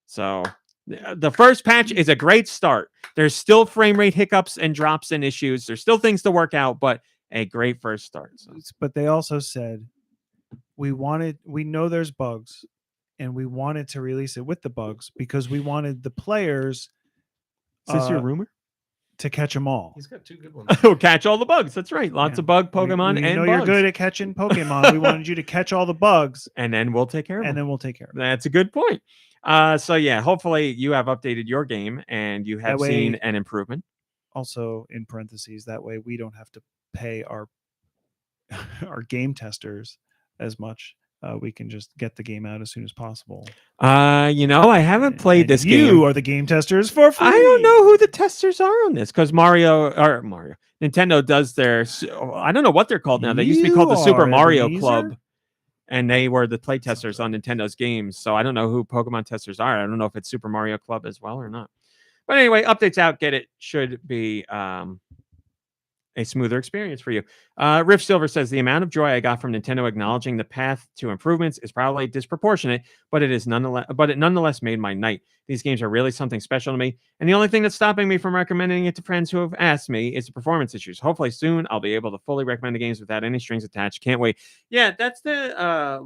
So the first patch is a great start. There's still frame rate hiccups and drops and issues. There's still things to work out, but a great first start. So. But they also said we know there's bugs, and we wanted to release it with the bugs because we wanted the players. Is this your rumor? To catch them all. He's got two good ones. Oh, catch all the bugs. That's right. Lots of bug Pokemon we and know bugs. you're good at catching Pokemon. We wanted you to catch all the bugs, and then we'll take care of them. And then we'll take care of them. That's a good point. So yeah, hopefully you have updated your game and you have seen an improvement. Also, in parentheses, that way we don't have to pay our game testers as much. We can just get the game out as soon as possible. I haven't played this game. You are the game testers for free. I don't know who the testers are on this because Nintendo does their. I don't know what they're called now. They used to be called the Super Mario Club, and they were the play testers on Nintendo's games. So I don't know who Pokemon testers are. I don't know if it's Super Mario Club as well or not. But anyway, updates out. Get it. Should be a smoother experience for you. Riff Silver says the amount of joy I got from Nintendo acknowledging the path to improvements is probably disproportionate, but it nonetheless made my night. These games are really something special to me, and the only thing that's stopping me from recommending it to friends who have asked me is the performance issues. Hopefully soon I'll be able to fully recommend the games without any strings attached. Can't wait. Yeah, that's the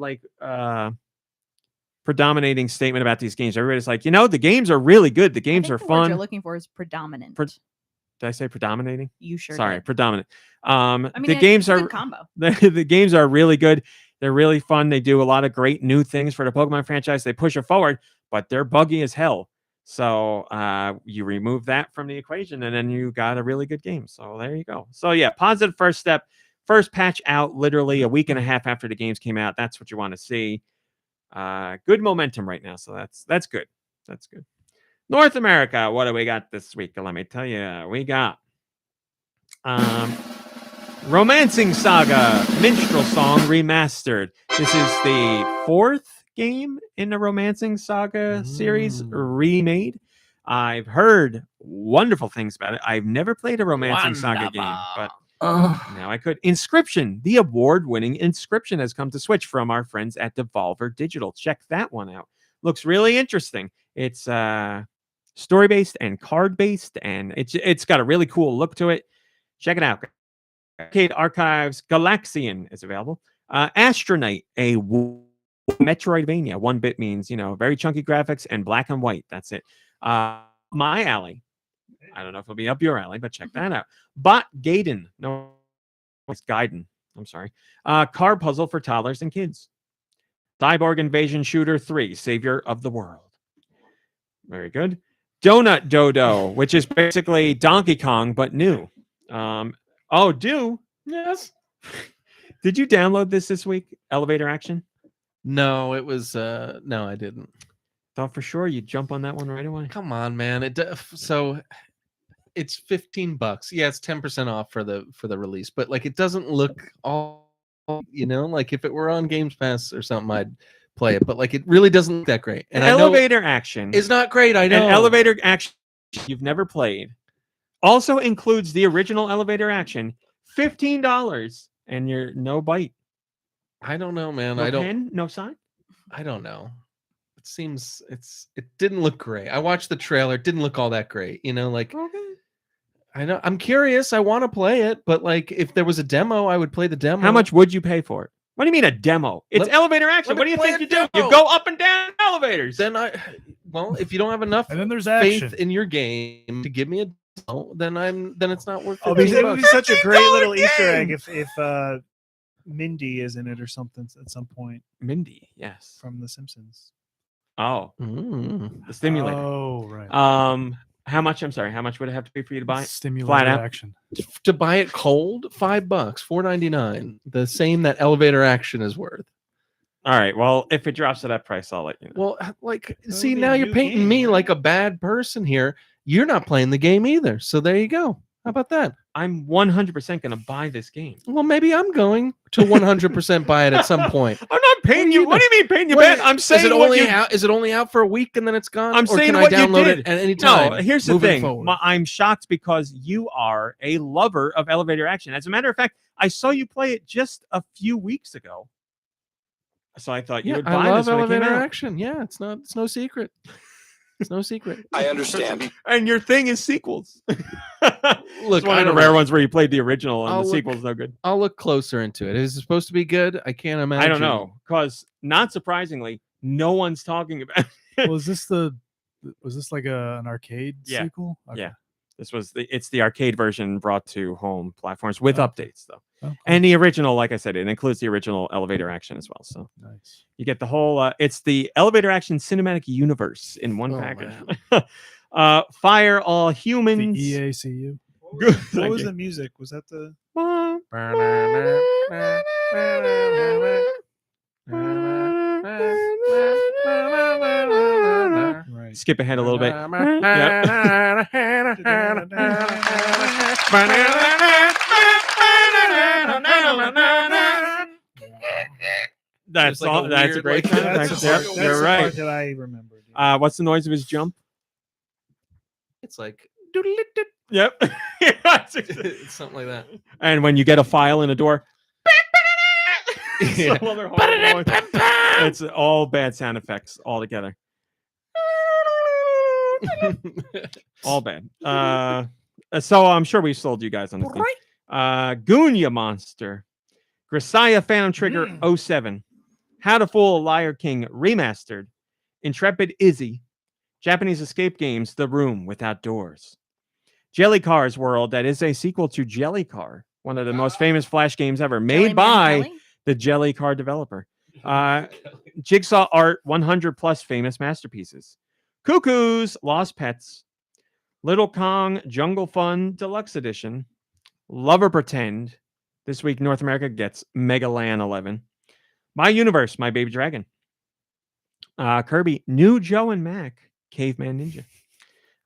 predominating statement about these games. Everybody's like, the games are really good. The I games think are the word fun. you're looking for is predominant. Did I say predominating? You sure Sorry, did. predominant. I mean, The games it's a are good combo. the games are really good. They're really fun. They do a lot of great new things for the Pokemon franchise. They push it forward, but they're buggy as hell. So you remove that from the equation, and then you got a really good game. So there you go. So yeah, positive first step. First patch out literally a week and a half after the games came out. That's what you want to see. Good momentum right now. So that's good. That's good. North America, what do we got this week? Let me tell you. We got Romancing Saga Minstrel Song Remastered. This is the 4th game in the Romancing Saga series remade. I've heard wonderful things about it. I've never played a Romancing Saga game, but now I could. Inscription, the award-winning Inscription has come to Switch from our friends at Devolver Digital. Check that one out. Looks really interesting. It's story-based and card-based, and it's got a really cool look to it. Check it out. Arcade Archives Galaxian is available. Astronite, a Metroidvania. 1-bit means, very chunky graphics and black and white. That's it. My alley. I don't know if it'll be up your alley, but check that out. Bot Gaiden. No, it's Gaiden. I'm sorry. Car puzzle for toddlers and kids. Cyborg Invasion Shooter 3, Savior of the World. Very good. Donut Dodo, which is basically Donkey Kong, but new. Yes. Did you download this week? Elevator Action? No, it was no, I didn't. Thought for sure you'd jump on that one right away. Come on, man. So it's $15. Yeah, it's 10% off for the release, but like it doesn't look all, like if it were on Games Pass or something, I'd play it, but like it really doesn't look that great. And Elevator Action is not great. I know. And Elevator Action you've never played also includes the original Elevator Action, $15, and you're no bite. I don't know, man. No pen, no sign. I don't know. It seems it didn't look great. I watched the trailer. It didn't look all that great. Okay. I know. I'm curious. I want to play it, but like if there was a demo, I would play the demo. How much would you pay for it? What do you mean a demo? It's Elevator Action. What do you think you do? You go up and down elevators. Then if you don't have enough And then there's faith action. in your game to give me a demo, then it's not worth It would be such a great little Easter egg if Mindy is in it or something at some point. Mindy, yes. From The Simpsons. Oh. The stimulator. Oh, right. How much? I'm sorry. How much would it have to be for you to buy it? Stimulator Flat out? action. To buy it cold, $5, $4.99, the same that Elevator Action is worth. All right. Well, if it drops to that price, I'll let you know. Well, like, It'll see, be now a you're new painting game, me right? like a bad person here. You're not playing the game either. So there you go. How about that? I'm 100% going to buy this game. Well, maybe I'm going to 100% buy it at some point. I'm not paying you. What do you mean paying you Wait, back? I'm saying is it only out for a week and then it's gone? I'm or saying can what I you download did. it at any time? No, here's the moving thing. forward? I'm shocked because you are a lover of Elevator Action. As a matter of fact, I saw you play it just a few weeks ago. So I thought you would buy I love this when it came Elevator out. Action. Yeah, it's no secret. It's no secret. I understand. And your thing is sequels. Look, it's one I of the don't rare know. ones where you played the original and I'll the look- sequel's no good. I'll look closer into it. Is it supposed to be good? I can't imagine. I don't know, because not surprisingly, no one's talking about it. Was this like an arcade Yeah. sequel? Okay. Yeah. It's the arcade version brought to home platforms with updates though. Oh, cool. And the original, like I said, it includes the original Elevator Action as well. So Nice. you get the whole it's the Elevator Action cinematic universe in one Oh, package. man. Fire all The humans. EACU. Good. What Thank was you. the music? Was that the? Right. Skip ahead a little bit. That's There's like all. a That's a weird, great like, sound That's, effect. the Yep, part, that's you're the right. part that I remembered. Yeah. What's the noise of his jump? It's like Yep. it's something like that. And when you get a file in a door, Yeah. some other horrible noise. It's all bad sound effects all together. All bad. So I'm sure we sold you guys on this thing. Goonya Monster. Grisaya Phantom Trigger 07. How to Fool a Liar King Remastered. Intrepid Izzy. Japanese escape games, The Room Without Doors. Jelly Car's World, that is a sequel to Jelly Car, one of the most famous Flash games ever, made Jelly Man by Jelly? the Jelly Car developer. Jigsaw Art, 100 plus famous masterpieces. Cuckoo's Lost Pets. Little Kong Jungle Fun Deluxe Edition. Lover Pretend. This week, North America gets Mega Land 11. My Universe, My Baby Dragon. Kirby, New Joe and Mac, Caveman Ninja.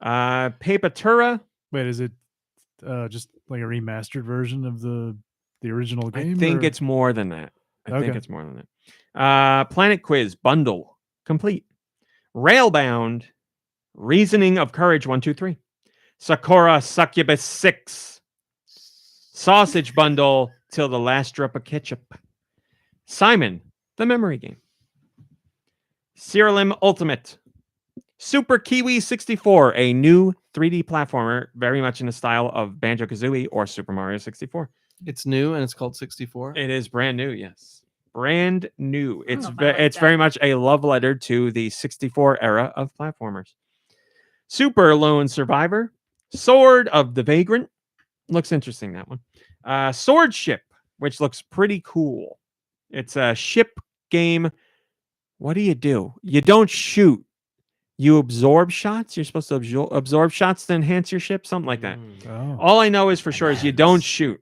Papatura. Wait, is it just like a remastered version of the original game? I think or- it's more than that. I think Okay. it's more than that. Planet Quiz Bundle complete. Railbound. Reasoning of Courage 1, 2, 3. Sakura Succubus 6. Sausage Bundle Till the Last Drop of Ketchup. Simon, the memory game. Cyrilum Ultimate. Super Kiwi 64, a new 3D platformer, very much in the style of Banjo-Kazooie or Super Mario 64. It's new and it's called 64. It is brand new, yes. Brand new. don't It's know if I like it's that. very much a love letter to the 64 era of platformers. Super Lone Survivor. Sword of the Vagrant. Looks interesting, that one. Sword Ship, which looks pretty cool. It's a ship game. What do? You don't shoot. You absorb shots. You're supposed to absorb shots to enhance your ship, something like that. Oh. All I know is for sure is you don't shoot.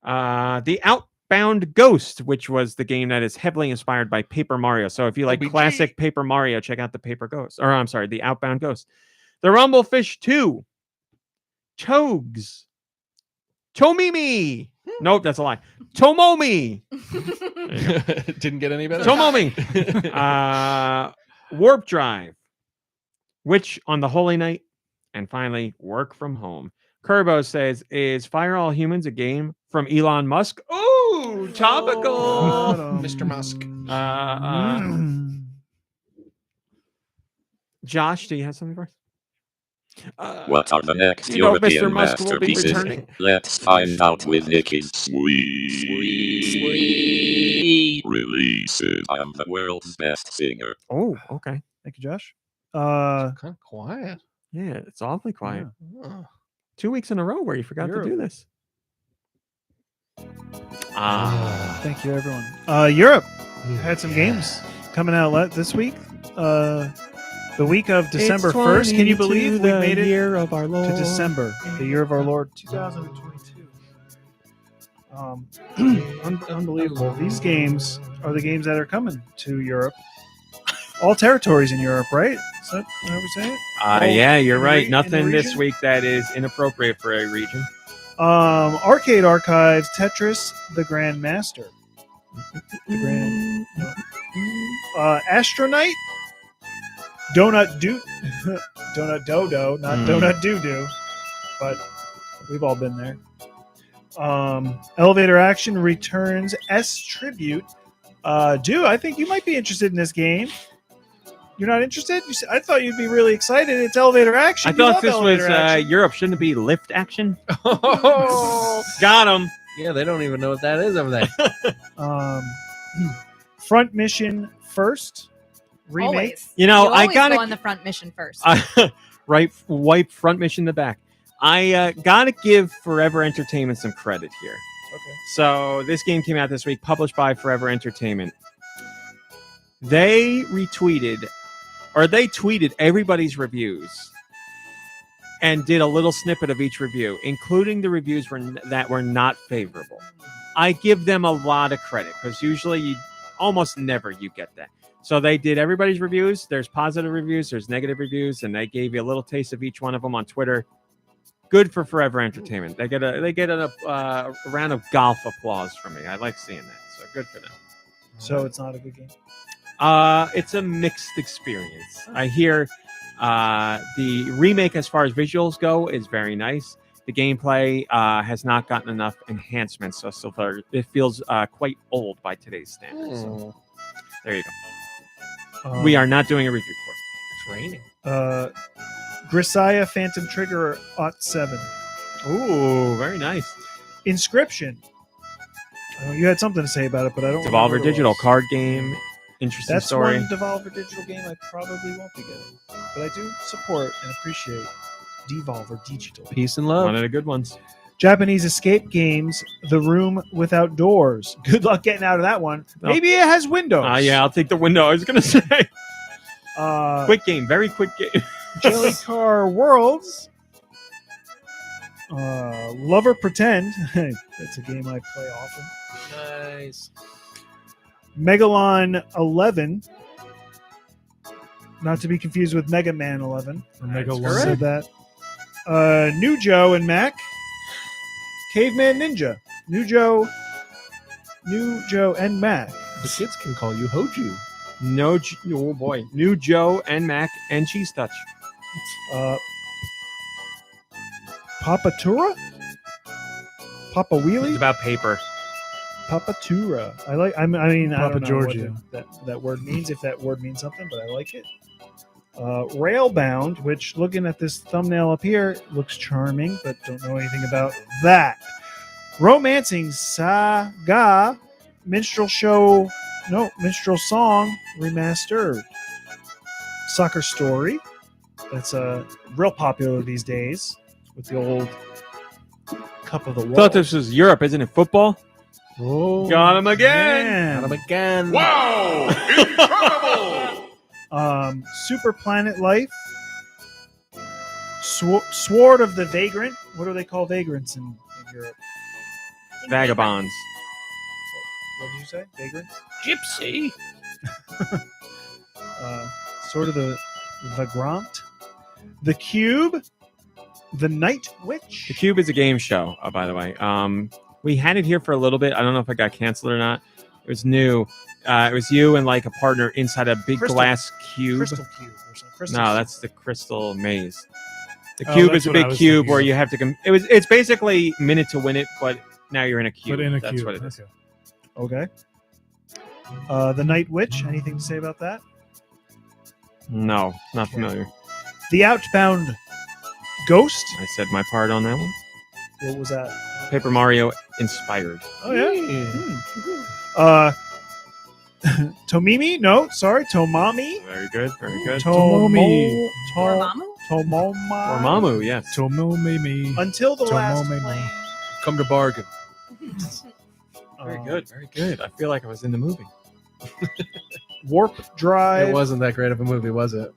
The Outbound Ghost, which was the game that is heavily inspired by Paper Mario. So if you like OBG. classic Paper Mario, check out the Paper Ghost. Or I'm sorry, the Outbound Ghost. The Rumblefish 2. Chogs. Tomimi. Nope, that's a lie. Tomomi. Didn't get any better. Tomomi. Warp Drive. Witch on the Holy Night. And finally, Work from Home. Kerbo says, is Fire All Humans a game from Elon Musk? Ooh, topical. Mr. Musk. Josh, do you have something for us? What are the next you know Mr. European Musk will be masterpieces? returning. Let's find out with Nicky's sweet releases. I am the world's best singer. Oh, okay. Thank you, Josh. Kind of quiet. Yeah, it's awfully quiet. Oh. 2 weeks in a row where you forgot to do Europe. this. Thank you, everyone. Europe had some games coming out this week. The week of December 1st. Can you believe we made it year of our Lord. to December, the year of our Lord 2022? Unbelievable. These games are the games that are coming to Europe. All territories in Europe, right? Is that what we're saying? Yeah, you're in the right. re- in the Nothing this region? week that is inappropriate for a region. Arcade Archives, Tetris, The Grand Master. The Grand... Astronite, Donut Donut Dodo, not Donut Doo-Doo, but we've all been there. Elevator Action returns S Tribute. Dude, I think you might be interested in this game. You're not interested? I thought you'd be really excited. It's Elevator Action. I You thought love this was Elevator Action. Europe. Shouldn't it be Lift Action? Oh, Got him. yeah, they don't even know what that is over there. Front Mission First remake. Always. You know, You I always gotta- go on the front mission first. Right, wipe front mission to back. I gotta give Forever Entertainment some credit here. Okay. So this game came out this week, published by Forever Entertainment. They tweeted everybody's reviews and did a little snippet of each review, including the reviews that were not favorable. I give them a lot of credit because usually almost never you get that. So they did everybody's reviews. There's positive reviews, there's negative reviews, and they gave you a little taste of each one of them on Twitter. Good for Forever Entertainment. They get a round of golf applause from me. I like seeing that. So good for them. So it's not a good game. It's a mixed experience. I hear the remake, as far as visuals go, is very nice. The gameplay has not gotten enough enhancements, so far it feels quite old by today's standards. So there you go. We are not doing a review for It's raining. Grisaya Phantom Trigger OT7. it. Ooh, very nice. Inscription. You had something to say about it, but I don't. Devolver remember what it Digital was. card game. Interesting That's story. one Devolver Digital game I probably won't be getting, but I do support and appreciate Devolver Digital. Peace and love. One of the good ones. Japanese escape games, The Room Without Doors. Good luck getting out of that one. Maybe it has windows. Yeah, I'll take the window. I was gonna say. Quick Quick game, very quick game. Jelly Car Worlds. Lover Pretend. That's a game I play often. Nice. Megalon 11. Not to be confused with Mega Man 11. Or Mega Said that. New Joe and Mac. Caveman Ninja. New Joe and Mac. The kids can call you Hoju. Oh boy, New Joe and Mac and Cheese Touch. Papatura? Papa It's Wheelie? about paper. Papatura. I mean, I Papa don't know Giorgio. what that word means, if that word means something, but I like it. Railbound, which looking at this thumbnail up here looks charming, but don't know anything about that. Romancing Saga Minstrel Song Remastered. Soccer Story. That's real popular these days with the old Cup of the World. Thought this was Europe, isn't it? Football. Oh, Got him again. man. Got him again. Wow! Incredible! Super Planet Life. Sword of the Vagrant. What do they call vagrants in Europe? Vagabonds. What did you say? Vagrants? Gypsy. Sword of the Vagrant. The Cube. The Night Witch. The Cube is a game show, by the way. We had it here for a little bit. I don't know if it got canceled or not. It was new. It was you and like a partner inside a big glass cube. Crystal Cube or something. Crystal No, Cube. that's the Crystal Maze. The Oh, cube that's is a what I big was cube thinking where of. you have to. It's basically Minute to Win It, but now you're in a cube. But in a That's cube. what it is. Okay. Okay. The Night Witch. Anything to say about that? No, not familiar. The Outbound Ghost. I said my part on that one. What was that? Paper Mario inspired. Oh yeah. Tomimi? No, sorry, Tomami. Very good. Very good. Tomomi. Dormammu? Tomoma. Dormammu, yes. Tomomimi. Until the last Tomomimi. plane. Come to bargain. Very good. Very good. I feel like I was in the movie. Warp Drive. It wasn't that great of a movie, was it?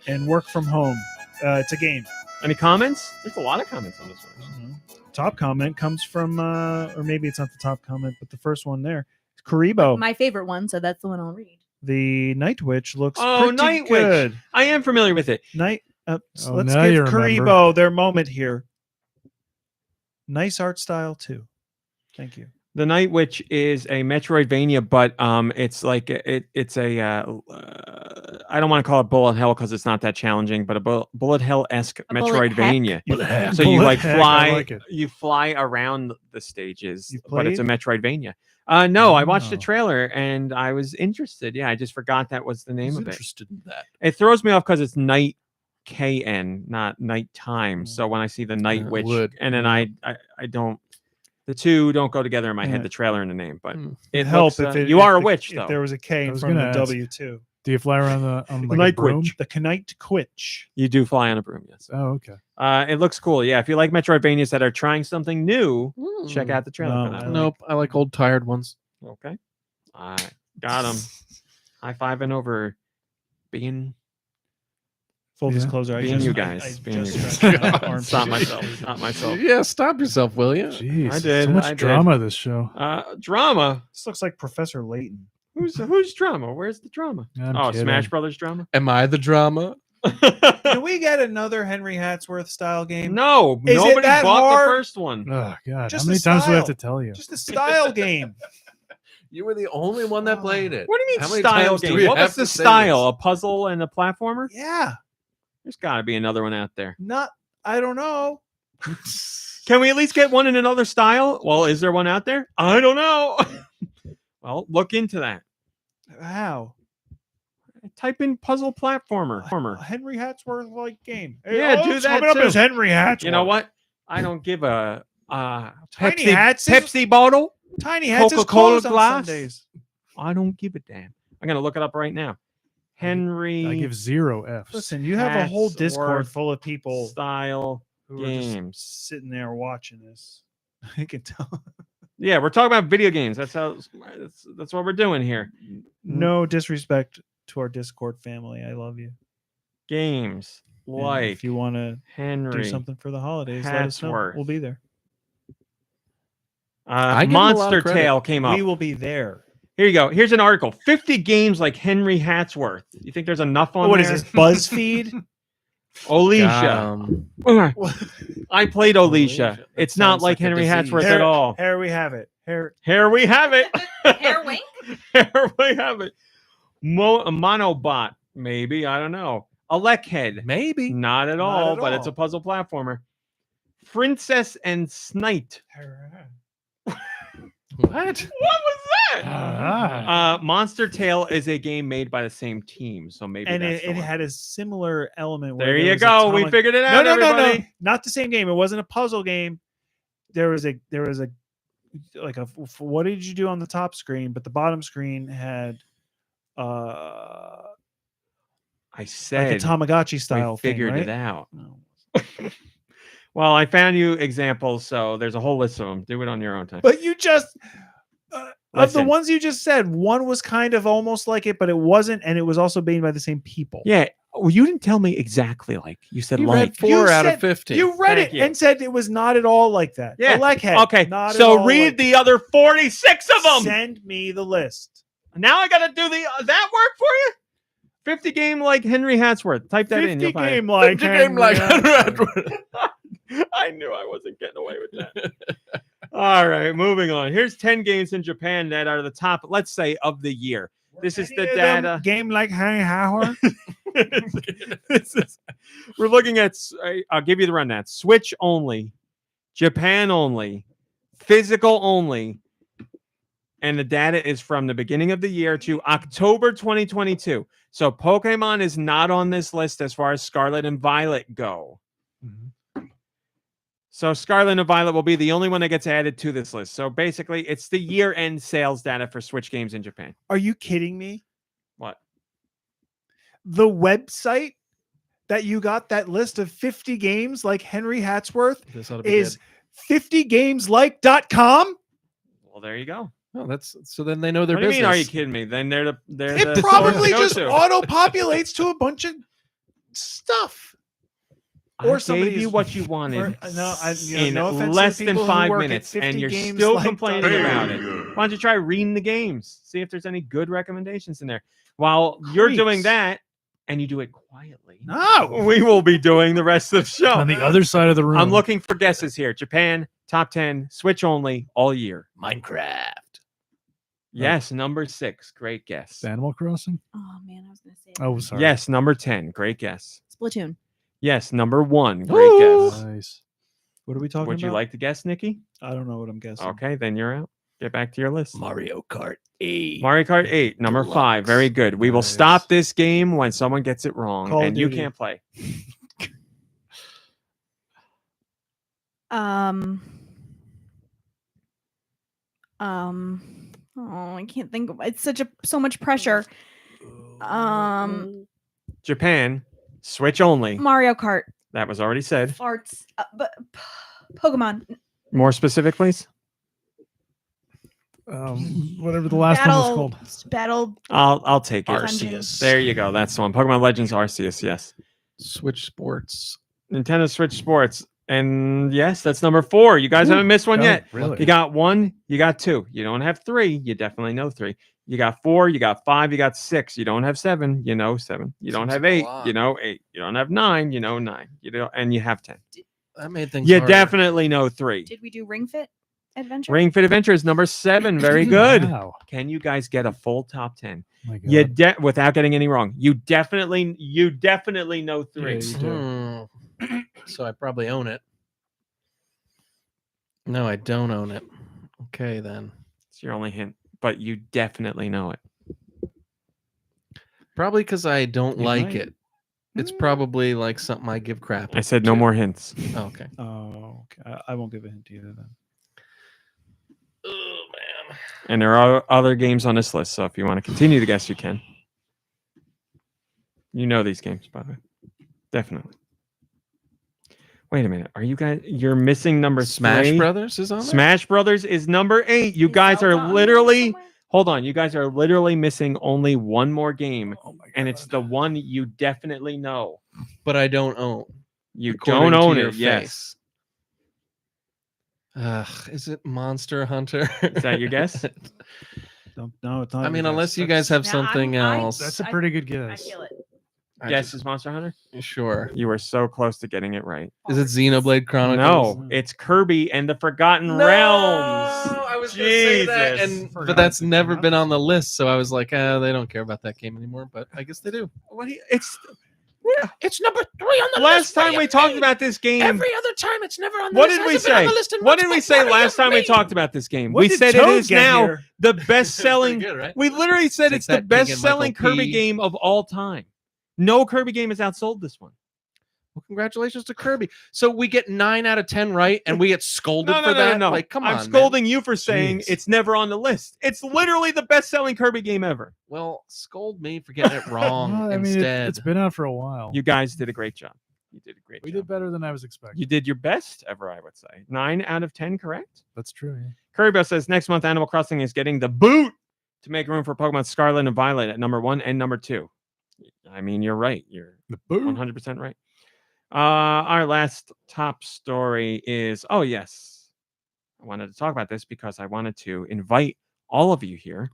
And Work From Home. It's a game. Any comments? There's a lot of comments on this one. Top comment comes from, or maybe it's not the top comment, but the first one there. It's Karibo. My favorite one, so that's the one I'll read. The Night Witch looks Oh, pretty Night good. Witch. I am familiar with it. Let's now give you remember. Karibo their moment here. Nice art style too. Thank you. The Night Witch is a Metroidvania, but it's like it's a I don't want to call it bullet hell because it's not that challenging, but a bullet hell-esque A bullet Metroidvania. heck. So you Bullet like heck, fly, I like it. you fly around the stages, You but it's a played? Metroidvania. No, I watched the Oh. trailer and I was interested. Yeah, I just forgot that was the name Who's of it. interested in that? It throws me off because it's night KN, not nighttime. So when I see the Night Yeah, it Witch, would. and then I don't. The two don't go together in my Yeah. head. The trailer and the name, but Mm. it Help looks, if you are a the- witch if though. there was a K I in was front of gonna the ask. W too. Do you fly around on like a Night broom? Witch. The Knight Quitch. You do fly on a broom, yes. Oh, okay. It looks cool. Yeah, if you like Metroidvanias that are trying something new, check Mm. out the trailer No, for that. I one. Nope. I like old tired ones. Okay, I got him. High fiving over being Full Yeah. disclosure. I Being just, you I- guys, I being just you guys. stretched my God. arms. Stop myself. Not myself. Yeah, stop yourself, will you? Jeez. I did, So much I did. drama this show. Drama. This looks like Professor Layton. Who's drama? Where's the drama? I'm Oh, kidding. Smash Brothers drama. Am I the drama? Can we get another Henry Hatsworth style game? No, Is it nobody that bought hard? the first one. Oh God! Just How many the times do I have style. to tell you? Just a style game. You were the only one that played it. What do you How mean many style times do game? we What have was the to say style? this? A puzzle and a platformer? Yeah. There's got to be another one out there. I don't know. Can we at least get one in another style? Well, is there one out there? I don't know. Well, look into that. How? Type in puzzle platformer. A Henry Hatsworth like game. Yeah, do it's that coming up too. as Henry Hatsworth. You know what? I don't give a Tiny Pepsi, Hats is- Pepsi bottle Tiny Hats is Coca-Cola closed on glass? Sundays. I don't give a damn. I'm gonna look it up right now. Henry. I give 0 Fs. Listen, you have a whole Discord Hatsworth full of people style who are just games. sitting there watching this. I can tell. Yeah, we're talking about video games. That's what we're doing here. No disrespect to our Discord family. I love you. Games And like if you want to Henry do something for the holidays, let us know. Hatsworth. We'll be there. I give him a lot of Monster credit. Tale came up. We will be there. Here you go. Here's an article. 50 games like Henry Hatsworth. You think there's enough on What there? is this? BuzzFeed? Alicia. I played Alicia. That It's not sounds like like a Henry disease. Hatsworth at all. Here we have it. Here. Here we have it. Hair wink? Here we have it. A Monobot, maybe. I don't know. A Leckhead. Maybe. Not at Not all, at but it's a all. puzzle platformer. Princess and Snite. What? What was that? Ah. Monster Tale is a game made by the same team, so maybe And that's it the one. had a similar element. Where There you was a go. ton We of- figured it out. No, everybody. not the same game. It wasn't a puzzle game. There was a like a what did you do on the top screen? But the bottom screen had I like a said Tamagotchi we style thing, figured right? it out. No. Well, I found you examples, so there's a whole list of them. Do it on your own time. But you just of the Listen. ones you just said, one was kind of almost like it, but it wasn't, and it was also made by the same people. Yeah. Well, you didn't tell me exactly like you said. You Like read 4 You out said- of 50. You read Thank it you. and said it was not at all like that. Yeah. A Leckhead, okay. not at So all read like the other 46 of them. Send me the list. Now I got to do the that work for you. 50 game like Henry Hatsworth. Type that in. 50 You'll find it. game like 50 game like Henry. I knew I wasn't getting away with that. All right, moving on. Here's 10 games in Japan that are the top, let's say, of the year. This is the Any of them data. game like Henry Howard. We're looking at, I'll give you the rundown. Switch only, Japan only, physical only, and the data is from the beginning of the year to October 2022. So Pokemon is not on this list as far as Scarlet and Violet go. So Scarlet and Violet will be the only one that gets added to this list. So basically, it's the year-end sales data for Switch games in Japan. Are you kidding me? What? The website that you got that list of 50 games like Henry Hatsworth This ought to be is good. 50gameslike.com. Well, there you go. Oh, that's so then they know their What do you business. mean? Are you kidding me? Then they're the It source probably to go just to. auto-populates to a bunch of stuff. Or somebody gave you is- what you wanted in no offense to less the than people who 5 work at minutes, 50 and you're games still like complaining Dante. about it. Why don't you try reading the games? See if there's any good recommendations in there. While you're doing Creeps. that, and you do it quietly, No. we will be doing the rest of the show. On the other side of the room. I'm looking for guesses here. Japan, top 10, Switch only, all year. Minecraft. Yes, number 6. Great guess. Animal Crossing. Oh man, I was gonna say Oh, sorry. Yes, number 10. Great guess. Splatoon. Yes, number 1. Great guess. Nice. What are we talking Would about? you like to guess, Nikki? I don't know what I'm guessing. Okay, then you're out. Get back to your list. Mario Kart 8. Mario Kart 8, number 5. Very good. We will Nice. stop this game when someone gets it wrong, Call of and you Duty. can't play. Oh, I can't think of it's so much pressure. Japan, Switch only. Mario Kart. That was already said. Farts. But Pokemon. More specific, please. Whatever the last one was called. Battle. I'll take it. Arceus. There you go. That's the one. Pokemon Legends Arceus. Yes. Switch Sports. Nintendo Switch Sports. And yes, that's number 4. You guys haven't missed one Oh, yet. really? You got 1, you got 2. You don't have 3. You definitely know 3. You got 4, you got 5, you got 6. You don't have 7, you know 7. You don't Seems have like a 8, lot. you know 8. You don't have 9, you know 9. You don't, and you have 10. That made things You harder. definitely know 3. Did we do Ring Fit Adventure? Ring Fit Adventure is number 7. Very good. Wow. Can you guys get a full top 10? My God. You without getting any wrong. You definitely know 3. Yeah, you do. So I probably own it. No, I don't own it. Okay, then. It's your only hint, but you definitely know it. Probably because I don't You like might. it. It's probably like something I give crap. I said no to. more hints. Oh, okay. Oh, okay. I won't give a hint either then. Oh And there are other games on this list, so if you want to continue to guess, you can. You know these games, by the way. Definitely. Wait a minute. Are you guys... You're missing number Smash 3? Brothers is on there? Smash Brothers is number 8. You Is guys are Zelda on there literally... somewhere? Hold on. You guys are literally missing only one more game. Oh my And it's the one you definitely know. But I don't own. You According don't to own your it. Yes. Is it Monster Hunter? Is that your guess? No, it's not. I mean, your unless guess. you guys have Yeah, something else. That's a pretty good I guess. feel it. Guess is Monster Hunter? Sure. You were so close to getting it right. Is it Xenoblade Chronicles? No, it's Kirby and the Forgotten No! Realms. I was going to say that, Jesus. but that's never been on the list, so I was like, they don't care about that game anymore, but I guess they do. What do you, it's It's number 3 on the last list. time we talked about this game. Every other time, it's never on the What list. did we Hasn't been on say? the list in What months, did we but say what do last you time we mean? talked about this game? What We did said it Toad is get now here? the best-selling. Pretty good, right? We literally said Take it's the that, Keegan-Michael best-selling Kirby P. game of all time. No Kirby game has outsold this one. Well, congratulations to Kirby. So we get 9 out of 10 right, and we get scolded No, for that? no. Like, come I'm on, scolding you for saying Jeez. it's never on the list. It's literally the best-selling Kirby game ever. Man. Well, scold me for getting it wrong Well, I mean, instead. it's been out for a while. You guys did a great job. You did a great We job. did better than I was expecting. You did your best ever, I would say. 9 out of 10, correct? That's true. Yeah. Kirby says next month Animal Crossing is getting the boot to make room for Pokemon Scarlet and Violet at number 1 and number 2. I mean, you're right. You're The boot. 100% right. Our last top story is, oh yes, I wanted to talk about this because I wanted to invite all of you here.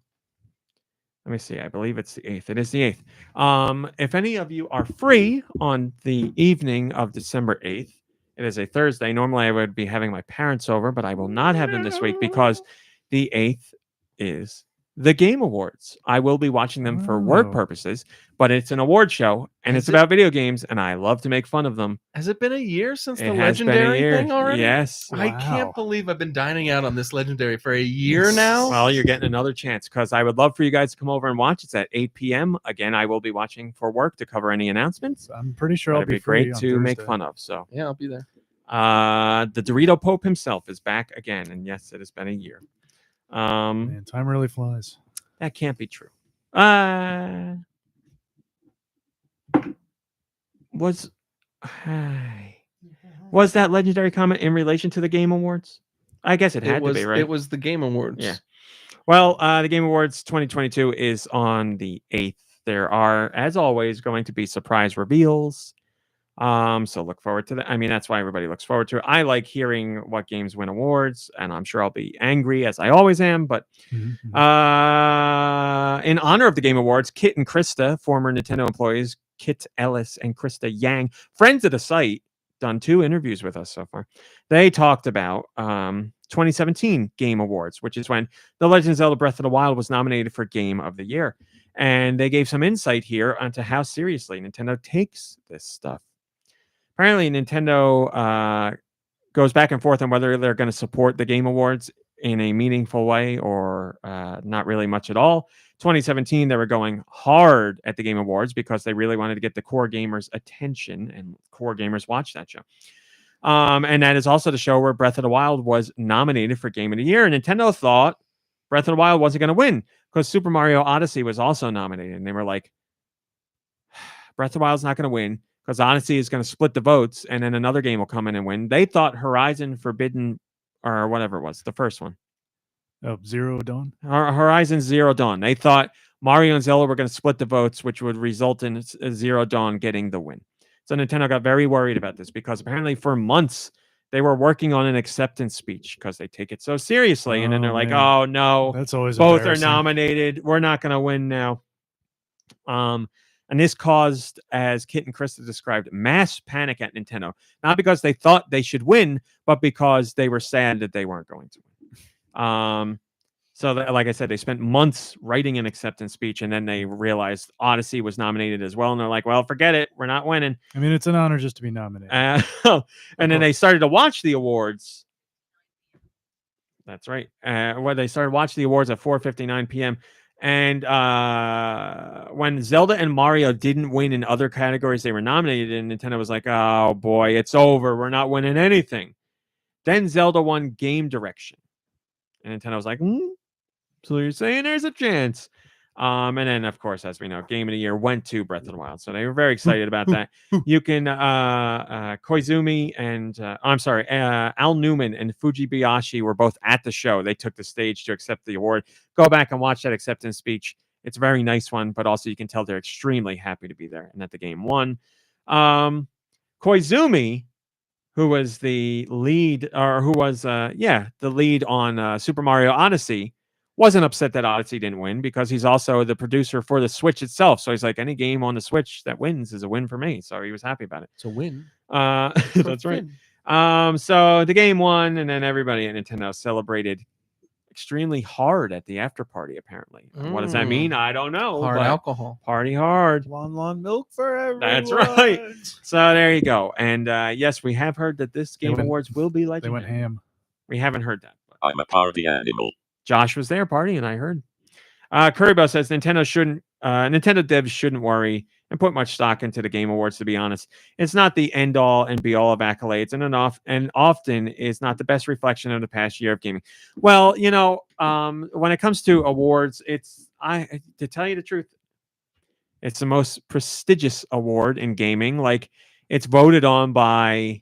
Let me see. I believe it's the 8th. It is the 8th. If any of you are free on the evening of December 8th, it is a Thursday. Normally I would be having my parents over, but I will not have them this week because the 8th is the Game Awards. I will be watching them for work Oh. purposes, but it's an award show and Is it's it? about video games, and I love to make fun of them. Has it been a year since It the has been a Legendary year. thing already? Yes. I Wow. can't believe I've been dining out on this Legendary for a year now. Well, you're getting another chance because I would love for you guys to come over and watch. It's at 8 p.m. Again, I will be watching for work to cover any announcements. I'm pretty sure But I'll it'd be be free great on to make Thursday. fun of. So, Yeah, I'll be there. the Dorito Pope himself is back again, and yes, it has been a year. Man, time really flies. That can't be true. Was that Legendary comment in relation to the Game Awards? I guess it had was, to be, right? It was the Game Awards. Yeah. Well, the Game Awards 2022 is on the 8th. There are, as always, going to be surprise reveals. So look forward to that. I mean, that's why everybody looks forward to it. I like hearing what games win awards, and I'm sure I'll be angry as I always am. But in honor of the Game Awards, Kit and Krista, former Nintendo employees, Kit Ellis and Krista Yang, friends of the site, done 2 interviews with us so far. They talked about 2017 Game Awards, which is when The Legend of Zelda Breath of the Wild was nominated for Game of the Year. And they gave some insight here onto how seriously Nintendo takes this stuff. Apparently, Nintendo goes back and forth on whether they're going to support the Game Awards in a meaningful way or not really much at all. 2017, they were going hard at the Game Awards because they really wanted to get the core gamers' attention, and core gamers watch that show. And that is also the show where Breath of the Wild was nominated for Game of the Year. And Nintendo thought Breath of the Wild wasn't going to win because Super Mario Odyssey was also nominated. And they were like, Breath of the Wild's not going to win because Odyssey is going to split the votes, and then another game will come in and win. They thought Horizon Forbidden, or whatever it was, the first one. Oh, Zero Dawn? Horizon Zero Dawn. They thought Mario and Zelda were going to split the votes, which would result in Zero Dawn getting the win. So Nintendo got very worried about this because apparently for months they were working on an acceptance speech because they take it so seriously. And then they're like, man. oh, no, That's always both are embarrassing. nominated. We're not going to win now. And this caused, as Kit and Krista described, mass panic at Nintendo. Not because they thought they should win, but because they were sad that they weren't going to win. So, like I said, they spent months writing an acceptance speech, and then they realized Odyssey was nominated as well. And they're like, well, forget it. We're not winning. I mean, it's an honor just to be nominated. And then they started to watch the awards. That's right. Where they started watching the awards at 4:59 p.m. And when Zelda and Mario didn't win in other categories they were nominated in, Nintendo was like, oh boy, it's over. We're not winning anything. Then Zelda won Game Direction. And Nintendo was like, So you're saying there's a chance. And then, of course, as we know, Game of the Year went to Breath of the Wild. So they were very excited about that. You can, Koizumi and, Al Newman and Fujibayashi were both at the show. They took the stage to accept the award. Go back and watch that acceptance speech. It's a very nice one, but also you can tell they're extremely happy to be there and that the game won. Koizumi, who was the lead, or who was, the lead on Super Mario Odyssey, wasn't upset that Odyssey didn't win because he's also the producer for the Switch itself. So he's like, any game on the Switch that wins is a win for me. So he was happy about it. It's a win. That's right. So the game won, and then everybody at Nintendo celebrated extremely hard at the after party, apparently. What does that mean? I don't know. Hard alcohol. Party hard. Lawn milk for everyone. That's right. So there you go. And yes, we have heard that this Game Awards will be legendary. They went ham. We haven't heard that. But I'm a party animal. Josh was there partying, I heard. Currybo says Nintendo devs shouldn't worry and put much stock into the Game Awards, to be honest. It's not the end all and be all of accolades, and often is not the best reflection of the past year of gaming. Well, when it comes to awards, to tell you the truth, it's the most prestigious award in gaming. Like, it's voted on by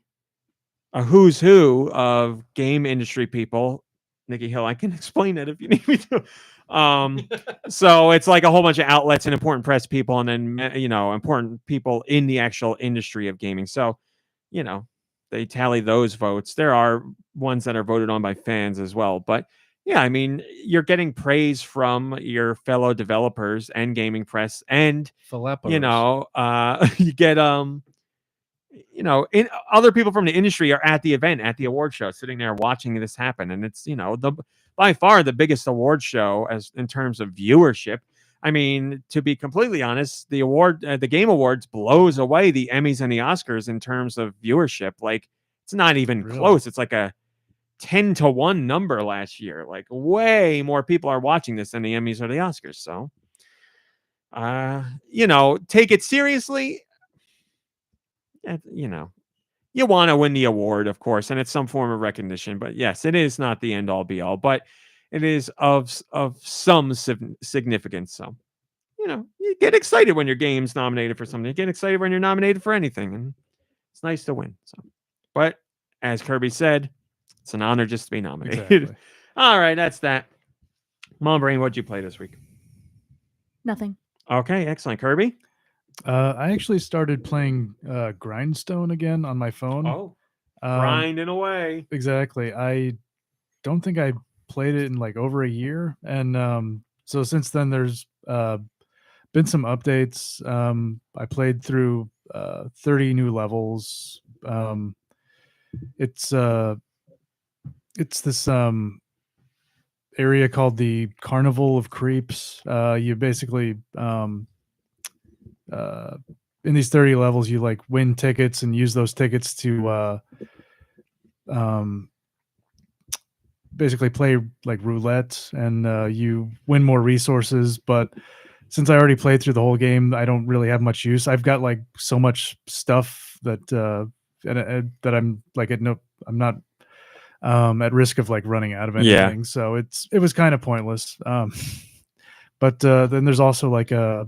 a who's who of game industry people. Nicky Hill, I can explain it if you need me to. So it's like a whole bunch of outlets and important press people, and then important people in the actual industry of gaming. So, they tally those votes. There are ones that are voted on by fans as well. But yeah, I mean, you're getting praise from your fellow developers and gaming press, and you get other people from the industry are at the event, at the award show, sitting there watching this happen. And it's, by far the biggest award show as in terms of viewership. I mean, to be completely honest, the Game Awards blows away the Emmys and the Oscars in terms of viewership. Like, it's not even close. It's like a 10-1 number last year. Like, way more people are watching this than the Emmys or the Oscars. So, take it seriously. You want to win the award, of course, and it's some form of recognition. But yes, it is not the end all be all, but it is of some significance. So, you get excited when your game's nominated for something. You get excited when you're nominated for anything, and it's nice to win. So, but as Kirby said, it's an honor just to be nominated. Exactly. All right, that's that. Mom Brain, what'd you play this week? Nothing. Okay, excellent. Kirby? I actually started playing Grindstone again on my phone. Oh, grinding away. Exactly. I don't think I played it in like over a year. And so since then, there's been some updates. I played through 30 new levels. It's this area called the Carnival of Creeps. You basically... in these 30 levels, you like win tickets and use those tickets to basically play like roulette, and you win more resources. But since I already played through the whole game, I don't really have much use. I've got like so much stuff that that I'm like I'm not at risk of like running out of anything. Yeah. So it was kind of pointless. But then there's also like a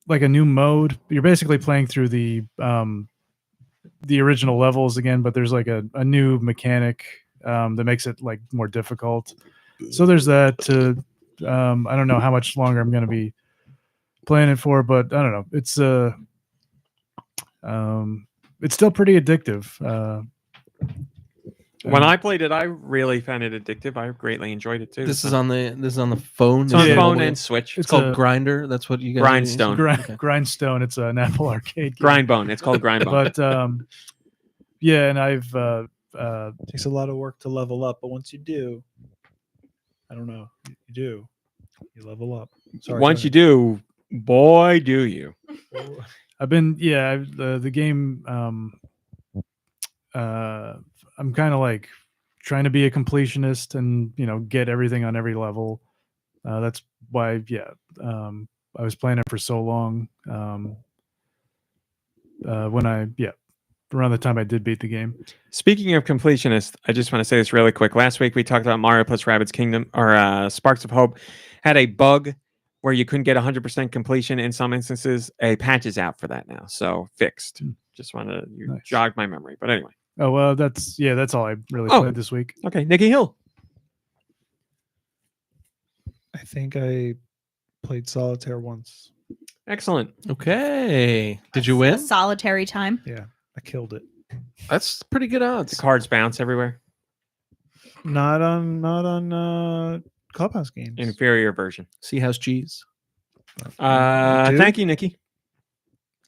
new mode. You're basically playing through the original levels again, but there's like a new mechanic that makes it like more difficult. So there's that. I don't know how much longer I'm going to be playing it for, but I don't know. It's still pretty addictive. When I played it, I really found it addictive. I greatly enjoyed it too. This is on the phone. It's on phone and Switch. It's called Grinder. That's what you guys Grindstone. Grindstone. It's an Apple Arcade game. Grindbone. It's called Grindbone. But yeah, and I've takes a lot of work to level up, but once you do, I don't know, you level up. Sorry. Once you do, boy, do you. I've been the game. I'm kind of like trying to be a completionist and get everything on every level. That's why I was playing it for so long. When I around the time I did beat the game. Speaking of completionists, I just want to say this really quick. Last week we talked about Mario plus Rabbids Kingdom or Sparks of Hope had a bug where you couldn't get 100% completion in some instances. A patch is out for that now, so fixed. Just want to jog my memory, but anyway. Oh well, that's all I really played this week. Okay, Nicky Hill. I think I played Solitaire once. Excellent. Okay. Did you A win? solitary time. Yeah, I killed it. That's pretty good odds. The cards bounce everywhere. Not on Clubhouse games. Inferior version. See house cheese. Thank you, Nicky.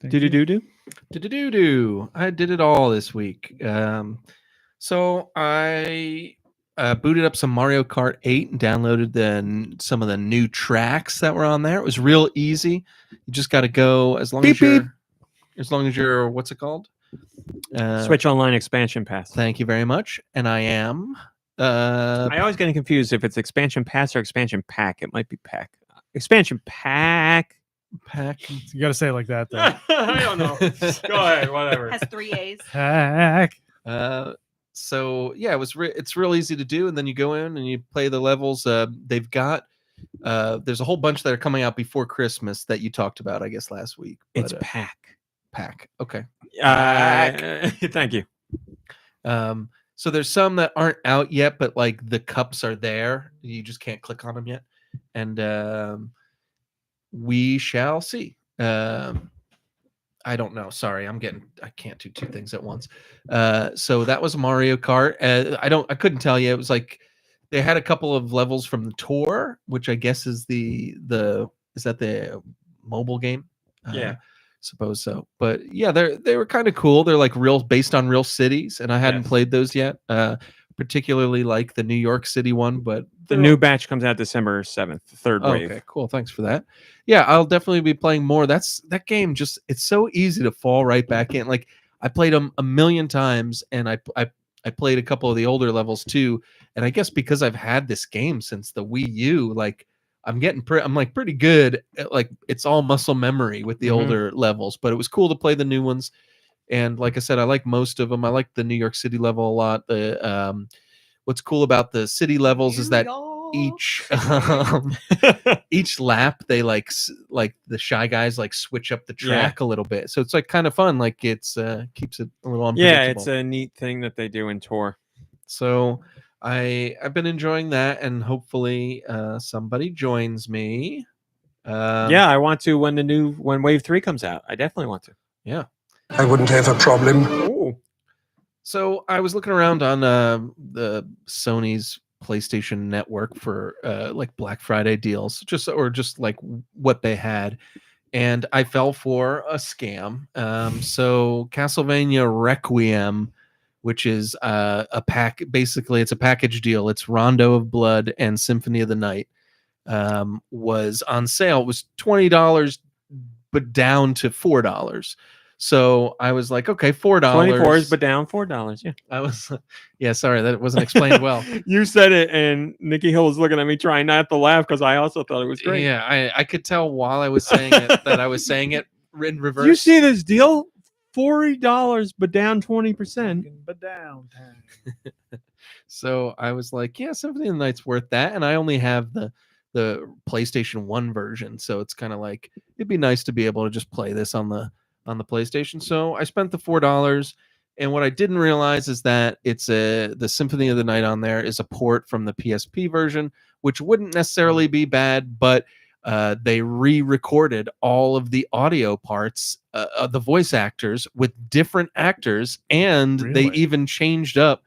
Do. I did it all this week. So I booted up some Mario Kart 8 and downloaded some of the new tracks that were on there. It was real easy. You just got to go as long as you're what's it called? Switch Online Expansion Pass. Thank you very much. And I am. I always get confused if it's Expansion Pass or Expansion Pack. It might be Pack. Expansion Pack. You got to say it like that, though. I don't know. Go ahead, whatever. Has 3 A's. Pack. So yeah, it's real easy to do, and then you go in and you play the levels. They've got there's a whole bunch that are coming out before Christmas that you talked about, I guess, last week. It's Pack. Okay. Thank you. So there's some that aren't out yet, but like the cups are there. You just can't click on them yet, and we shall see. I don't know. Sorry, I can't do two things at once. So that was Mario Kart. I couldn't tell you. It was like they had a couple of levels from the tour, which I guess is is that the mobile game? Yeah. Suppose so. But yeah, they were kind of cool. They're like based on real cities, and I hadn't played those yet. Particularly like the New York City one, but the new batch comes out December 7th, the third wave. Okay, cool. Thanks for that. Yeah, I'll definitely be playing more. That game it's so easy to fall right back in. Like I played them a million times, and I played a couple of the older levels too. And I guess because I've had this game since the Wii U, like I'm pretty good at, like it's all muscle memory with the older levels, but it was cool to play the new ones. And like I said, I like most of them. I like the New York City level a lot. The what's cool about the city levels is that each lap they like the Shy Guys like switch up the track a little bit, so it's like kind of fun. Like it's keeps it a little unpredictable. Yeah, it's a neat thing that they do in tour. So I've been enjoying that, and hopefully somebody joins me. Yeah, I want to when Wave 3 comes out. I definitely want to. Yeah. I wouldn't have a problem. Ooh. So I was looking around on the Sony's PlayStation Network for like Black Friday deals, just like what they had, and I fell for a scam. So Castlevania Requiem, which is a pack, basically it's a package deal. It's Rondo of Blood and Symphony of the Night, was on sale. It was $20, but down to $4. So I was like, okay, $4. 24s, but down $4. Yeah. I was, sorry, that wasn't explained well. You said it, and Nicky Hill was looking at me trying not to laugh because I also thought it was great. Yeah, I could tell while I was saying it that I was saying it in reverse. You see this deal? $40, but down 20%. But down. So I was like, yeah, Symphony of the Night's worth that, and I only have the PlayStation 1 version, so it's kind of like it'd be nice to be able to just play this on the PlayStation. So I spent the $4, and what I didn't realize is that it's the Symphony of the Night on there is a port from the PSP version, which wouldn't necessarily be bad, but they re-recorded all of the audio parts, the voice actors with different actors, and they even changed up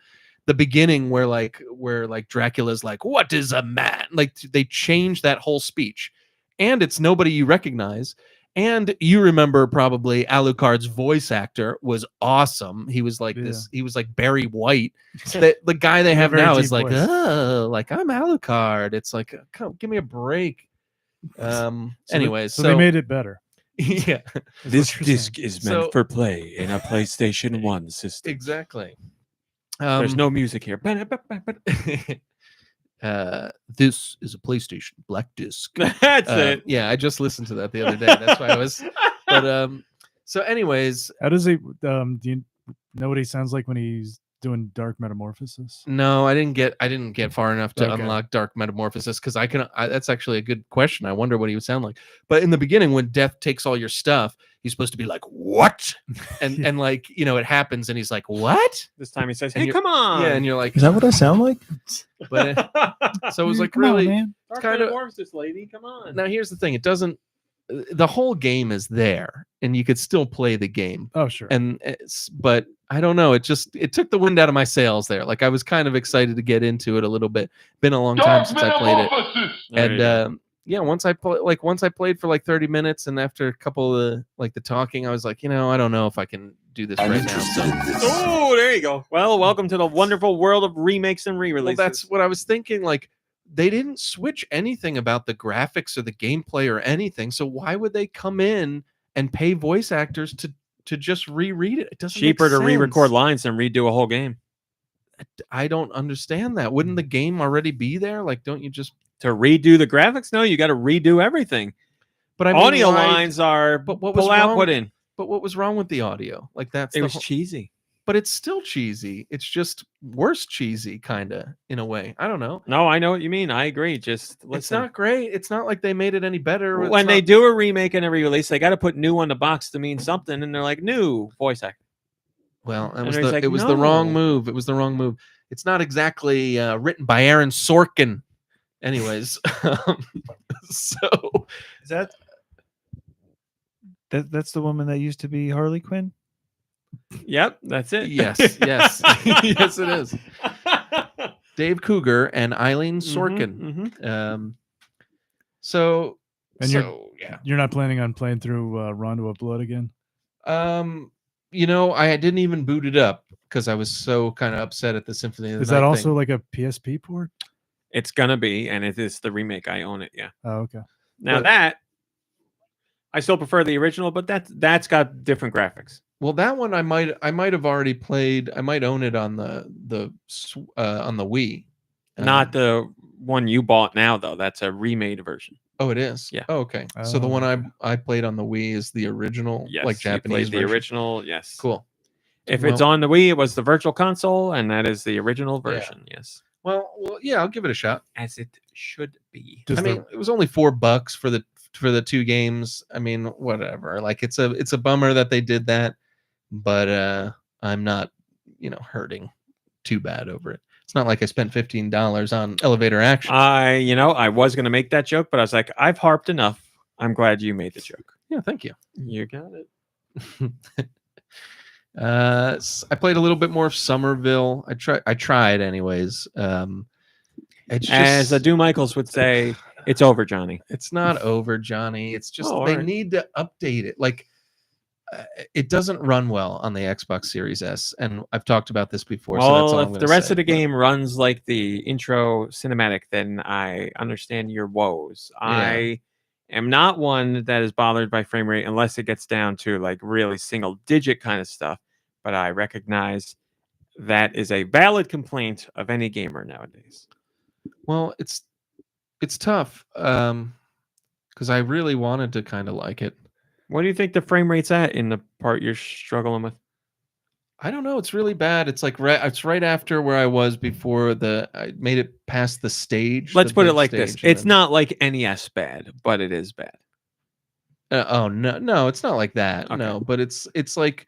the beginning where Dracula's like, "What is a man?" Like they changed that whole speech, and it's nobody you recognize. And you remember probably Alucard's voice actor was awesome. He was like this. He was like Barry White. The guy they have now is like, oh, like I'm Alucard. It's like, come, give me a break. Anyways, so they made it better. Yeah. This disc is meant for play in a PlayStation 1 system. Exactly. There's no music here. This is a PlayStation Black Disc. That's it. Yeah, I just listened to that the other day. That's why I was. But so, anyways, how does it? Do you Know what he sounds like when he's doing Dark Metamorphosis? No, I didn't get far enough to Okay. unlock Dark Metamorphosis because that's actually a good question. I wonder what he would sound like. But in the beginning, when Death takes all your stuff, he's supposed to be like, "What?" And Yeah. and like it happens, and he's like, "What?" This time he says, And "Hey, you're- come on!" Yeah, and you're like, Is that what I sound like? but so it was like Come on, really man. Dark kind of- Metamorphosis, lady, come on. Now here's the thing: it doesn't. The whole game is there, and you could still play the game. Oh, sure. But I don't know. It took the wind out of my sails there. Like I was kind of excited to get into it a little bit. Been a long time since I played it, There you and yeah, once I played for like 30 minutes, and after a couple of the talking, I was like, I don't know if I can do this I'm right now. interested in this. Oh, there you go. Well, welcome to the wonderful world of remakes and Well, re-releases. that's what I was thinking. Like, they didn't switch anything about the graphics or the gameplay or anything. So why would they come in and pay voice actors to just reread it? It doesn't make cheaper to re-record sense. lines than redo a whole game. I don't understand that. Wouldn't the game already be there? Like, don't you just? To redo the graphics? No, you got to redo everything. But I mean, Audio why- lines are But what was pull out, wrong- put in. But what was wrong with the audio? Like that's It the was whole- cheesy. but it's still cheesy. It's just worse cheesy, kind of in a way. I don't know. No, I know what you mean. I agree. Just listen. It's not great. It's not like they made it any better. It's When they not- do a remake and a re-release, they got to put new on the box to mean something, and they're like new voice actor. Well, And it was he's like, it was the wrong "No." move. It was the wrong move. It's not exactly written by Aaron Sorkin. Anyways, so Is that's the woman that used to be Harley Quinn? Yep, that's it. yes, yes, yes, it is. Dave Cougar and Eileen Sorkin. Mhm. So And yeah. You're not planning on playing through Rondo of Blood again? I didn't even boot it up because I was so kind of upset at the Symphony of the Is Night that also thing. like a PSP port? It's gonna be, and it is the remake. I own it. Yeah. Oh, okay. Now But- that I still prefer the original, but that's got different graphics. Well, that one I might have already played. I might own it on the Wii. Not the one you bought now, though. That's a remade version. Oh, it is. Yeah. Oh, okay. So the Oh, one okay. I played on the Wii is the original, Yes, like you Japanese played the version. original. Yes. Cool. If it's Well- on the Wii, it was the Virtual Console, and that is the original version. Yes, Well, yeah, I'll give it a shot. as it should be. Does I mean, it was only $4 for the two games. I mean, whatever. Like, it's a bummer that they did that, but I'm not, hurting too bad over it. It's not like I spent $15 on elevator action. I was going to make that joke, but I was like, I've harped enough. I'm glad you made the joke. Yeah, thank you. You got it. I played a little bit more of Somerville. I tried anyways. It's As just, Adu Michaels would say, it's over, Johnny. it's not over, Johnny. It's just Oh, they alright. need to update it. Like, it doesn't run well on the Xbox Series S, and I've talked about this before. So that's all Well, I'm if gonna the rest say, of the but- game runs like the intro cinematic, then I understand your woes. I am not one that is bothered by frame rate unless it gets down to like really single digit kind of stuff. But I recognize that is a valid complaint of any gamer nowadays. Well, it's tough because I really wanted to kind of like it. What do you think the frame rate's at in the part you're struggling with? I don't know. It's really bad. It's like it's right after where I was before I made it past the stage. Let's the put it big like this. stage, and It's then- not like NES bad, but it is bad. oh no, it's not like that. Okay. No, but it's like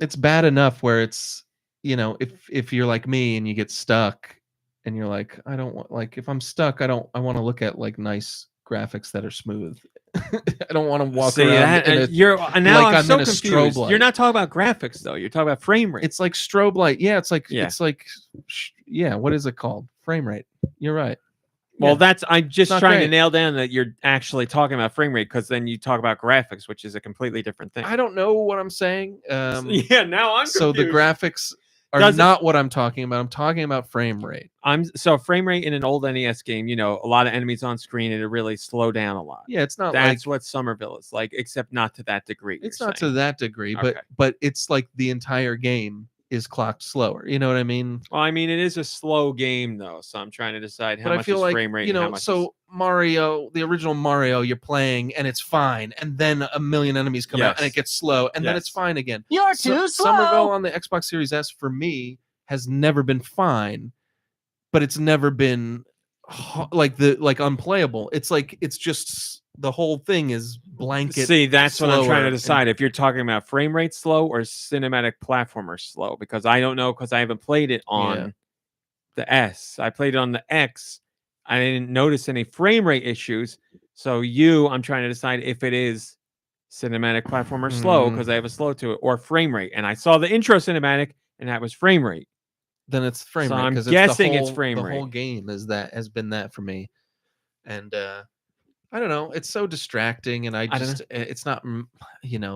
it's bad enough where it's if you're like me and you get stuck and you're like, I don't want, like, if I'm stuck, I want to look at like nice graphics that are smooth. I don't want to walk See, around. that, you're now like I'm I'm so in a confused. strobe light. You're not talking about graphics though. You're talking about frame rate. It's like strobe light. Yeah, it's like Yeah. it's like yeah. What is it called? Frame rate. You're right. Well, Yeah. I'm just not trying to great. nail down that you're actually talking about frame rate because then you talk about graphics, which is a completely different thing. I don't know what I'm saying. Yeah, now I'm So the confused. graphics are Does it- not what I'm talking about. I'm talking about frame rate. So frame rate in an old NES game, a lot of enemies on screen and it really slow down a lot. Yeah, it's not That's like what Somerville is like, except not to that degree. it's you're not saying. to that degree, Okay. but it's like the entire game is clocked slower. You know what I mean? Well, I mean, it is a slow game though, so I'm trying to decide how But I much feel is like, frame rate you and how know, much. so Mario, the original Mario, you're playing and it's fine, and then a million enemies come out and it Yes. gets slow, and then it's Yes. fine again. You're too Somerville slow. on the Xbox Series S for me has never been fine, but it's never been like unplayable. It's just the whole thing is blanket. See, that's what I'm trying slower to and- decide if you're talking about frame rate slow or cinematic platformer slow, because I don't know, because I haven't played it on the S. I played it on the X. I didn't notice any frame rate issues. So I'm trying to decide if it is cinematic platformer slow because I have a slow to it, or frame rate. And I saw the intro cinematic and that was frame rate. Then it's frame So rate, I'm 'cause guessing it's frame the rate. whole game has been that for me, and I don't know, it's so distracting, and I don't just it's not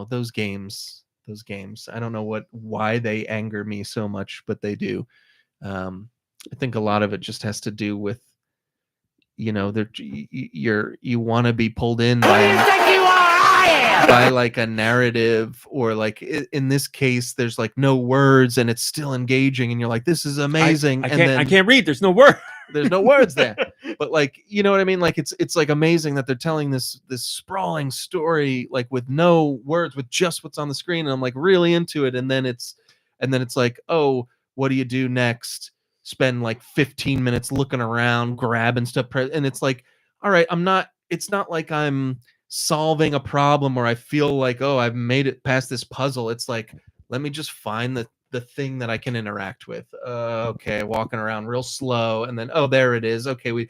those games I don't know why they anger me so much, but they do. I think a lot of it just has to do with you want to be pulled in by like a narrative, or like in this case there's like no words and it's still engaging and you're like, this is amazing. I can't read, there's no word. There's no words there, but like, you know what I mean? Like it's like amazing that they're telling this sprawling story like with no words, with just what's on the screen, and I'm like really into it. And then it's like, oh, what do you do next? Spend like 15 minutes looking around, grabbing stuff, and it's like, all right, it's not like I'm solving a problem or I feel like, oh, I've made it past this puzzle. It's like, let me just find the thing that I can interact with. Okay, walking around real slow, and then there it is. Okay,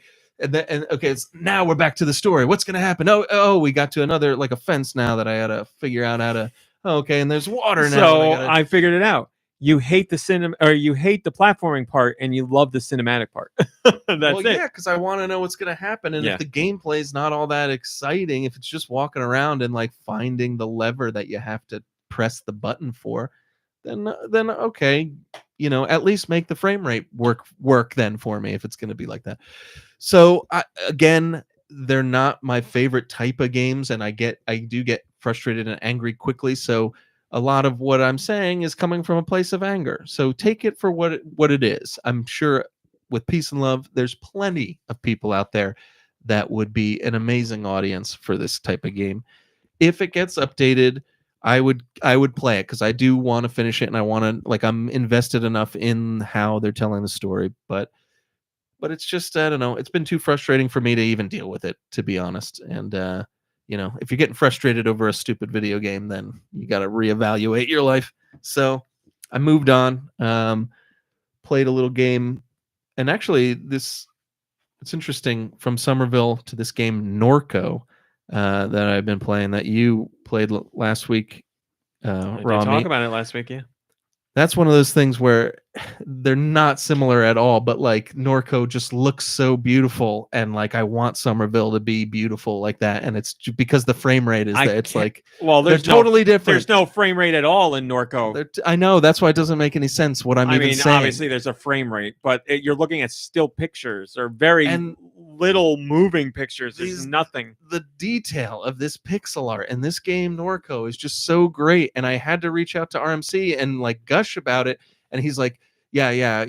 now we're back to the story. What's gonna happen? Oh, we got to another like a fence now that I had to figure out how to. Okay, and there's water now. So I figured it out. You hate you hate the platforming part, and you love the cinematic part. That's it. Yeah, because I want to know what's gonna happen, and if the gameplay is not all that exciting, if it's just walking around and like finding the lever that you have to press the button for, then okay, at least make the frame rate work then for me if it's going to be like that. So again, they're not my favorite type of games, and I do get frustrated and angry quickly. So a lot of what I'm saying is coming from a place of anger. So take it for what it is. I'm sure with peace and love, there's plenty of people out there that would be an amazing audience for this type of game. If it gets updated, I would play it because I do want to finish it, and I want to, like, I'm invested enough in how they're telling the story, but it's just, I don't know, it's been too frustrating for me to even deal with it, to be honest. And if you're getting frustrated over a stupid video game, then you got to reevaluate your life. So I moved on, played a little game, and actually it's interesting, from Somerville to this game Norco that I've been playing, that you played last week. I did talk about it last week, yeah. That's one of those things where they're not similar at all, but like Norco just looks so beautiful, and like I want Somerville to be beautiful like that, and it's because the frame rate is that it's like, well, they're totally different. There's no frame rate at all in Norco. I know, that's why it doesn't make any sense what I'm even saying. Obviously there's a frame rate, but you're looking at still pictures or very little moving pictures. There's nothing. The detail of this pixel art in this game Norco is just so great, and I had to reach out to RMC and like gush about it, and he's like, yeah,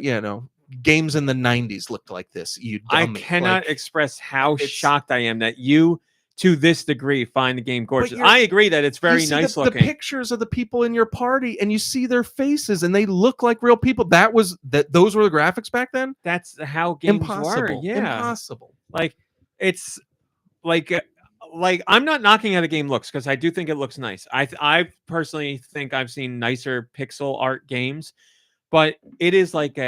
games in the 90s looked like this, you dummy. I cannot express how shocked I am that you, to this degree, find the game gorgeous. I agree that it's very nice looking. The pictures of the people in your party, and you see their faces, and they look like real people. Those were the graphics back then. That's how games were. Yeah, impossible. Like, it's like I'm not knocking how the game looks, because I do think it looks nice. I personally think I've seen nicer pixel art games, but it is like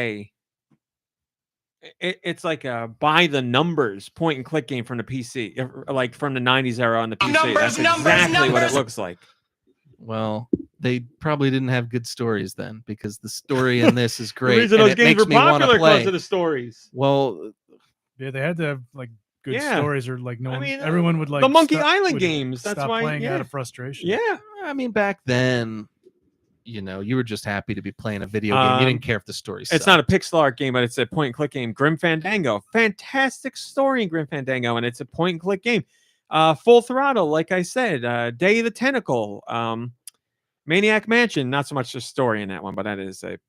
it's like a by the numbers point and click game from the PC, like from the 90s era on the PC. That's exactly what it looks like. Well, they probably didn't have good stories then, because the story in this is great. The reason those games were popular because of the stories. Well, yeah, they had to have like good stories, or like everyone would like the Monkey Island games. That's why playing out of frustration. Yeah, I mean, back then, you were just happy to be playing a video game. You didn't care if the story sucked. It's not a pixel art game, but it's a point and click game. Grim Fandango, fantastic story in Grim Fandango, and it's a point and click game. Full Throttle, like I said, Day of the Tentacle, Maniac Mansion. Not so much the story in that one, but that is a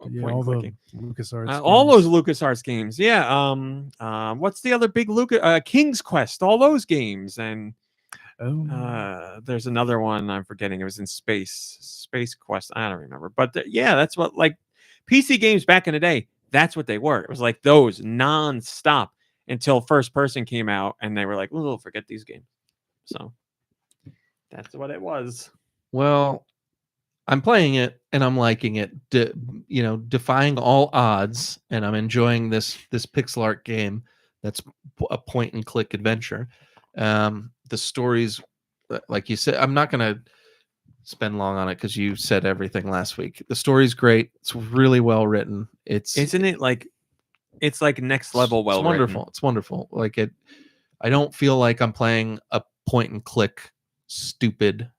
Yeah, point all and the clicking. LucasArts. All games. those LucasArts games. Yeah. What's the other big King's Quest? All those games. And there's another one I'm forgetting. It was in Space Quest. I don't remember. But yeah, that's what, like, PC games back in the day, that's what they were. It was like those non-stop until first person came out and they were like, oh, forget these games. So that's what it was. Well, I'm playing it and I'm liking it, defying all odds, and I'm enjoying this pixel art game that's a point and click adventure. The stories, like you said, I'm not going to spend long on it because you said everything last week. The story's great. It's really well written. Isn't it like, it's like next level well It's wonderful. written. It's wonderful. Like I don't feel like I'm playing a point and click stupid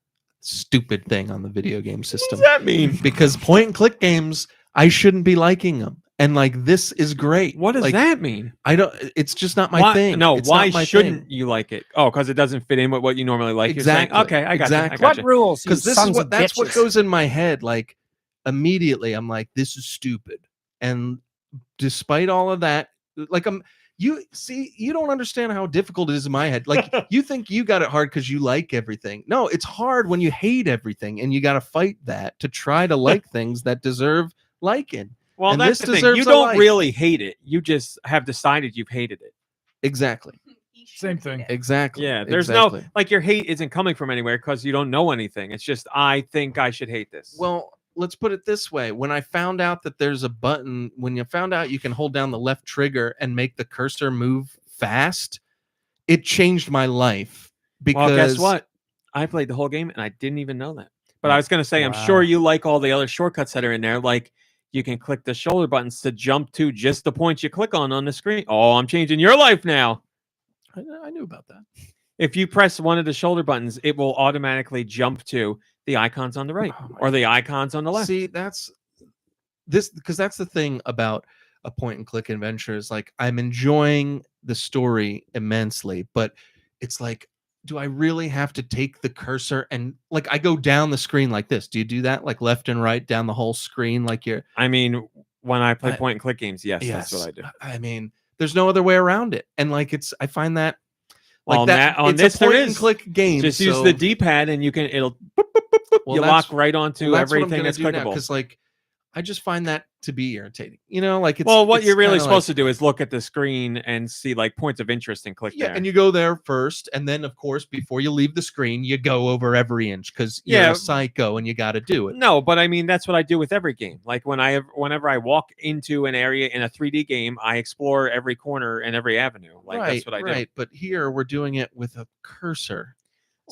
thing on the video game system. What does that mean? Because point and click games, I shouldn't be liking them. And like, this is great. What does like, that mean? I don't. It's just not my thing. No, It's why not my shouldn't thing. you like it? Oh, because it doesn't fit in with what you normally like. Exactly. You're saying, okay, I got Exactly. you. I got What you. rules? Because you this is sons what of that's what bitches? goes in my head. Like, immediately, I'm like, this is stupid. And despite all of that, like, you don't understand how difficult it is in my head. Like, you think you got it hard because you like everything. No, it's hard when you hate everything, and you got to fight that to try to like things that deserve liking. Well, And that's this the thing. deserves You a don't like. really hate it. You just have decided you've hated it. Exactly. Same thing. Exactly. Yeah, there's exactly. no, like, your hate isn't coming from anywhere because you don't know anything. It's just, I think I should hate this. Well, let's put it this way. When I found out that there's a button, when you found out you can hold down the left trigger and make the cursor move fast, it changed my life. Because well, guess what? I played the whole game and I didn't even know that. But I was going to say, I'm Wow. sure you like all the other shortcuts that are in there. Like, you can click the shoulder buttons to jump to just the points you click on the screen. Oh, I'm changing your life now. I knew about that. If you press one of the shoulder buttons, it will automatically jump to the icons on the right or the icons on the left. See, that's the thing about a point and click adventure is, like, I'm enjoying the story immensely, but it's like, do I really have to take the cursor and, like, I go down the screen like this? Do you do that, like, left and right down the whole screen, like you're? I mean, when I play point and click games, yes, that's what I do. I mean, there's no other way around it, and like, I find that, like, Well, that on it's this a there point and is. click game. Just use so- the D-pad and you can you lock right onto everything that's clickable. Because, like, I just find that to be irritating. Like, it's well, what it's you're really kinda supposed like, to do is look at the screen and see, like, points of interest and click yeah, there. and you go there first, and then, of course, before you leave the screen, you go over every inch because you're Yeah. a psycho and you got to do it. No, but I mean, that's what I do with every game. Like, whenever I walk into an area in a 3D game, I explore every corner and every avenue. Like, that's what I do. Right, but here we're doing it with a cursor.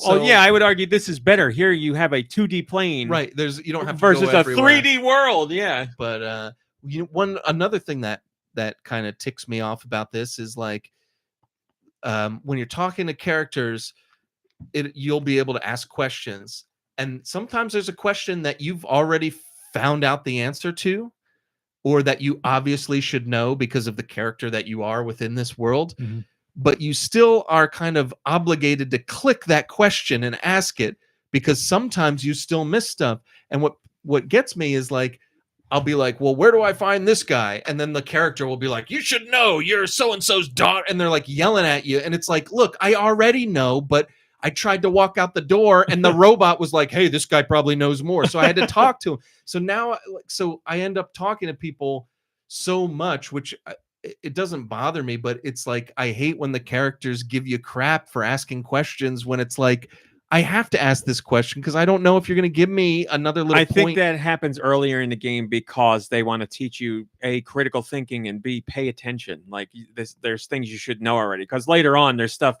Oh, yeah, I would argue this is better. Here you have a 2D plane, Right. You don't have to versus go a everywhere. 3D world. Yeah, But another thing that kind of ticks me off about this is, like, when you're talking to characters, you'll be able to ask questions, and sometimes there's a question that you've already found out the answer to, or that you obviously should know because of the character that you are within this world. Mhm. But you still are kind of obligated to click that question and ask it, because sometimes you still miss stuff. And what gets me is, like, I'll be like, well, where do I find this guy? And then the character will be like, you should know, you're so-and-so's daughter. And they're like yelling at you. And it's like, look, I already know, but I tried to walk out the door and the robot was like, hey, this guy probably knows more. So I had to talk to him. So now, I end up talking to people so much, which it doesn't bother me, but it's like, I hate when the characters give you crap for asking questions when it's like, I have to ask this question because I don't know if you're going to give me another little I think point. that happens earlier in the game because they want to teach you A, critical thinking, and B, pay attention. Like, there's things you should know already, because later on there's stuff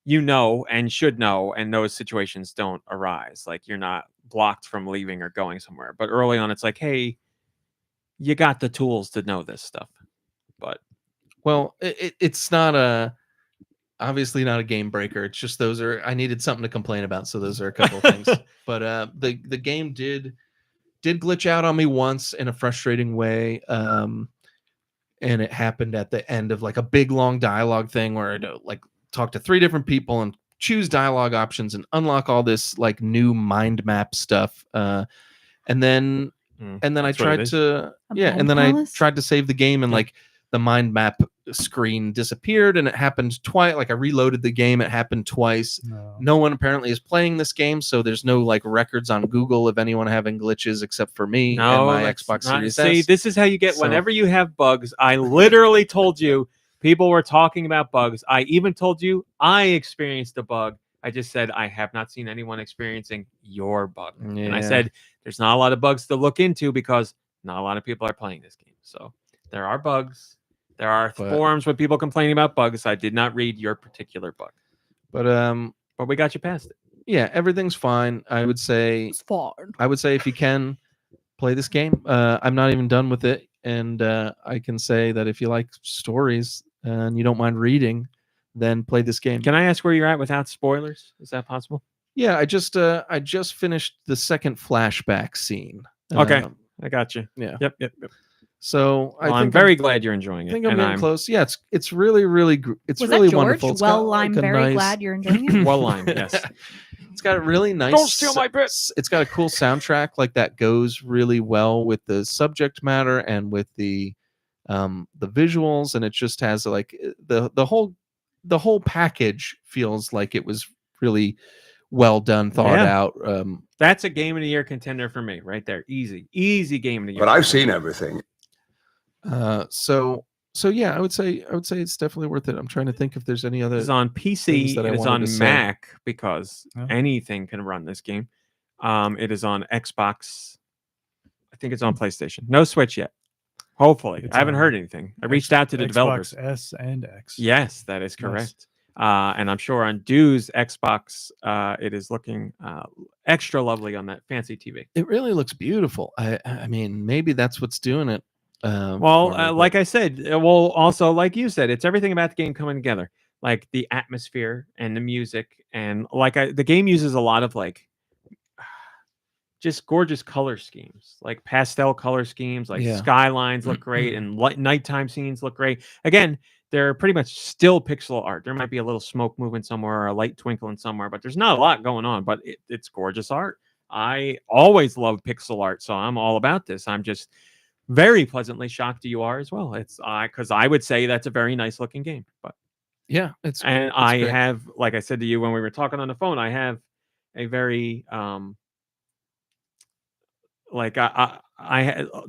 you know and should know, and those situations don't arise. Like, you're not blocked from leaving or going somewhere. But early on, it's like, hey, you got the tools to know this stuff. But Well, it's not obviously not a game breaker. It's just I needed something to complain about, so those are a couple of things. But the game did glitch out on me once in a frustrating way, and it happened at the end of, like, a big long dialogue thing where I'd, like, talk to 3 different people and choose dialogue options and unlock all this, like, new mind map stuff. And then and then I That's what it tried is. to A and bed then palace? I tried to save the game, and Yeah. like the mind map screen disappeared, and it happened twice. Like I reloaded the game, it happened twice. No one apparently is playing this game, so there's no like records on Google of anyone having glitches except for me and my that's Xbox not- Series See, S. this is how you get So- whenever you have bugs. I literally told you people were talking about bugs. I even told you I experienced a bug. I just said I have not seen anyone experiencing your bug. And I Yeah. said there's not a lot of bugs to look into because not a lot of people are playing this game. So there are bugs. There are But- forums with people complaining about bugs. I did not read your particular bug, But but we got you past it. yeah, everything's fine. I would say if you can play this game, I'm not even done with it, and I can say that if you like stories and you don't mind reading, then play this game. Can I ask where you're at without spoilers? Is that possible? Yeah, I just finished the second flashback scene. Okay. I got you. Yeah. Yep. So Well, I I'm think very glad you're enjoying I it. think I'm and getting close. Yeah, it's really it's Was really that George? wonderful. It's got, Well, like, I'm a very nice- glad you're enjoying it. Well, lime, yes. It's got a really nice. Don't steal my bits. It's got a cool soundtrack like that goes really well with the subject matter and with the visuals, and it just has like the whole package feels like it was really well done, thought Yeah. out. That's a game of the year contender for me, right there. Easy game of the year. But I've seen everything. So yeah, I would say it's definitely worth it. I'm trying to think if there's any other. It's on things PC. that I It is wanted on to say. Mac because Oh. anything can run this game. It is on Xbox. I think it's on PlayStation. No Switch yet. Hopefully, It's I haven't on heard anything. I reached out to the Xbox developers. S and X. Yes, that is correct. And I'm sure on Deux Xbox, it is looking extra lovely on that fancy TV. It really looks beautiful. I mean, maybe that's what's doing it. Well, for me, like I said, well, also like you said, it's everything about the game coming together, like the atmosphere and the music, and the game uses a lot of like just gorgeous color schemes, like pastel color schemes, like Yeah. skylines look great, and nighttime scenes look great. Again, they're pretty much still pixel art. There might be a little smoke moving somewhere or a light twinkling somewhere, but there's not a lot going on. But it's gorgeous art. I always love pixel art, so I'm all about this. I'm just very pleasantly shocked you are as well. It's because I would say that's a very nice looking game. But yeah, and I have, like I said to you when we were talking on the phone, I have a very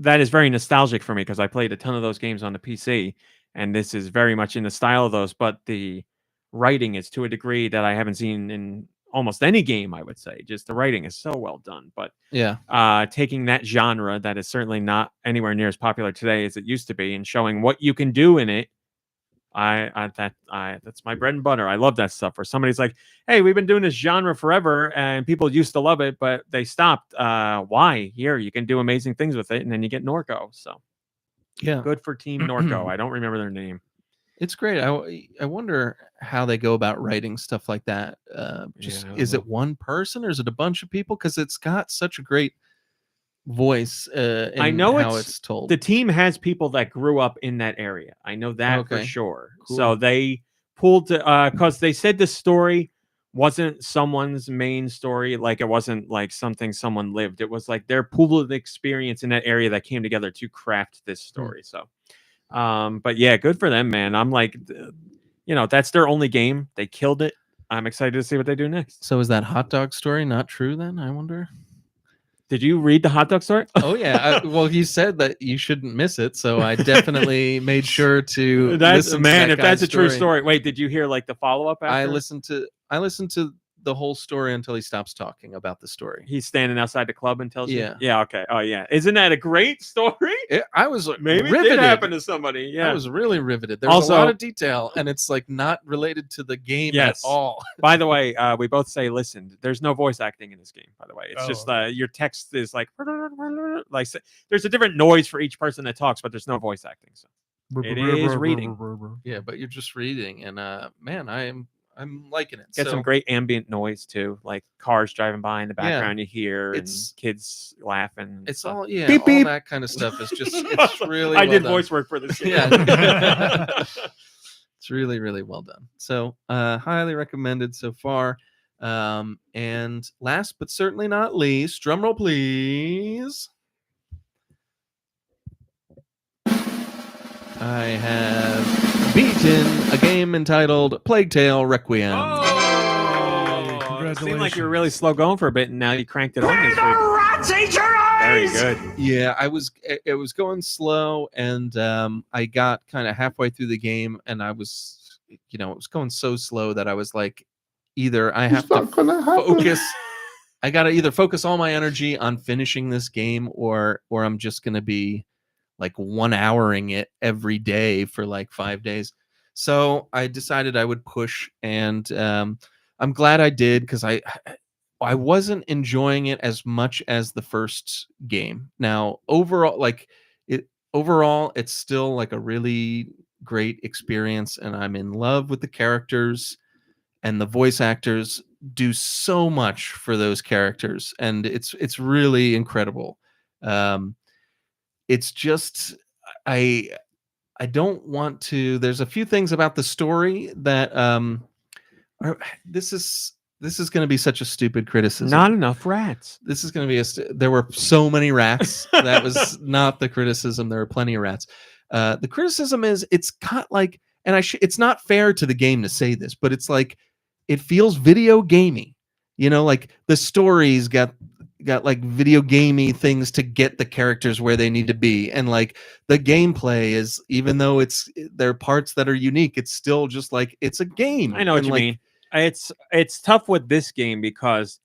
that is very nostalgic for me because I played a ton of those games on the PC, and this is very much in the style of those. But the writing is to a degree that I haven't seen in almost any game, I would say. Just the writing is so well done. But yeah, taking that genre that is certainly not anywhere near as popular today as it used to be and showing what you can do in it, that's my bread and butter. I love that stuff where somebody's like, hey, we've been doing this genre forever and people used to love it, but they stopped. Why? Here, you can do amazing things with it, and then you get Norco. So yeah, good for Team Norco. I don't remember their name. it's great. I wonder how they go about writing stuff like that. Is it one person or is it a bunch of people? Because it's got such a great voice. I know how it's told. The team has people that grew up in that area. I know that for Okay. sure. Cool. So they pulled because they said the story wasn't someone's main story. Like it wasn't like something someone lived. It was like their pool of experience in that area that came together to craft this story. So, but yeah, good for them, man. I'm like, that's their only game. They killed it. I'm excited to see what they do next. So is that hot dog story not true then? I wonder. Did you read the hot dog story? Oh yeah. Well, he said that you shouldn't miss it, so I definitely made sure to listen. Man, to if that's a true story. Wait, did you hear like the follow up? I listened to the whole story until he stops talking about the story. He's standing outside the club and tells Yeah. you. Yeah. Okay. Oh yeah. Isn't that a great story? I was Maybe riveted. it did happen to somebody. Yeah. I was really riveted. There was Also- a lot of detail, and it's like not related to the game Yes. at all. By the way, we both say listen. There's no voice acting in this game. By the way, it's just your text is like there's a different noise for each person that talks, but there's no voice acting. So it is reading. Yeah, but you're just reading, and man, I'm liking it. Get So some great ambient noise too, like cars driving by in the Yeah. background. You hear and It's- kids laughing. it's stuff. all Beep, all beep. that kind of stuff is just it's really. I well did done. voice work for this game. Yeah. It's really, really well done. So highly recommended so far. And last but certainly not least, drum roll please. I have beaten a game entitled Plague Tale Requiem. It seemed like you were really slow going for a bit, and now you cranked it on this week. Rats ate your eyes! Very good. Yeah, it was going slow, and I got kind of halfway through the game, and I was, it was going so slow that I was like, either I have to focus. I got to either focus all my energy on finishing this game, or I'm just going to be like 1 houring it every day for like 5 days. So I decided I would push, and I'm glad I did, because I wasn't enjoying it as much as the first game. Now, overall, it's still like a really great experience, and I'm in love with the characters, and the voice actors do so much for those characters, and it's really incredible. It's just I don't want to. There's a few things about the story that this is going to be such a stupid criticism. Not enough rats. This is going to be there were so many rats. That was not the criticism. There were plenty of rats. The criticism is it's got like, and it's not fair to the game to say this, but it's like it feels video gamey. Like the story's got like video gamey things to get the characters where they need to be, and like the gameplay is, even though there are parts that are unique, it's still just like it's a game. I know what you mean. It's tough with this game because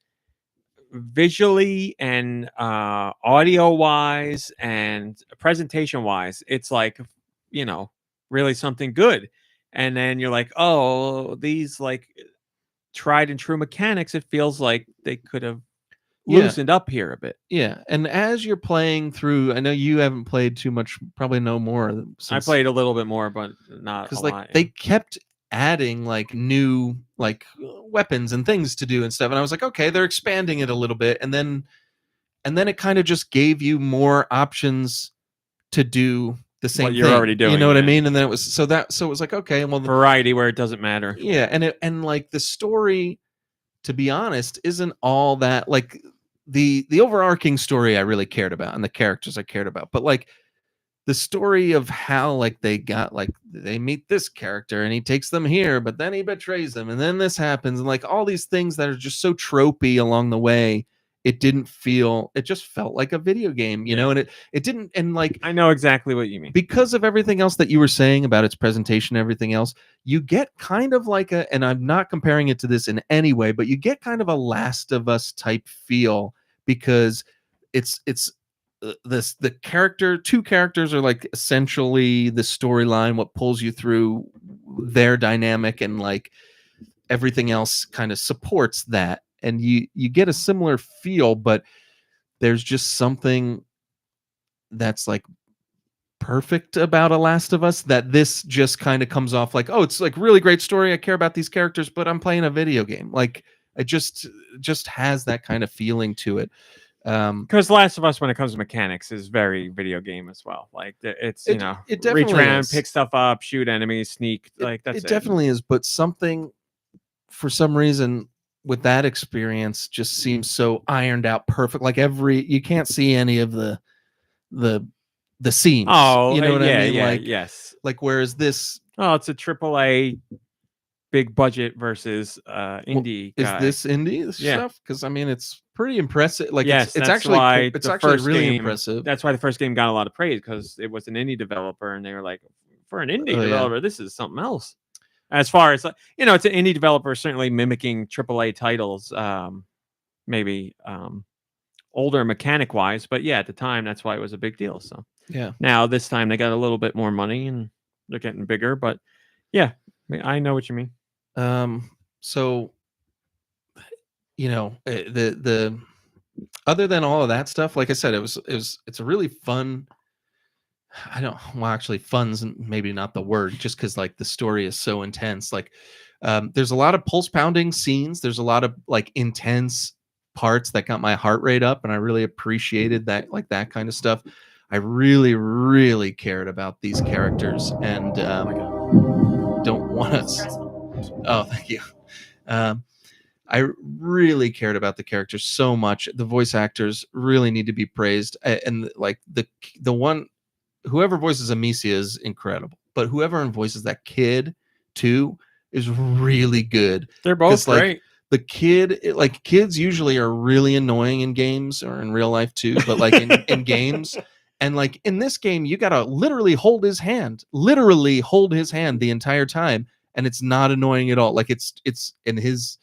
visually and audio wise and presentation wise, it's like, really something good. And then you're like, oh, these like tried and true mechanics, it feels like they could have loosened up here a bit. Yeah. And as you're playing through, I know you haven't played too much, probably no more. I played a little bit more, but not a lot. They kept adding like new like weapons and things to do and stuff, and I was like, okay, they're expanding it a little bit, and then it kind of just gave you more options to do the same what you're thing. Already doing, you know what I mean? And then it was it was like, okay, well, variety where it doesn't matter. Yeah. And like the story, to be honest, isn't all that. Like the overarching story I really cared about, and the characters I cared about, but like the story of how like they meet this character and he takes them here, but then he betrays them, and then this happens, and like all these things that are just so tropey along the way, it just felt like a video game, and it didn't. And like, I know exactly what you mean. Because of everything else that you were saying about its presentation and everything else, you get kind of like and I'm not comparing it to this in any way, but you get kind of a Last of Us type feel, because it's two characters are like essentially the storyline, what pulls you through their dynamic, and like everything else kind of supports that, and you get a similar feel, but there's just something that's like perfect about a Last of Us that this just kind of comes off like, oh, it's like really great story, I care about these characters, but I'm playing a video game. Like it just has that kind of feeling to it. Because Last of Us, when it comes to mechanics, is very video game as well. Like it's it definitely reach around, is. pick stuff up, shoot enemies, sneak. Like that's it definitely is. But something, for some reason, with that experience, just seems so ironed out, perfect. Like you can't see any of the seams. Oh, you know what I mean? Yeah, like, yes. Like whereas this, it's a AAA. Big budget versus indie. Is this indie stuff? Because I mean, it's pretty impressive. Like, yes, it's actually really impressive. That's why the first game got a lot of praise, because it was an indie developer, and they were like, for an indie developer, this is something else. As far as it's an indie developer, certainly mimicking AAA titles, maybe older mechanic wise, but yeah, at the time that's why it was a big deal. So yeah, now this time they got a little bit more money and they're getting bigger, but yeah, I know what you mean. So the other than all of that stuff, like I said, it's a really fun. Actually, fun's maybe not the word, just because like the story is so intense. Like, there's a lot of pulse pounding scenes. There's a lot of like intense parts that got my heart rate up, and I really appreciated that, like that kind of stuff. I really, really cared about these characters, and don't want to. Oh, thank you. I really cared about the characters so much. The voice actors really need to be praised, and like the one whoever voices Amicia is incredible, but whoever voices that kid too is really good. They're both like, great. The kid, like kids usually are really annoying in games or in real life too, but like in games, and like in this game, you gotta literally hold his hand the entire time, and it's not annoying at all. Like it's in his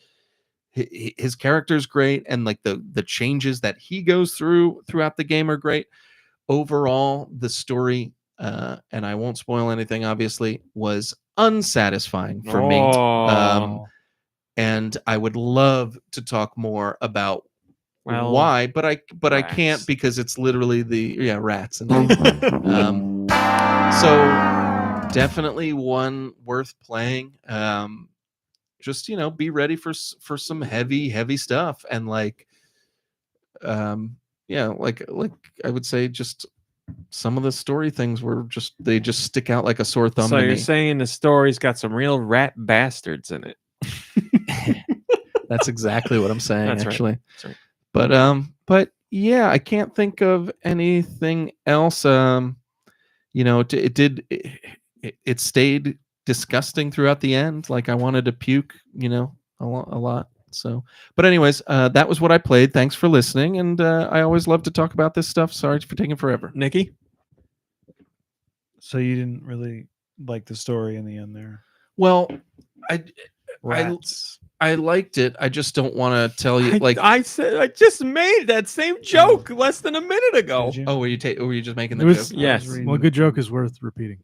character's great, and like the changes that he goes throughout the game are great. Overall, the story, and I won't spoil anything, obviously, was unsatisfying for me. And I would love to talk more about why, but I can't, because it's literally the rats. And so definitely one worth playing. Just be ready for some heavy stuff, and like like I would say, just some of the story things were they just stick out like a sore thumb. So to you're me. saying the story's got some real rat bastards in it. That's exactly what I'm saying. That's actually, right. That's right. But yeah, I can't think of anything else. It stayed disgusting throughout the end. Like I wanted to puke, a lot. So, but anyways, that was what I played. Thanks for listening, and I always love to talk about this stuff. Sorry for taking forever. Nicky? So you didn't really like the story in the end there? Well, Rats. I liked it. I just don't want to tell you. I said I just made that same joke less than a minute ago. Did you? Oh, were you just making the It was- joke? Yes. Well, a good joke is worth repeating.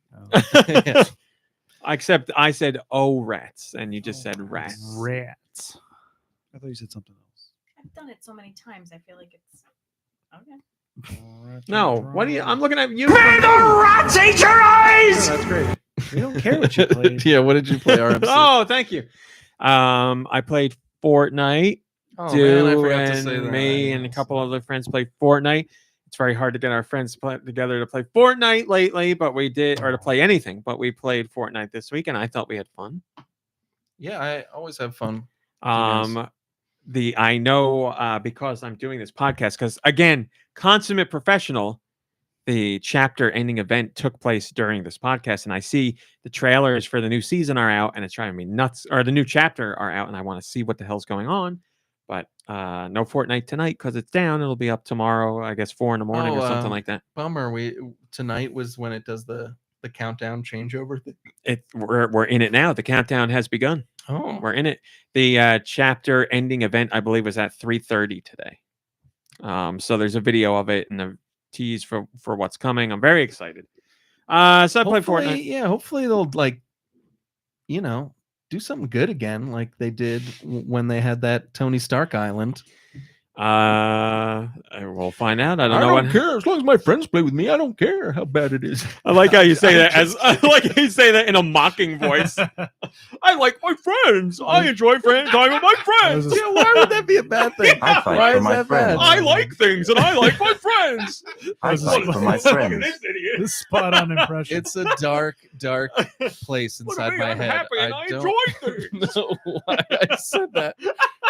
Except I said, "Oh, rats," and you just said rats. Rats. I thought you said something else. I've done it so many times. I feel like it's okay. No, what do you? I'm looking at you. May the rats eat your eyes! That's great. We don't care what you played. Yeah, what did you play, RMC? Oh, thank you. I played Fortnite. Oh, Deux man, I forgot to and say that. me and a couple other friends played Fortnite. It's very hard to get our friends together to play Fortnite lately, but we did, or to play anything. But we played Fortnite this week, and I thought we had fun. Yeah, I always have fun. I know because I'm doing this podcast, because again, consummate professional, the chapter ending event took place during this podcast, and I see the trailers for the new season are out, and it's driving me nuts. Or the new chapter are out, and I want to see what the hell's going on. But no Fortnite tonight because it's down. It'll be up tomorrow, I guess 4 a.m. or something like that. Bummer. Tonight was when it does the countdown changeover thing. We're in it now. The countdown has begun. Oh, We're in it. The chapter ending event, I believe, was at 3:30 today. So there's a video of it and a tease for what's coming. I'm very excited. So I played Fortnite. Yeah, hopefully they'll do something good again, like they did when they had that Tony Stark Island. We'll find out. I don't know care as long as my friends play with me. I don't care how bad it is. I like how you say that I like how you say that in a mocking voice. I like my friends. I enjoy time with my friends. Yeah, why would that be a bad thing? I fight Why for is my that friends. bad? I like things and I like my friends. I fight for my friends. This idiot. This spot on impression. It's a dark place Look at inside me, my I'm head. happy and I don't enjoy things. know why I said that.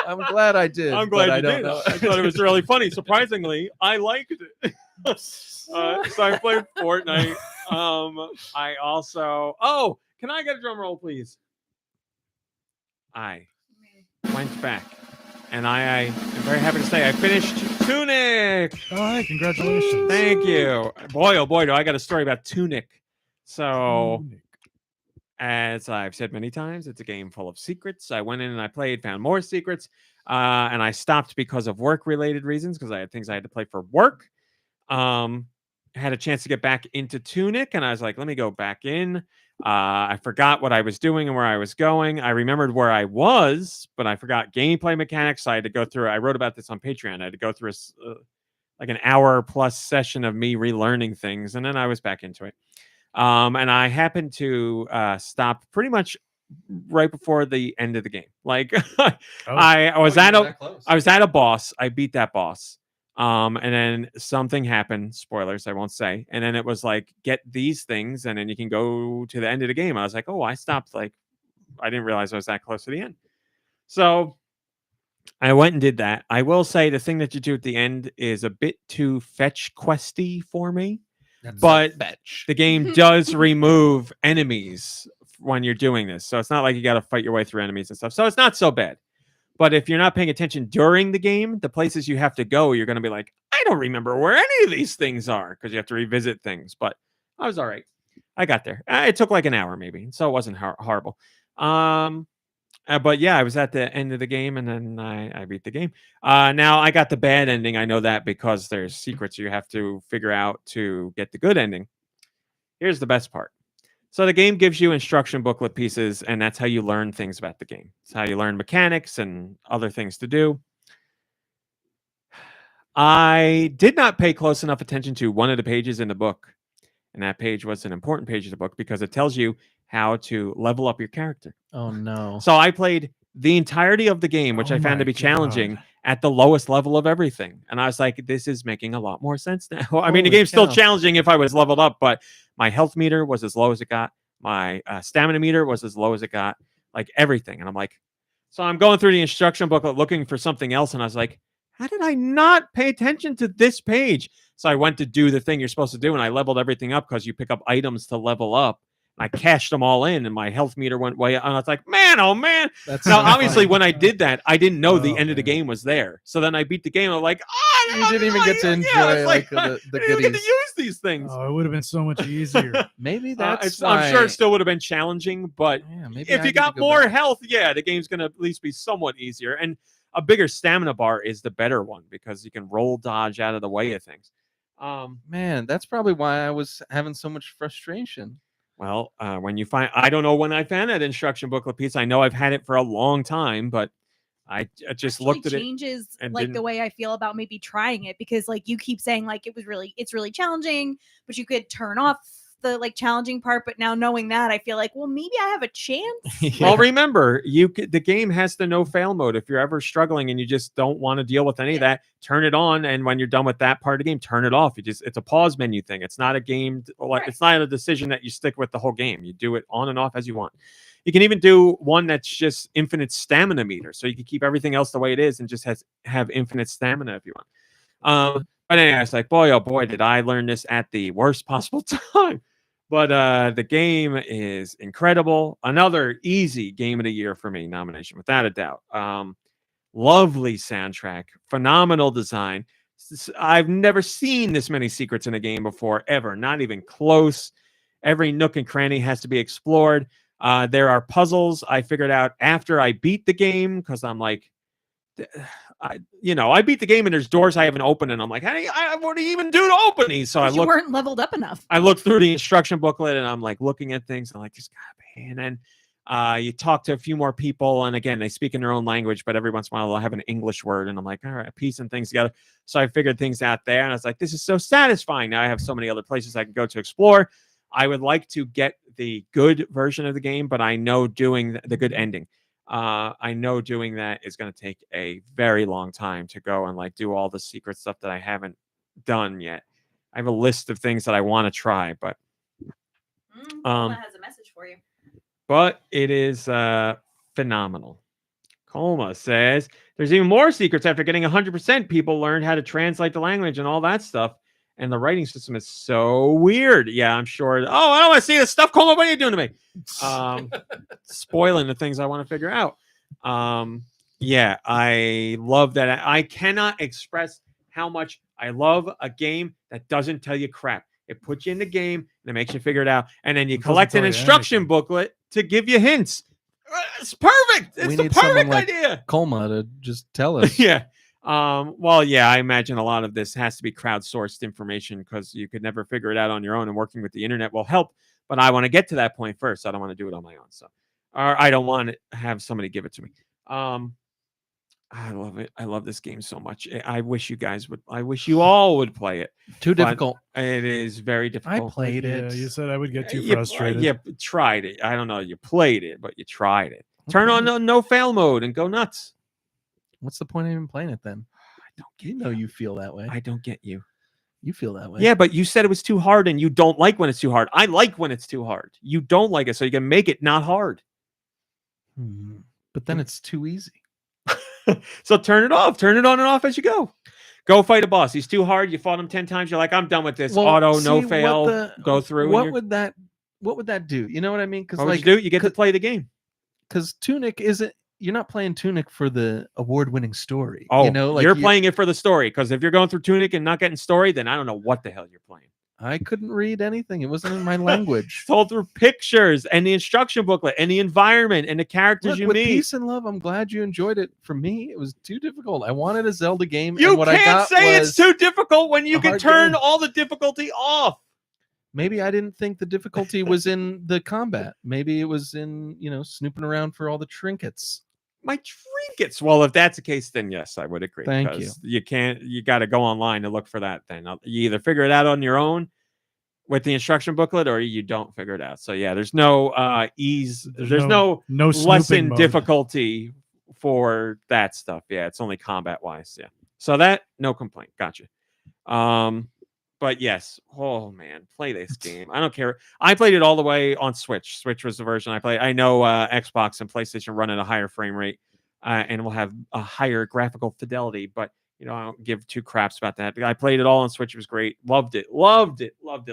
I'm glad I did. I'm glad but I you don't did. know. I thought it was really funny. Surprisingly, I liked it. So I played Fortnite. I also. Oh, can I get a drum roll, please? I went back, and I am very happy to say I finished Tunic. All right, congratulations. Thank you. Boy, oh boy, do I got a story about Tunic. So. As I've said many times, it's a game full of secrets. I went in and I played, found more secrets, and I stopped because of work-related reasons, because I had things I had to play for work. I had a chance to get back into Tunic, and I was like, let me go back in. I forgot what I was doing and where I was going. I remembered where I was, but I forgot gameplay mechanics. So I had to go through. I wrote about this on Patreon. I had to go through like an hour-plus session of me relearning things, and then I was back into it. And I happened to stop pretty much right before the end of the game. Like I was at a boss. I beat that boss. And then something happened. Spoilers, I won't say. And then it was like, get these things, and then you can go to the end of the game. I was like, oh, I stopped. Like, I didn't realize I was that close to the end. So I went and did that. I will say the thing that you do at the end is a bit too fetch questy for me. But fetch. the game does remove enemies when you're doing this. So it's not like you got to fight your way through enemies and stuff. So it's not so bad. But if you're not paying attention during the game, the places you have to go, you're going to be like, I don't remember where any of these things are because you have to revisit things. But I was all right. I got there. It took like an hour maybe. So it wasn't horrible. But yeah, I was at the end of the game and then I beat the game. Now I got the bad ending. I know that because there's secrets you have to figure out to get the good ending. Here's the best part. So the game gives you instruction booklet pieces, and that's how you learn things about the game. It's how you learn mechanics and other things to do. I did not pay close enough attention to one of the pages in the book. And that page was an important page of the book because it tells you how to level up your character. Oh, no. So I played the entirety of the game, which I found to be challenging, at the lowest level of everything. And I was like, this is making a lot more sense now. I mean, the game's still challenging if I was leveled up, but my health meter was as low as it got. My stamina meter was as low as it got, like everything. And I'm like, so I'm going through the instruction booklet looking for something else. And I was like, how did I not pay attention to this page? So I went to do the thing you're supposed to do. And I leveled everything up because you pick up items to level up. I cashed them all in and my health meter went way up. And I was like, man, oh man. Now, obviously, when I did that, I didn't know the end of the game was there. So then I beat the game. I'm like, you didn't even get to enjoy like the I didn't goodies. get to use these things. Oh, it would have been so much easier. Maybe that's I'm sure it still would have been challenging, but maybe if you got more health, the game's going to at least be somewhat easier. And a bigger stamina bar is the better one because you can roll dodge out of the way of things. Man, that's probably why I was having so much frustration. Well, when you find, I don't know when I found that instruction booklet piece. I know I've had it for a long time, but I just looked at it. Changes and like the way I feel about maybe trying it because like you keep saying like it's really challenging, but you could turn off the like challenging part. But now knowing that, I feel like, well, maybe I have a chance. Well, remember, the game has the no fail mode. If you're ever struggling and you just don't want to deal with any of that, turn it on. And when you're done with that part of the game, turn it off. It's a pause menu thing. It's not a game. It's not a decision that you stick with the whole game. You do it on and off as you want. You can even do one that's just infinite stamina meter. So you can keep everything else the way it is and just have infinite stamina if you want. But anyway, it's like, boy, oh boy, did I learn this at the worst possible time. But the game is incredible. Another easy game of the year for me nomination, without a doubt. Lovely soundtrack, phenomenal design. I've never seen this many secrets in a game before, ever. Not even close. Every nook and cranny has to be explored. There are puzzles I figured out after I beat the game because I'm like, I beat the game and there's doors I haven't opened and I'm like, hey, what do you even do to open these? So you weren't leveled up enough. I looked through the instruction booklet and I'm like looking at things and I'm like, this gotta be. And then you talk to a few more people and again, they speak in their own language, but every once in a while they'll have an English word and I'm like, all right, piecing things together. So I figured things out there and I was like, this is so satisfying. Now I have so many other places I can go to explore. I would like to get the good version of the game, but I know doing the good ending. I know doing that is going to take a very long time to go and like do all the secret stuff that I haven't done yet. I have a list of things that I want to try, but Coma has a message for you. But it is phenomenal. Coma says there's even more secrets after getting 100%. People learned how to translate the language and all that stuff. And the writing system is so weird. Yeah, I'm sure. Oh, I don't want to see this stuff. Coma, what are you doing to me? Spoiling the things I want to figure out. Yeah, I love that. I cannot express how much I love a game that doesn't tell you crap. It puts you in the game and it makes you figure it out. And then you collect an instruction booklet to give you hints. It's perfect. It's the perfect idea. Coma to just tell us. Yeah. Well, yeah, I imagine a lot of this has to be crowdsourced information because you could never figure it out on your own, and working with the internet will help. But I want to get to that point first. I don't want to do it on my own. So, or I don't want to have somebody give it to me. I love it. I love this game so much. I wish you guys would. I wish you all would play it. Too difficult. It is very difficult. I played it. Yeah, you said I would get too frustrated. You tried it. I don't know. You played it, but you tried it. Turn on no fail mode and go nuts. What's the point of even playing it then? I don't get you. Know you feel that way. I don't get you. You feel that way. Yeah, but you said it was too hard and you don't like when it's too hard. I like when it's too hard. You don't like it, so you can make it not hard. But then it's too easy. So turn it off. Turn it on and off as you go. Go fight a boss. He's too hard. You fought him 10 times. You're like, I'm done with this. Well, Auto, no see, fail, go through. What would that do? You know what I mean? Because what would you do? You get to play the game. Because Tunic isn't. You're not playing Tunic for the award-winning story. Oh, you know, like you're playing it for the story. Because if you're going through Tunic and not getting story, then I don't know what the hell you're playing. I couldn't read anything. It wasn't in my language. Told through pictures and the instruction booklet and the environment and the characters Look, you with meet. peace and love, I'm glad you enjoyed it. For me, it was too difficult. I wanted a Zelda game. You and what I can't got say was it's too difficult when you a can hard turn game. all the difficulty off. Maybe I didn't think the difficulty was in the combat. Maybe it was in, snooping around for all the trinkets. My trinkets. Well, if that's the case, then yes, I would agree. Thank because you got to go online to look for that. Then you either figure it out on your own with the instruction booklet, or you don't figure it out. So yeah, there's no ease. There's no lesson mode. difficulty for that stuff. Yeah, it's only combat wise. Yeah. So that no complaint. Gotcha. But yes, oh man, play this game. I don't care. I played it all the way on Switch. Switch was the version I played. I know Xbox and PlayStation run at a higher frame rate and will have a higher graphical fidelity, but I don't give two craps about that. I played it all on Switch. It was great. Loved it. One of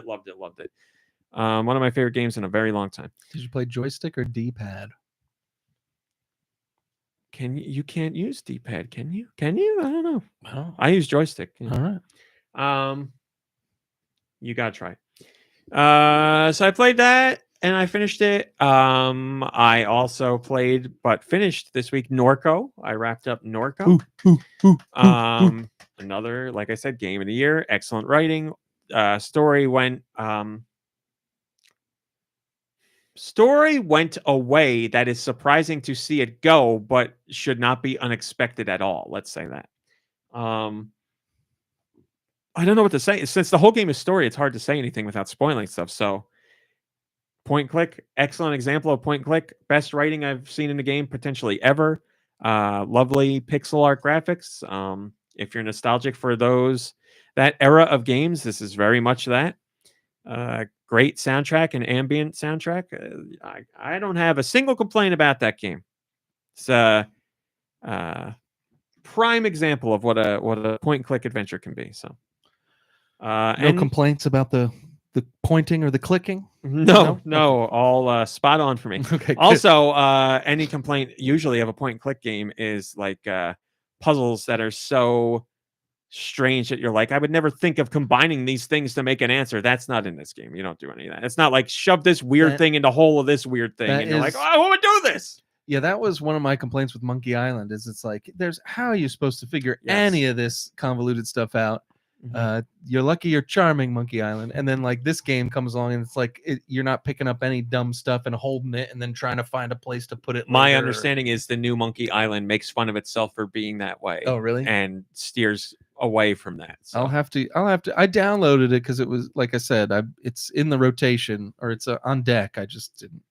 my favorite games in a very long time. Did you play joystick or D-pad? You can't use D-pad, can you? Can you? I don't know. Oh. I use joystick. All right. You gotta try. So I played that and I finished it. I also played but finished this week Norco. I wrapped up Norco. Another, like I said, game of the year. Excellent writing. Story went a way that is surprising to see it go, but should not be unexpected at all. Let's say that. I don't know what to say. Since the whole game is story, it's hard to say anything without spoiling stuff. So, point and click, excellent example of point and click. Best writing I've seen in the game potentially ever. Lovely pixel art graphics. If you're nostalgic for that era of games, this is very much that. Great soundtrack and ambient soundtrack. I don't have a single complaint about that game. It's a prime example of what a point and click adventure can be. So. No complaints about the pointing or the clicking? No, all spot on for me. Okay. Also, any complaint usually of a point and click game is like puzzles that are so strange that you're like, I would never think of combining these things to make an answer. That's not in this game. You don't do any of that. It's not like shove this weird thing into hole of this weird thing, and you're like, oh, I want to do this. Yeah, that was one of my complaints with Monkey Island. Is it's like, how are you supposed to figure any of this convoluted stuff out? You're lucky you're charming, Monkey Island, and then like this game comes along and it's like you're not picking up any dumb stuff and holding it and then trying to find a place to put it. My understanding is the new Monkey Island makes fun of itself for being that way. Oh, really? And steers away from that. So. I'll have to. I downloaded it because it was, like I said, it's in the rotation or it's on deck. I just didn't.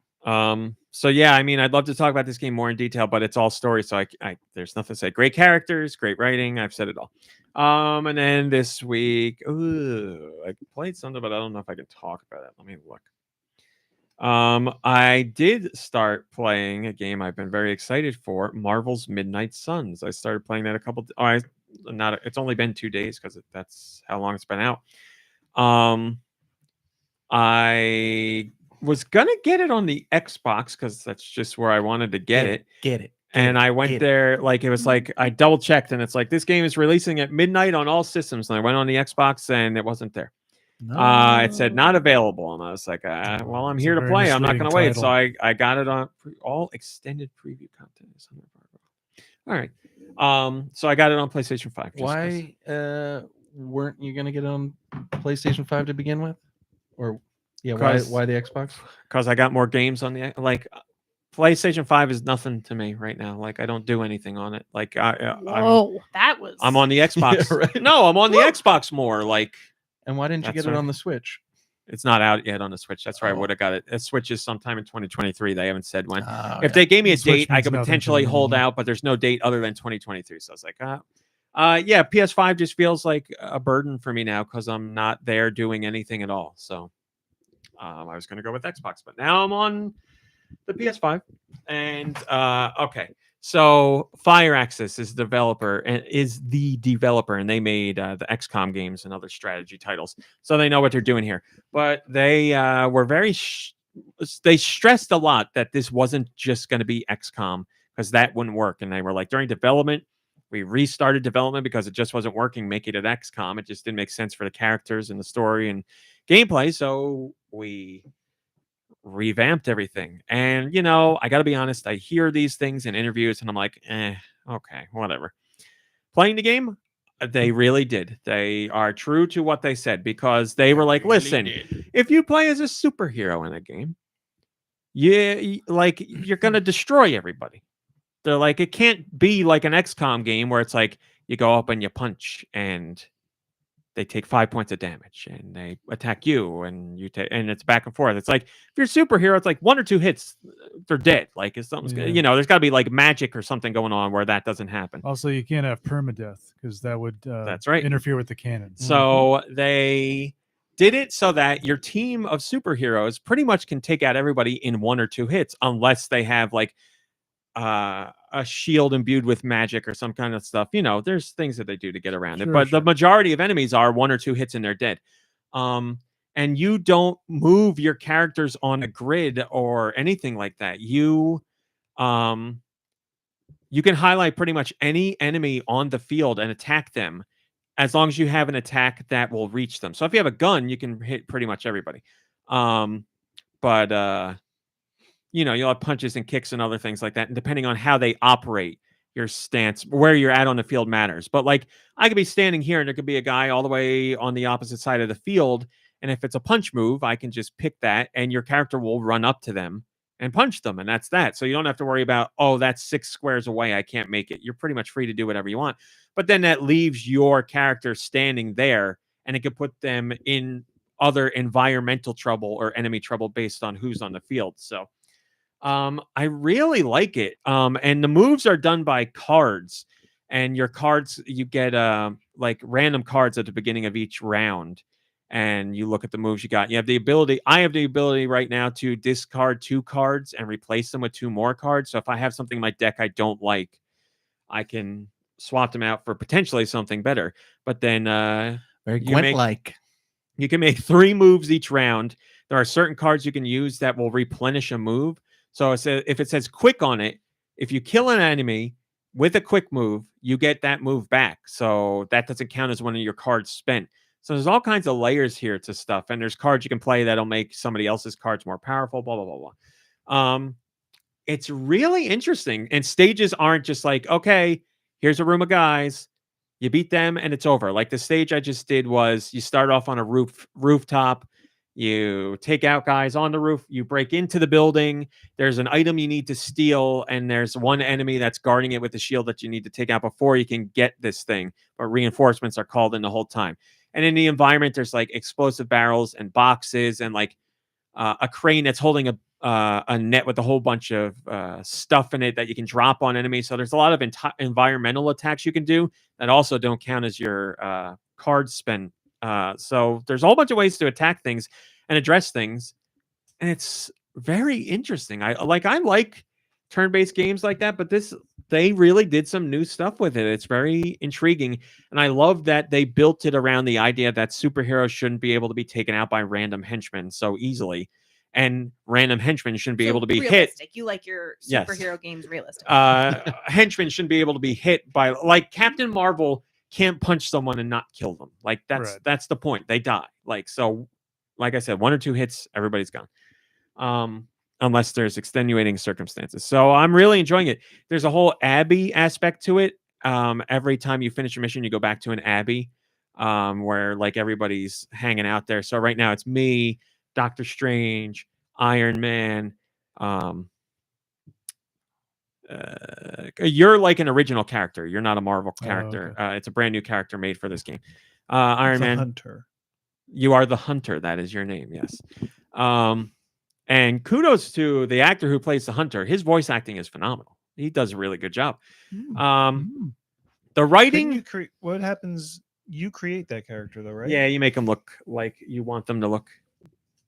So yeah, I mean, I'd love to talk about this game more in detail, but it's all story, so I there's nothing to say. Great characters, great writing. I've said it all. And then this week, I played something, but I don't know if I can talk about it. Let me look. I did start playing a game I've been very excited for, Marvel's Midnight Suns. I started playing that it's only been 2 days because that's how long it's been out. I was gonna get it on the Xbox because that's just where I wanted to get it. And I went there, like it was like I double checked, and it's like this game is releasing at midnight on all systems. And I went on the Xbox, and it wasn't there. It said not available, and I was like, "Well, I'm here to play. I'm not going to wait." So I got it on all extended preview content. All right. So I got it on PlayStation 5. Why weren't you going to get it on PlayStation 5 to begin with, or why the Xbox? Because I got more games on the PlayStation 5 is nothing to me right now. Like I don't do anything on it. Like I'm on the Xbox. Yeah, right. No, I'm on the Xbox more. Like, and why didn't you get it on the Switch? It's not out yet on the Switch. That's where I would have got it. It switches sometime in 2023. They haven't said when. If they gave me a date, I could potentially hold out, but there's no date other than 2023. So I was like, yeah, PS5 just feels like a burden for me now because I'm not there doing anything at all. So I was going to go with Xbox, but now I'm on the PS5. And okay, So Fire Access is the developer, and they made the XCOM games and other strategy titles, so they know what they're doing here. But they were they stressed a lot that this wasn't just going to be XCOM, because that wouldn't work. And they were like, during development, we restarted development because it just wasn't working making it XCOM. It just didn't make sense for the characters and the story and gameplay, so we revamped everything. And I gotta be honest, I hear these things in interviews and I'm like, okay, whatever. Playing the game, they really did. They are true to what they said, because they were like, listen, if you play as a superhero in a game, you're gonna destroy everybody. They're like, it can't be like an XCOM game where it's like you go up and you punch and they take 5 points of damage and they attack you and you take, and it's back and forth. It's like, if you're a superhero, it's like 1 or 2 hits, they're dead. Like, if something's, there's got to be like magic or something going on where that doesn't happen. Also, you can't have permadeath because that would that's right, interfere with the canon. So they did it so that your team of superheroes pretty much can take out everybody in 1 or 2 hits, unless they have like a shield imbued with magic or some kind of stuff. There's things that they do to get around it, but the majority of enemies are 1 or 2 hits and they're dead. And you don't move your characters on a grid or anything like that. You can highlight pretty much any enemy on the field and attack them, as long as you have an attack that will reach them. So if you have a gun, you can hit pretty much everybody. You'll have punches and kicks and other things like that. And depending on how they operate, your stance, where you're at on the field matters. But like, I could be standing here and there could be a guy all the way on the opposite side of the field. And if it's a punch move, I can just pick that and your character will run up to them and punch them. And that's that. So you don't have to worry about, oh, that's 6 squares away, I can't make it. You're pretty much free to do whatever you want. But then that leaves your character standing there, and it could put them in other environmental trouble or enemy trouble based on who's on the field. So I really like it. And the moves are done by cards, and your cards, you get like random cards at the beginning of each round, and you look at the moves you got. You have the ability, I have the ability right now to discard 2 cards and replace them with 2 more cards. So if I have something in my deck I don't like, I can swap them out for potentially something better. But then very Gwent-like. You can make 3 moves each round. There are certain cards you can use that will replenish a move. So if it says quick on it, if you kill an enemy with a quick move, you get that move back. So that doesn't count as one of your cards spent. So there's all kinds of layers here to stuff. And there's cards you can play that'll make somebody else's cards more powerful, blah, blah, blah, blah. It's really interesting. And stages aren't just like, okay, here's a room of guys. You beat them and it's over. Like the stage I just did was, you start off on a rooftop. You take out guys on the roof, you break into the building, there's an item you need to steal, and there's one enemy that's guarding it with a shield that you need to take out before you can get this thing. But reinforcements are called in the whole time. And in the environment, there's like explosive barrels and boxes and like a crane that's holding a net with a whole bunch of stuff in it that you can drop on enemies. So there's a lot of environmental attacks you can do that also don't count as your card spend. So there's a whole bunch of ways to attack things and address things, and it's very interesting. I like turn-based games like that, but they really did some new stuff with it. It's very intriguing, and I love that they built it around the idea that superheroes shouldn't be able to be taken out by random henchmen so easily, and random henchmen shouldn't be able to be realistic. hit. You like your superhero games realistic. Henchmen shouldn't be able to be hit by, like, Captain Marvel can't punch someone and not kill them. Like that's the point. They die. Like, so, like I said, 1 or 2 hits, everybody's gone. Unless there's extenuating circumstances. So I'm really enjoying it. There's a whole abbey aspect to it. Every time you finish your mission, you go back to an abbey, where like everybody's hanging out there. So right now it's me, Doctor Strange, Iron Man. You're like an original character. You're not a Marvel character. Okay. It's a brand new character made for this game. Iron Man. Hunter. You are the Hunter. That is your name. Yes. And kudos to the actor who plays the Hunter. His voice acting is phenomenal. He does a really good job. The writing. What happens? You create that character, though, right? Yeah, you make them look like you want them to look.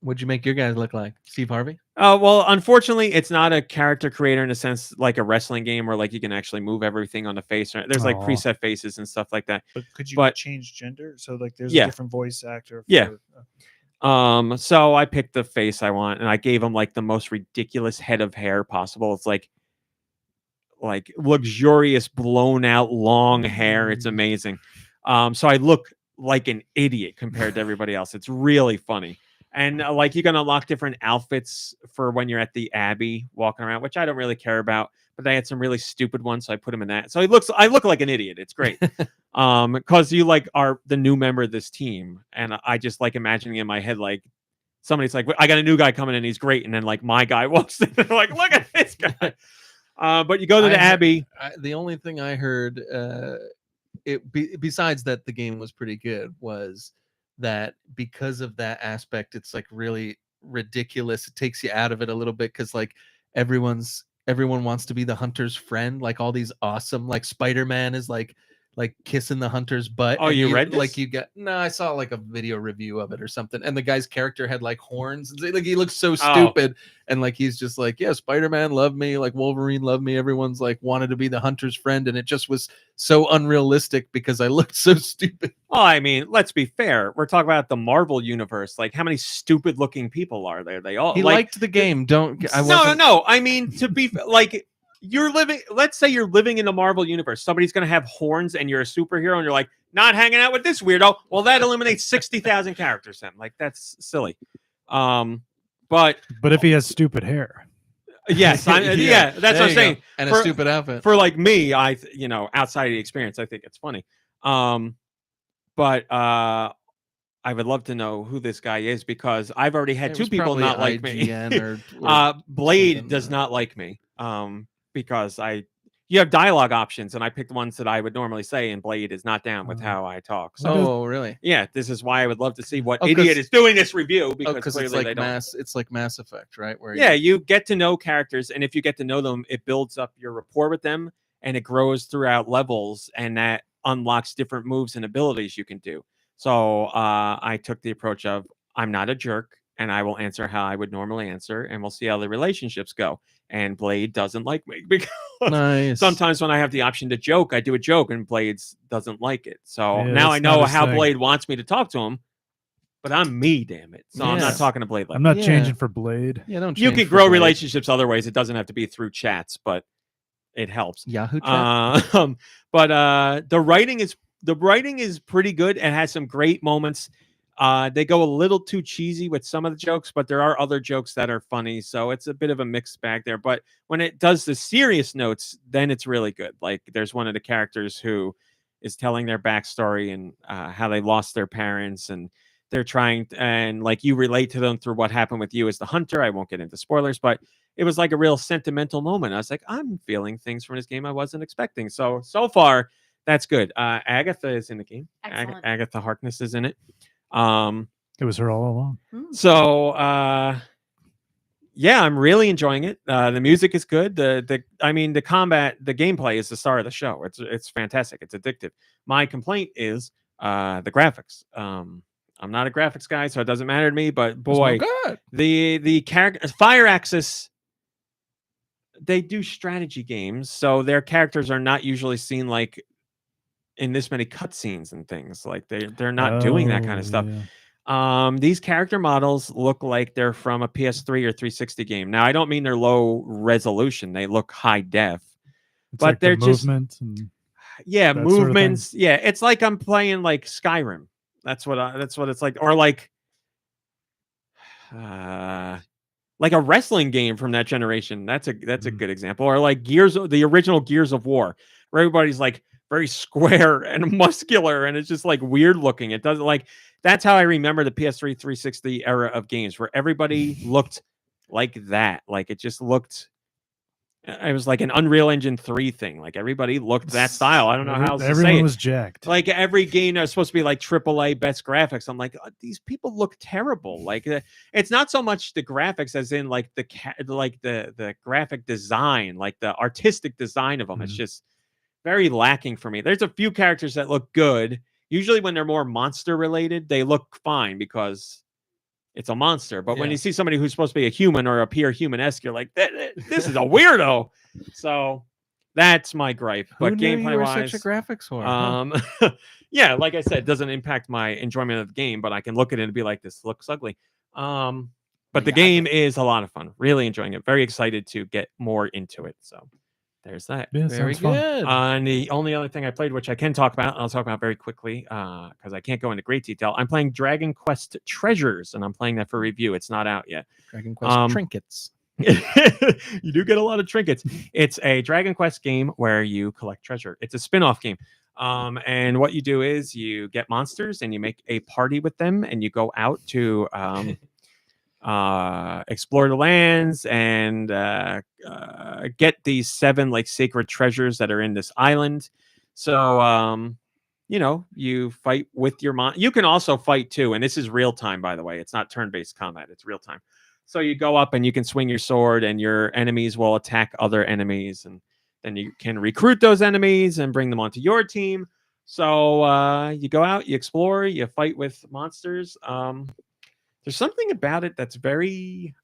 What'd you make your guys look like? Steve Harvey? Well, unfortunately, it's not a character creator in a sense like a wrestling game where like you can actually move everything on the face. There's like preset faces and stuff like that. But could you But- change gender? So like there's Yeah. a different voice actor. For, Yeah. So I picked the face I want, and I gave him like the most ridiculous head of hair possible. It's like luxurious, blown out, long hair. It's amazing. So I look like an idiot compared to everybody else. It's really funny. And like you can unlock different outfits for when you're at the Abbey walking around, which I don't really care about. But they had some really stupid ones, so I put him in that. So I look like an idiot. It's great. Because you like are the new member of this team, and I just like imagining in my head like somebody's like, I got a new guy coming in, he's great, and then like my guy walks in, and they're like, look at this guy. But you go to the Abbey. The only thing I heard, besides that the game was pretty good, was that because of that aspect, it's like really ridiculous. It takes you out of it a little bit because like everyone wants to be the hunter's friend. Like all these awesome, like Spider-Man is like kissing the hunter's butt. Oh, and you read this? Like you got no, I saw like a video review of it or something, and the guy's character had like horns, and like he looks so stupid, and like he's just like, yeah, Spider-Man loved me, like Wolverine loved me, everyone's like wanted to be the hunter's friend, and it just was so unrealistic because I looked so stupid. Oh, I mean, let's be fair. We're talking about the Marvel universe. Like, how many stupid looking people are there? They all He like, liked the game. Don't I no. wasn't- I mean, to be like, let's say you're living in the Marvel universe. Somebody's going to have horns and you're a superhero and you're like, not hanging out with this weirdo. Well, that eliminates 60,000 characters then. Like, that's silly. But if he has stupid hair. yes, yeah, that's what I'm saying. And a stupid outfit. For like me, outside of the experience, I think it's funny. But I would love to know who this guy is because I've already had It two was people probably not like me. or Blade something. does not like me because you have dialogue options, and I picked ones that I would normally say, and Blade is not down with how I talk. So, Oh, really? yeah, this is why I would love to see what 'cause- idiot is doing this review because Because clearly it's like they don't. it's like Mass Effect, right? Where Yeah, you get to know characters, and if you get to know them, it builds up your rapport with them, and it grows throughout levels, and that unlocks different moves and abilities you can do. So I took the approach of I'm not a jerk, and I will answer how I would normally answer, and we'll see how the relationships go. And Blade doesn't like me because nice. sometimes when I have the option to joke, I do a joke, and Blade doesn't like it. So Yeah, now that's I know not his how thing. Blade wants me to talk to him, but I'm me, damn it. So I'm not Yes. talking to Blade like I'm not Yeah. changing for Blade. Yeah, don't you change can for grow Blade. relationships other ways. It doesn't have to be through chats, but it helps. Yahoo chat. But the writing is pretty good and has some great moments. They go a little too cheesy with some of the jokes, but there are other jokes that are funny. So it's a bit of a mixed bag there. But when it does the serious notes, then it's really good. Like there's one of the characters who is telling their backstory and how they lost their parents, and they're trying and like you relate to them through what happened with you as the hunter. I won't get into spoilers, but it was like a real sentimental moment. I was like, I'm feeling things from this game I wasn't expecting. So far, that's good. Agatha is in the game. Excellent. Agatha Harkness is in it. It was her all along. So yeah, I'm really enjoying it. The music is good. The combat, the gameplay is the star of the show. It's fantastic. It's addictive. My complaint is the graphics. I'm not a graphics guy, so it doesn't matter to me. But boy, good. the character Fire Axis, they do strategy games, so their characters are not usually seen like in this many cutscenes and things. Like they're not doing that kind of stuff. Yeah. These character models look like they're from a PS3 or 360 game. Now, I don't mean they're low resolution; they look high def. It's But like the they're just movement and yeah, that sort of thing. movements. Yeah, it's like I'm playing like Skyrim. That's what it's like, or like a wrestling game from that generation. That's a good example. Or like the original Gears of War, where everybody's like very square and muscular, and it's just like weird looking. It doesn't like that's how I remember the PS3 360 era of games, where everybody looked like that. Like it just looked. It was like an Unreal Engine 3 thing. Like everybody looked that style. I don't know how else to say everyone it. was jacked. Like every game is supposed to be like AAA best graphics. I'm like, these people look terrible. Like it's not so much the graphics as in like the graphic design, like the artistic design of them. It's just very lacking for me. There's a few characters that look good. Usually when they're more monster related, they look fine because it's a monster. But when Yeah. you see somebody who's supposed to be a human or appear human-esque, you're like, this is a weirdo. So that's my gripe. Who But knew you gameplay were wise, such a graphics whore? yeah, like I said, it doesn't impact my enjoyment of the game, but I can look at it and be like, this looks ugly. But the game is a lot of fun. Really enjoying it. Very excited to get more into it. So there's that. Yeah, Very sounds fun. good. And the only other thing I played, which I can talk about, and I'll talk about very quickly because I can't go into great detail. I'm playing Dragon Quest Treasures, and I'm playing that for review. It's not out yet. Dragon Quest trinkets. You do get a lot of trinkets. It's a Dragon Quest game where you collect treasure. It's a spin-off game. And what you do is you get monsters and you make a party with them, and you go out to explore the lands and get these 7 like sacred treasures that are in this island. So you fight with your you can also fight too, and this is real time, by the way. It's not turn-based combat, it's real time. So you go up and you can swing your sword, and your enemies will attack other enemies, and then you can recruit those enemies and bring them onto your team. So you go out, you explore, you fight with monsters. There's something about it that's very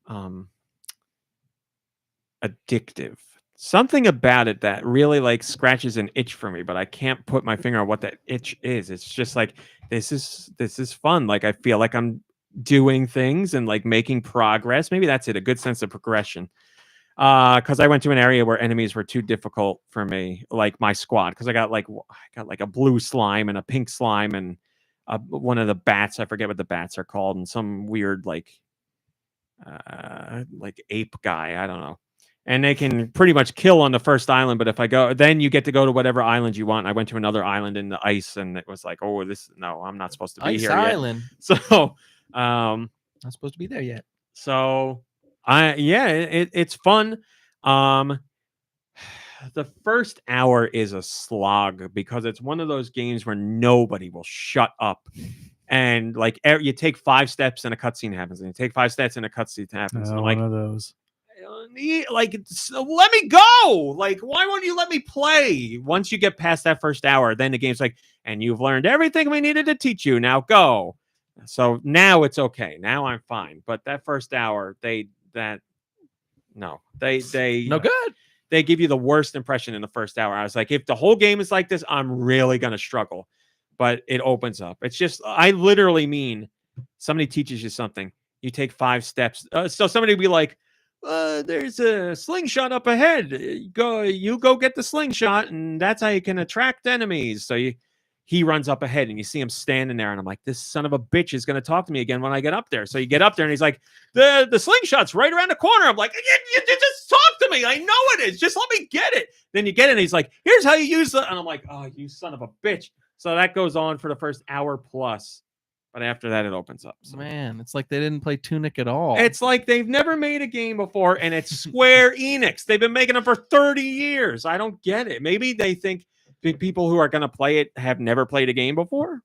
addictive. Something about it that really like scratches an itch for me, but I can't put my finger on what that itch is. It's just like this is fun. Like I feel like I'm doing things and like making progress. Maybe that's it, a good sense of progression. Because I went to an area where enemies were too difficult for me, like my squad. Because I got like a blue slime and a pink slime and one of the bats. I forget what the bats are called, and some weird like ape guy. I don't know. And they can pretty much kill on the first island, but if I go, then you get to go to whatever island you want. I went to another island in the ice, and it was like, oh, I'm not supposed to be Ice here Island. yet. So, not supposed to be there yet. So, it's fun. The first hour is a slog because it's one of those games where nobody will shut up. And like you take 5 steps and a cutscene happens, and you take 5 steps and a cutscene happens. And I'm like, one of those. Like, let me go. Like, why won't you let me play? Once you get past that first hour, then the game's like, and you've learned everything we needed to teach you. Now go. So now it's okay. Now I'm fine. But that first hour, they no good. They give you the worst impression in the first hour. I was like, if the whole game is like this, I'm really gonna struggle. But it opens up. It's just, I literally mean, somebody teaches you something. You take 5 steps. So somebody will be like, there's a slingshot up ahead. You go get the slingshot, and that's how you can attract enemies. So he runs up ahead, and you see him standing there, and I'm like, this son of a bitch is going to talk to me again when I get up there. So you get up there, and he's like, the slingshot's right around the corner. I'm like, you just talk to me. I know it is. Just let me get it. Then you get it, and he's like, here's how you use it. And I'm like, oh, you son of a bitch. So that goes on for the first hour plus. But after that, it opens up. So. Man, it's like they didn't play Tunic at all. It's like they've never made a game before, and it's Square Enix. They've been making them for 30 years. I don't get it. Maybe they think the people who are going to play it have never played a game before.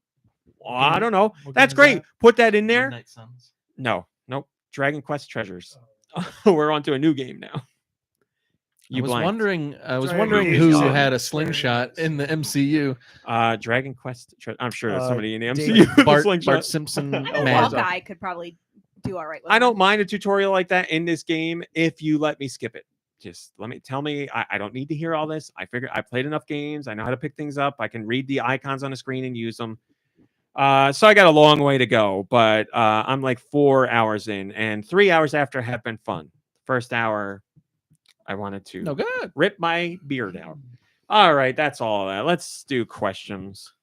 Well, I don't know. That's great. Put that in there. Midnight Suns. Nope. Dragon Quest Treasures. We're on to a new game now. I was wondering who had a slingshot in the MCU. Dragon Quest. I'm sure there's somebody in the MCU. Bart Simpson. Guy could probably do all right with I don't mind a tutorial like that in this game if you let me skip it. Just tell me. I don't need to hear all this. I figure I played enough games. I know how to pick things up. I can read the icons on the screen and use them. So I got a long way to go, but I'm like 4 hours in, and 3 hours after have been fun. First hour, I wanted to rip my beard out. All right, that's all of that. Let's do questions.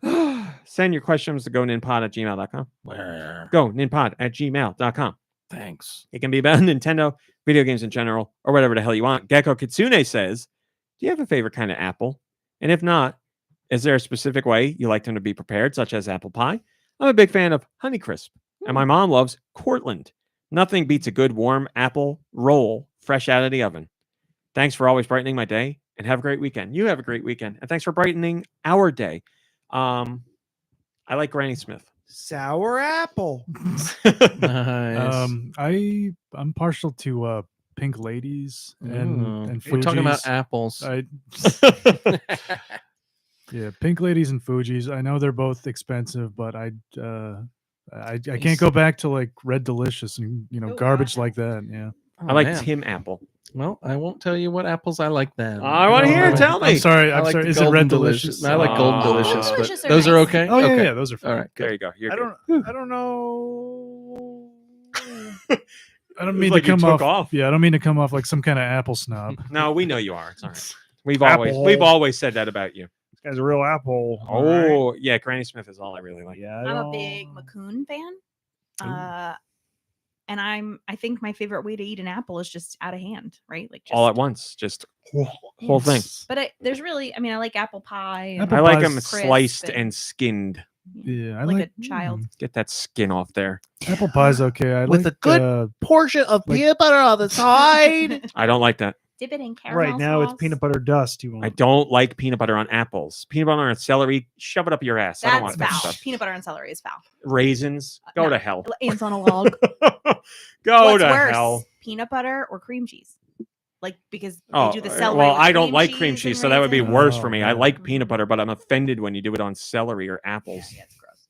Send your questions to goninpod@gmail.com. Where? goninpod@gmail.com. Thanks. It can be about Nintendo, video games in general, or whatever the hell you want. Gecko Kitsune says, do you have a favorite kind of apple? And if not, is there a specific way you like them to be prepared, such as apple pie? I'm a big fan of Honeycrisp, and my mom loves Cortland. Nothing beats a good warm apple roll fresh out of the oven. Thanks for always brightening my day, and have a great weekend. You have a great weekend, and thanks for brightening our day. I like Granny Smith. Sour apple. Nice. I'm partial to Pink Ladies and we're talking about Fuji's. apples. Yeah, Pink Ladies and Fuji's. I know they're both expensive, but I I can't go back to like Red Delicious and garbage like that. Yeah. I like man. Tim Apple. Well, I won't tell you what apples I like then. I want to hear it. Tell me. I'm sorry. I like the Is it Golden Red Delicious? Delicious? I like Golden Oh. Delicious, but Delicious are those are nice. okay. Oh yeah, Okay. yeah, those are fine. All right. There you go. You're I good. don't know. I don't mean like to you come took off. off. Yeah, I don't mean to come off like some kind of Apple snob. No, we know you are. It's all right. We've Apple. always said that about you. This guy's a real apple. Oh, yeah. Granny Smith is all I really like. yeah. I'm a big Macoun fan. And I think my favorite way to eat an apple is just out of hand, right? Like just, All at once. Just whole thing. But there's really, I mean, I like apple pie. And Apple I like pie's them crisp sliced and- and skinned. Yeah, I like a child. Get that skin off there. Apple pie's okay. I With like, a good portion of like- peanut butter on the side. I don't like that. Dip it in caramel Right now, sauce. it's peanut butter dust. You want? I don't like peanut butter on apples. Peanut butter on celery, shove it up your ass. I don't That's want that foul. stuff. Peanut butter and celery is foul. Raisins, go No. to hell. Ants on a log. Go What's to worse, hell. peanut butter or cream cheese? Like because Oh, they do the celery. well, with I don't like cream and cheese, so that would be raisins. worse for me. I Oh, like peanut butter, but I'm offended when you do it on celery or apples. Yeah, it's gross.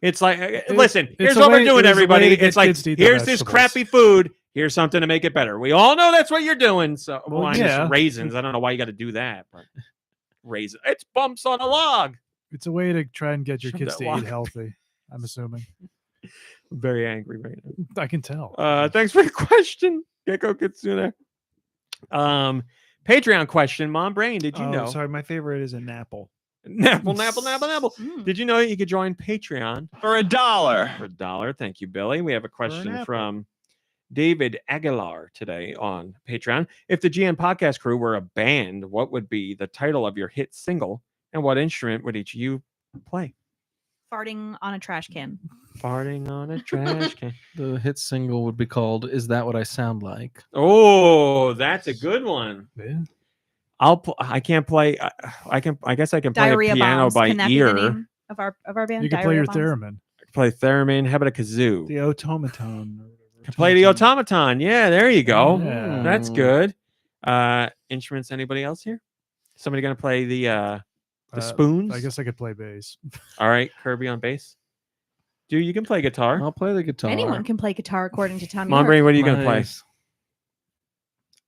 It's like, listen, it's here's a what way- we're doing, it is a way everybody. to get It's like, kids to eat the here's this vegetables. crappy food. Here's something to make it better. We all know that's what you're doing. So, Well, well, yeah. just raisins. I don't know why you got to do that, but raisins. It's bumps on a log. It's a way to try and get your Shove kids that to log. eat healthy. I'm assuming. I'm very angry right now. I can tell. Thanks for the question, Gecko Kitsune. Patreon question, Mom Brain. Did you know? Sorry, my favorite is an apple. Napple. Did you know you could join Patreon for $1? For $1. Thank you, Billy. We have a question apple. from David Aguilar today on Patreon. If the GN podcast crew were a band, what would be the title of your hit single, and what instrument would each of you play? Farting on a trash can. Farting on a trash can. The hit single would be called "Is That What I Sound Like?" Oh, that's a good one. Yeah. I can't play. I guess I can play Diarrhea a piano bombs. by Can that ear. be the name of our band? You can play Diarrhea your bombs? theremin. Play theremin. How about a kazoo? The automaton. or whatever. Can play the automaton. Yeah, there you go. Yeah. That's good. Instruments. Anybody else here? Somebody gonna play the spoons? I guess I could play bass. All right, Kirby on bass. Dude, you can play guitar. I'll play the guitar. Anyone can play guitar according to Tommy. Mom York. Brain, what are you gonna play? Nice.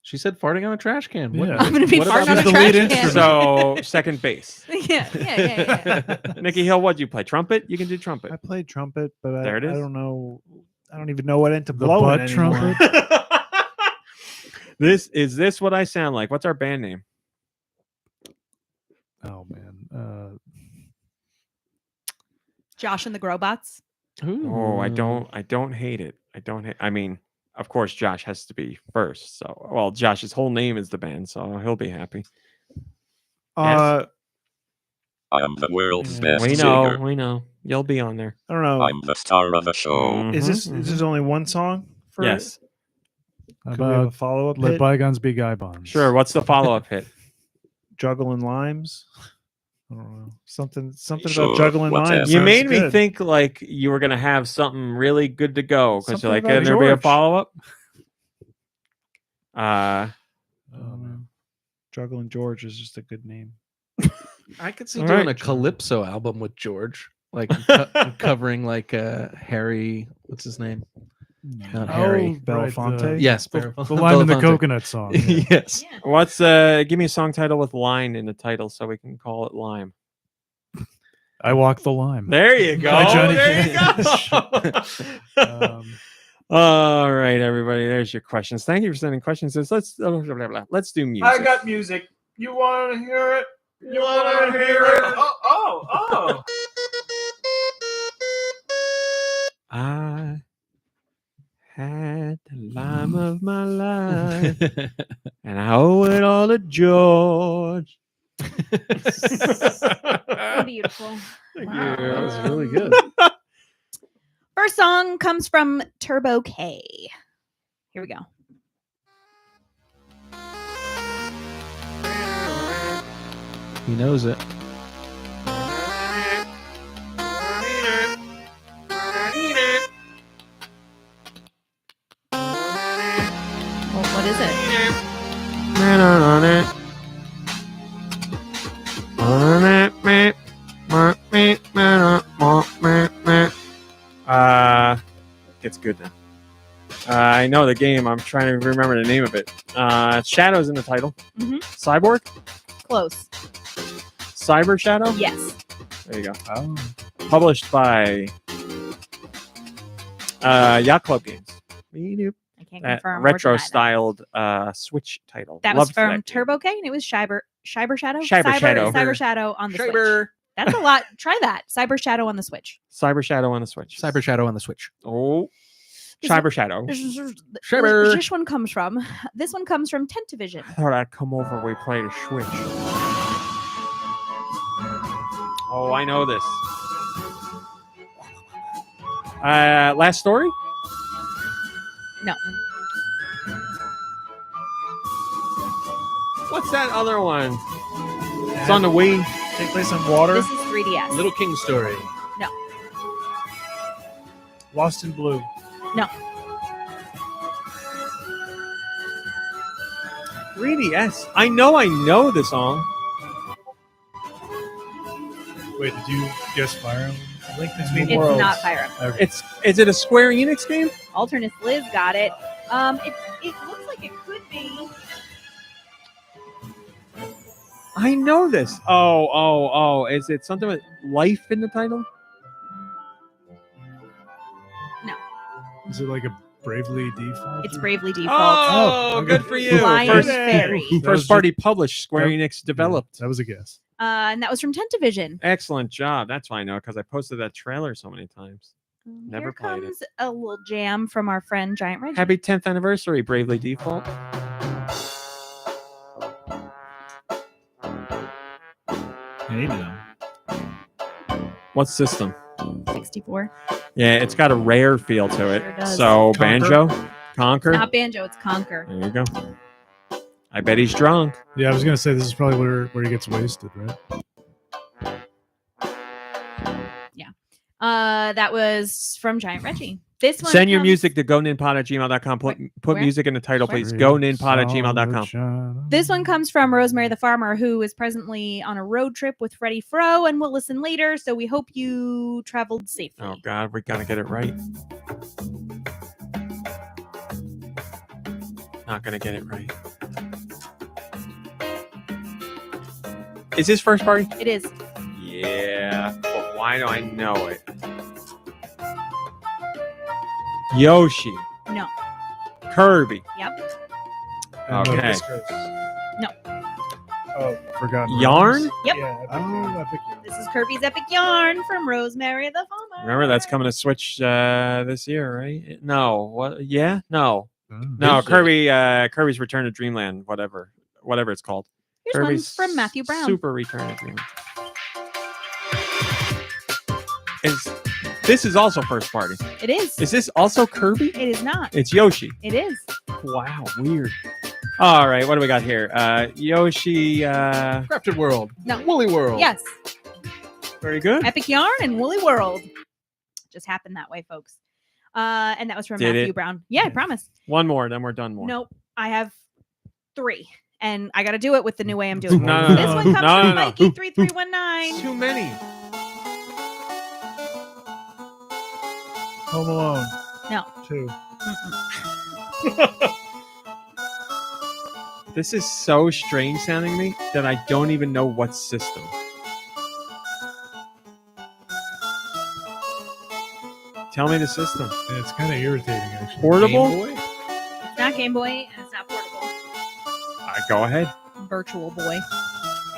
She said farting on a trash can. What- Yeah. I'm gonna be what farting about on a the trash lead can. So second bass. yeah. Nikki Hill, what'd you play? Trumpet? You can do trumpet. I played trumpet, but There it is. I don't know. I don't even know what end to The blow butt it anymore. trumpet. This what I sound like? What's our band name? Oh man. Josh and the Grobots. Oh, I don't hate it. I mean, of course, Josh has to be first. So, well, Josh's whole name is the band, so he'll be happy. Uh, I am the world's best We know, singer. we know. You'll be on there. I don't know. I'm the star of the show. Is this only one song? For it? Yes. How Could we have a about follow up? let bygones be bygones? Sure. What's the follow-up hit? Juggling limes. I don't know. Something Sure, about juggling whatever. limes. You sounds made me good. think like you were gonna have something really good to go because you're Something like, about can there be a George. follow-up? Oh, man. Juggling George is just a good name. I could see All doing right. a Calypso album with George, like covering like Harry. What's his name? Not Harry. Belafonte? Yes, The lime in the Belafonte. coconut song. Yeah. Yes. Yeah. What's give me a song title with line in the title so we can call it Lime. I walk the lime. There you go. By Johnny There you Cash. go. All right, everybody. There's your questions. Thank you for sending questions. Let's do music. music. You want to hear it? You want to hear it? Oh. I had the lime of my life, and I owe it all to George. Beautiful. Thank you. That was really good. First song comes from Turbo K. Here we go. He knows it. Well, what is it? gets good now. I know the game. I'm trying to remember the name of it. Shadow's in the title. Mhm. Cyborg? Close. Cyber Shadow? Yes. There you go. Oh. Published by Yacht Club Games. I can't confirm. or deny Retro that. styled Switch title. That was Loved from game. Turbo K, and it was Cyber Shadow. Cyber Shadow. Cyber Shadow on the Switch. Cyber. That's a lot. Try that. Cyber Shadow on the Switch. Cyber Shadow on the Switch. Cyber Shadow on the Switch. Oh. This Cyber Shadow. Cyber. This one comes from. This one comes from Tentavision. I thought I'd come over. We played a Switch. Oh, I know this. Last Story? No. What's that other one? It's on the Wii. Take place in water. This is 3DS. Little King Story. No. Lost in Blue. No. 3DS. I know the song. Wait, did you guess Fire Emblem? Link Between It's Worlds. not Fire Emblem. Okay. Is it a Square Enix game? Alternate Liz got it. It looks like it could be. I know this. Oh. Is it something with life in the title? Is it like a Bravely Default? It's Bravely Default. Oh, okay. good for you. Flying First, Fairy. first party published, Square Enix developed. That was a guess. And that was from Tentavision. Excellent job. That's why I know, because I posted that trailer so many times. Never Here played it. comes a little jam from our friend Giant Reggie. Happy 10th anniversary, Bravely Default. Hey now. What system? 64. Yeah, it's got a rare feel to it. Sure does. So Conker? Banjo, Conquer. Not Banjo, it's Conquer. There you go. I bet he's drunk. Yeah, I was gonna say this is probably where he gets wasted, right? That was from Giant Reggie. This one Send your comes- music to goninpod@gmail.com. Put Where? music in the title, please. Goninpod@gmail.com. This one comes from Rosemary the Farmer, who is presently on a road trip with Freddie Fro and will listen later. So we hope you traveled safely. Oh, God, we got to get it right. Not going to get it right. Is this first party? It is. Yeah, but why do I know it? Yoshi. No. Kirby. Yep. Okay. No. Oh, forgotten. Yarn? Yep. Yeah. Oh, Epic Yarn. This is Kirby's Epic Yarn from Rosemary the Farmer. Remember, that's coming to Switch this year, right? No. What? Yeah? No. Mm. No, Is it? Kirby's Return to Dreamland, whatever it's called. Here's Kirby's one from Matthew Brown. Super Return to Dreamland. This is also first party. It is. Is this also Kirby? It is not. It's Yoshi. It is. Wow, weird. All right, what do we got here? Yoshi. Crafted World. No. Woolly World. Yes. Very good. Epic Yarn and Woolly World. Just happened that way, folks. And that was from Did Matthew it? Brown. Yeah, I promise. One more, then we're done. More. Nope. I have 3. And I got to do it with the new way I'm doing it. No, no, This no. one comes No, from no, no. Mikey3319. Too many. Home Alone. No. 2. This is so strange sounding to me that I don't even know what system. Tell me the system. Yeah, it's kind of irritating, actually. Portable? Game Boy? It's not Game Boy and it's not portable. Go ahead. Virtual Boy.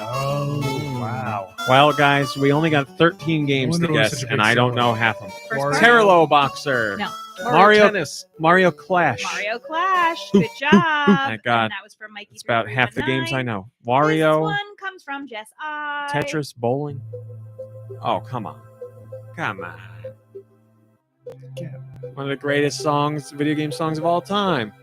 Oh, wow. Well, guys, we only got 13 games to wonder why guess, such a and big I don't seller. know half of them. First party? Terralo Boxer. No. Mario Tennis. Mario Clash. Mario Clash. Good job. Thank God. And that was from Mikey. It's about half the games I know. This Wario, one comes from Jess I. Tetris, bowling. Oh, come on. Come on. One of the greatest songs, video game songs of all time.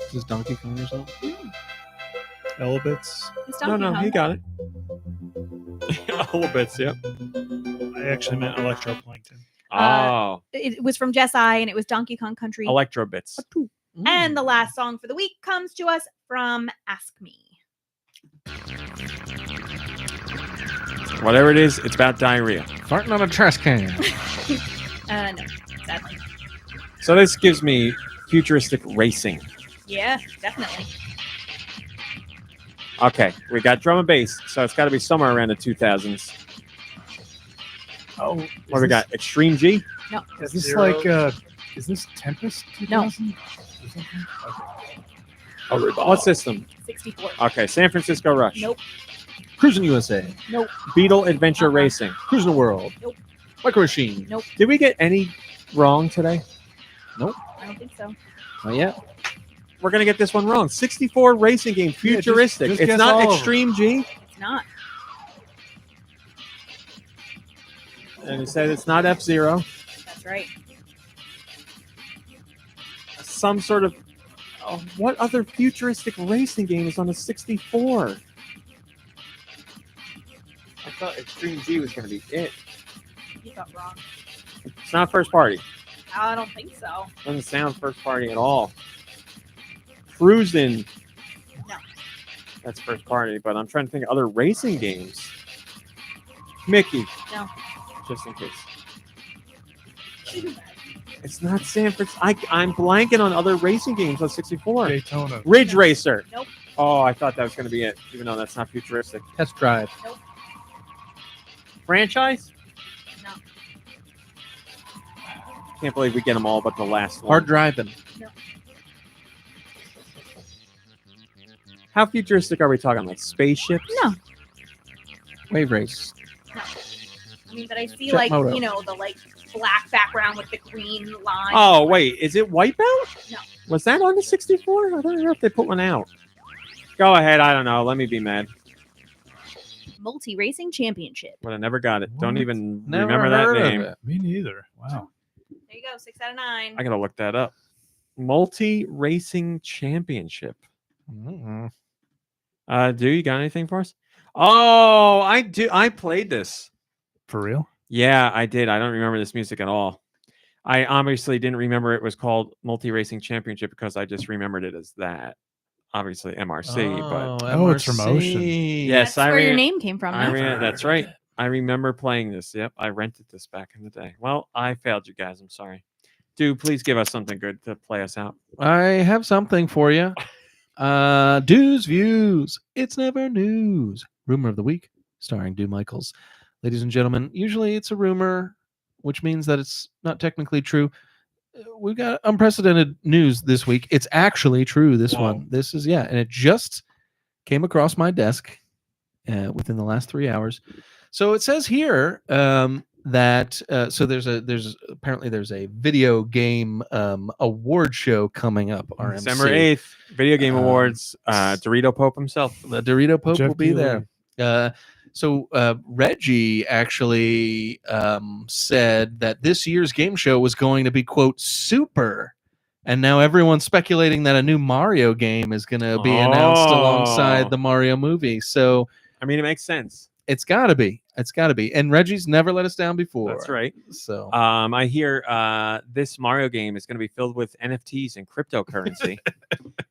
Is this Donkey Kong or something? Elebits. It's No, Donkey Kong. he got it. A little bit, yep. I actually meant Electroplankton. Oh, It was from Jess I, and it was Donkey Kong Country. Electro Bits. And the last song for the week comes to us from Ask Me. Whatever it is, it's about diarrhea. Farting on a trash can. No, sadly. So this gives me futuristic racing. Yeah, definitely. Okay, we got drum and bass, so it's got to be somewhere around the 2000s. Oh, What do we got? Extreme G? No. Is this Zero. like is this Tempest 2000? What system? 64. Okay, San Francisco Rush. Nope. Cruising USA. Nope. Beetle Adventure Racing. Cruising the World. Nope. Micro Machine. Nope. Did we get any wrong today? Nope. I don't think so. Not yet. We're going to get this one wrong. 64 racing game, futuristic. just It's guess not all of them. Extreme G. It's not. And you said it's not F-Zero. That's right. Some sort of... Oh, what other futuristic racing game is on a 64? I thought Extreme G was going to be it. You thought wrong. It's not first party. I don't think so. Doesn't sound first party at all. Cruisin'. No. That's first party, but I'm trying to think of other racing games. Mickey. No. Just in case. It's not San Francisco. I'm blanking on other racing games on 64. Daytona. Ridge Racer. Nope. Oh, I thought that was going to be it, even though that's not futuristic. Test Drive. Nope. Franchise? No. Can't believe we get them all but the last one. Hard Driving. No. How futuristic are we talking? Like spaceships? No. Wave Race. No. I mean, but I see Jet like, Moto. you know, the like black background with the green line. Oh, wait. Is it Wipeout? No. Was that on the 64? I don't know if they put one out. Go ahead. I don't know. Let me be mad. Multi-Racing Championship. But I never got it. Don't What? even Never remember that heard of name. it. Me neither. Wow. There you go. 6 out of 9. I got to look that up. Multi-Racing Championship. Mm-hmm. Do you got anything for us? Oh, I do. I played this. For real? Yeah, I did. I don't remember this music at all. I obviously didn't remember it was called Multi-Racing Championship because I just remembered it as that. Obviously MRC, but Oh, it's from Ocean. yes, That's where your name came from. I huh? that's right. I remember playing this. Yep, I rented this back in the day. Well, I failed you guys. I'm sorry. Do please give us something good to play us out. I have something for you. Deux Views. It's never news. Rumor of the week, starring Deux Michaels. Ladies and gentlemen, usually it's a rumor, which means that it's not technically true. We've got unprecedented news this week. It's actually true, this one. This is, and it just came across my desk within the last 3 hours. So it says here that so there's a video game award show coming up. RMC. December 8th, Video Game Awards. Dorito Pope himself. The Dorito Pope Jeff will be Keighley. there. So Reggie actually said that this year's game show was going to be, quote, super. And now everyone's speculating that a new Mario game is going to be announced alongside the Mario movie. So, I mean, it makes sense. It's got to be. It's got to be. And Reggie's never let us down before. That's right. So I hear this Mario game is going to be filled with NFTs and cryptocurrency.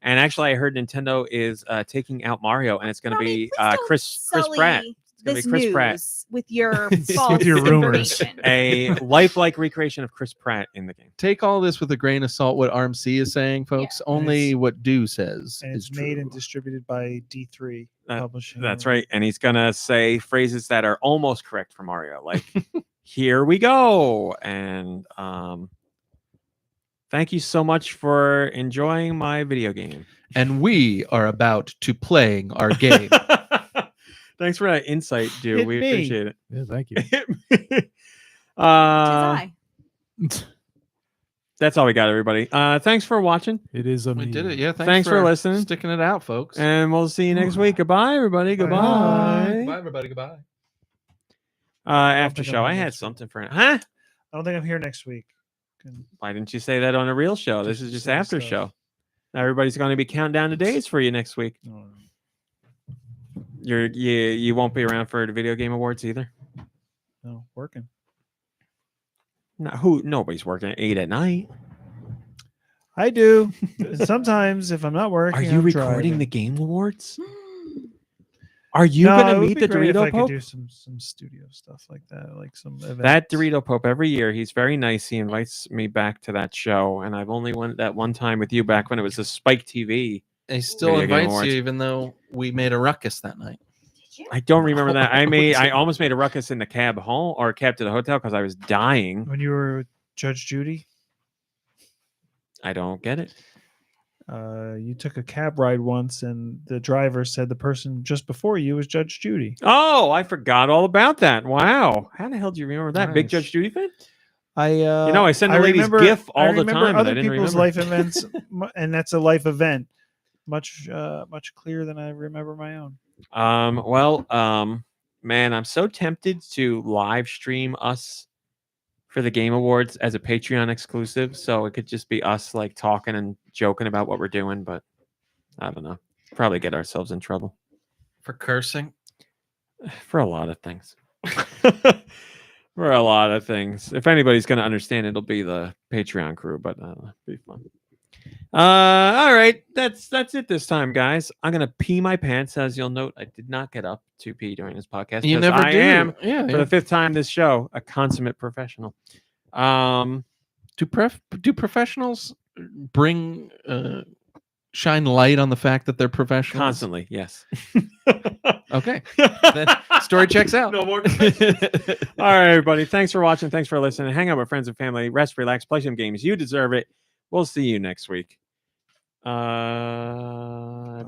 And actually, I heard Nintendo is taking out Mario, and it's going to be Chris Pratt. It's going to be Chris Pratt. With your With false your rumors. information. A lifelike recreation of Chris Pratt in the game. take all this with a grain of salt. What RMC is saying, folks. Only what Deux says And is it's made true. and distributed by D3 Publishing. That's right. And he's going to say phrases that are almost correct for Mario, like, here we go. And thank you so much for enjoying my video game. And we are about to playing our game. Thanks for that insight, dude. Hit We me. appreciate it. Yeah, thank you. Tis I. That's all we got, everybody. Thanks for watching, It is a We did meme. it. Yeah. Thanks for listening. Sticking it out, folks. and we'll see you next week. Goodbye, everybody. Goodbye. Bye, everybody. Goodbye. After think show. I'm I had next week. something for it. Huh? I don't think I'm here next week. Why didn't you say that on a real show? This is just after show. Everybody's going to be counting down the days for you next week. Oh, You won't be around for the Video Game Awards either. no, working. Nobody's working at 8 at night. I do. Sometimes if I'm not working, Are you I'm recording driving. the Game Awards? Are you No, going it to would meet be the great if Dorito I could Pope? do some studio stuff like that, like some events. That Dorito Pope every year, he's very nice. He invites me back to that show, and I've only went that one time with you back when it was a Spike TV. And he still Video Game invites Awards. you, even though we made a ruckus that night. I don't remember that. I almost made a ruckus in the cab home or cab to the hotel because I was dying. When you were with Judge Judy, I don't get it. you took a cab ride once, and the driver said the person just before you was Judge Judy. Oh, I forgot all about that. Wow. How the hell do you remember that? Big Nice. Judge Judy fan? I send the ladies GIF all the time, and I Other didn't people's remember. life events, and that's a life event, much clearer than I remember my own. Man, I'm so tempted to live stream us for the Game Awards as a Patreon exclusive, so it could just be us like talking and joking about what we're doing, but I don't know. Probably get ourselves in trouble For cursing? for a lot of things. For a lot of things. If anybody's going to understand, it'll be the Patreon crew, but it'll be fun. All right, that's it this time, guys. I'm gonna pee my pants. As you'll note, I did not get up to pee during this podcast. You because never I do. am Yeah, for the 5th time this show a consummate professional. Do professionals bring shine light on the fact that they're professionals? Constantly, yes. Okay. Then story checks out. No more. All right, everybody. Thanks for watching. Thanks for listening. Hang out with friends and family. Rest, relax, play some games. You deserve it. We'll see you next week. Every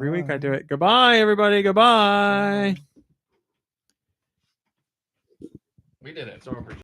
week I do it. Goodbye, everybody. Goodbye. We did it.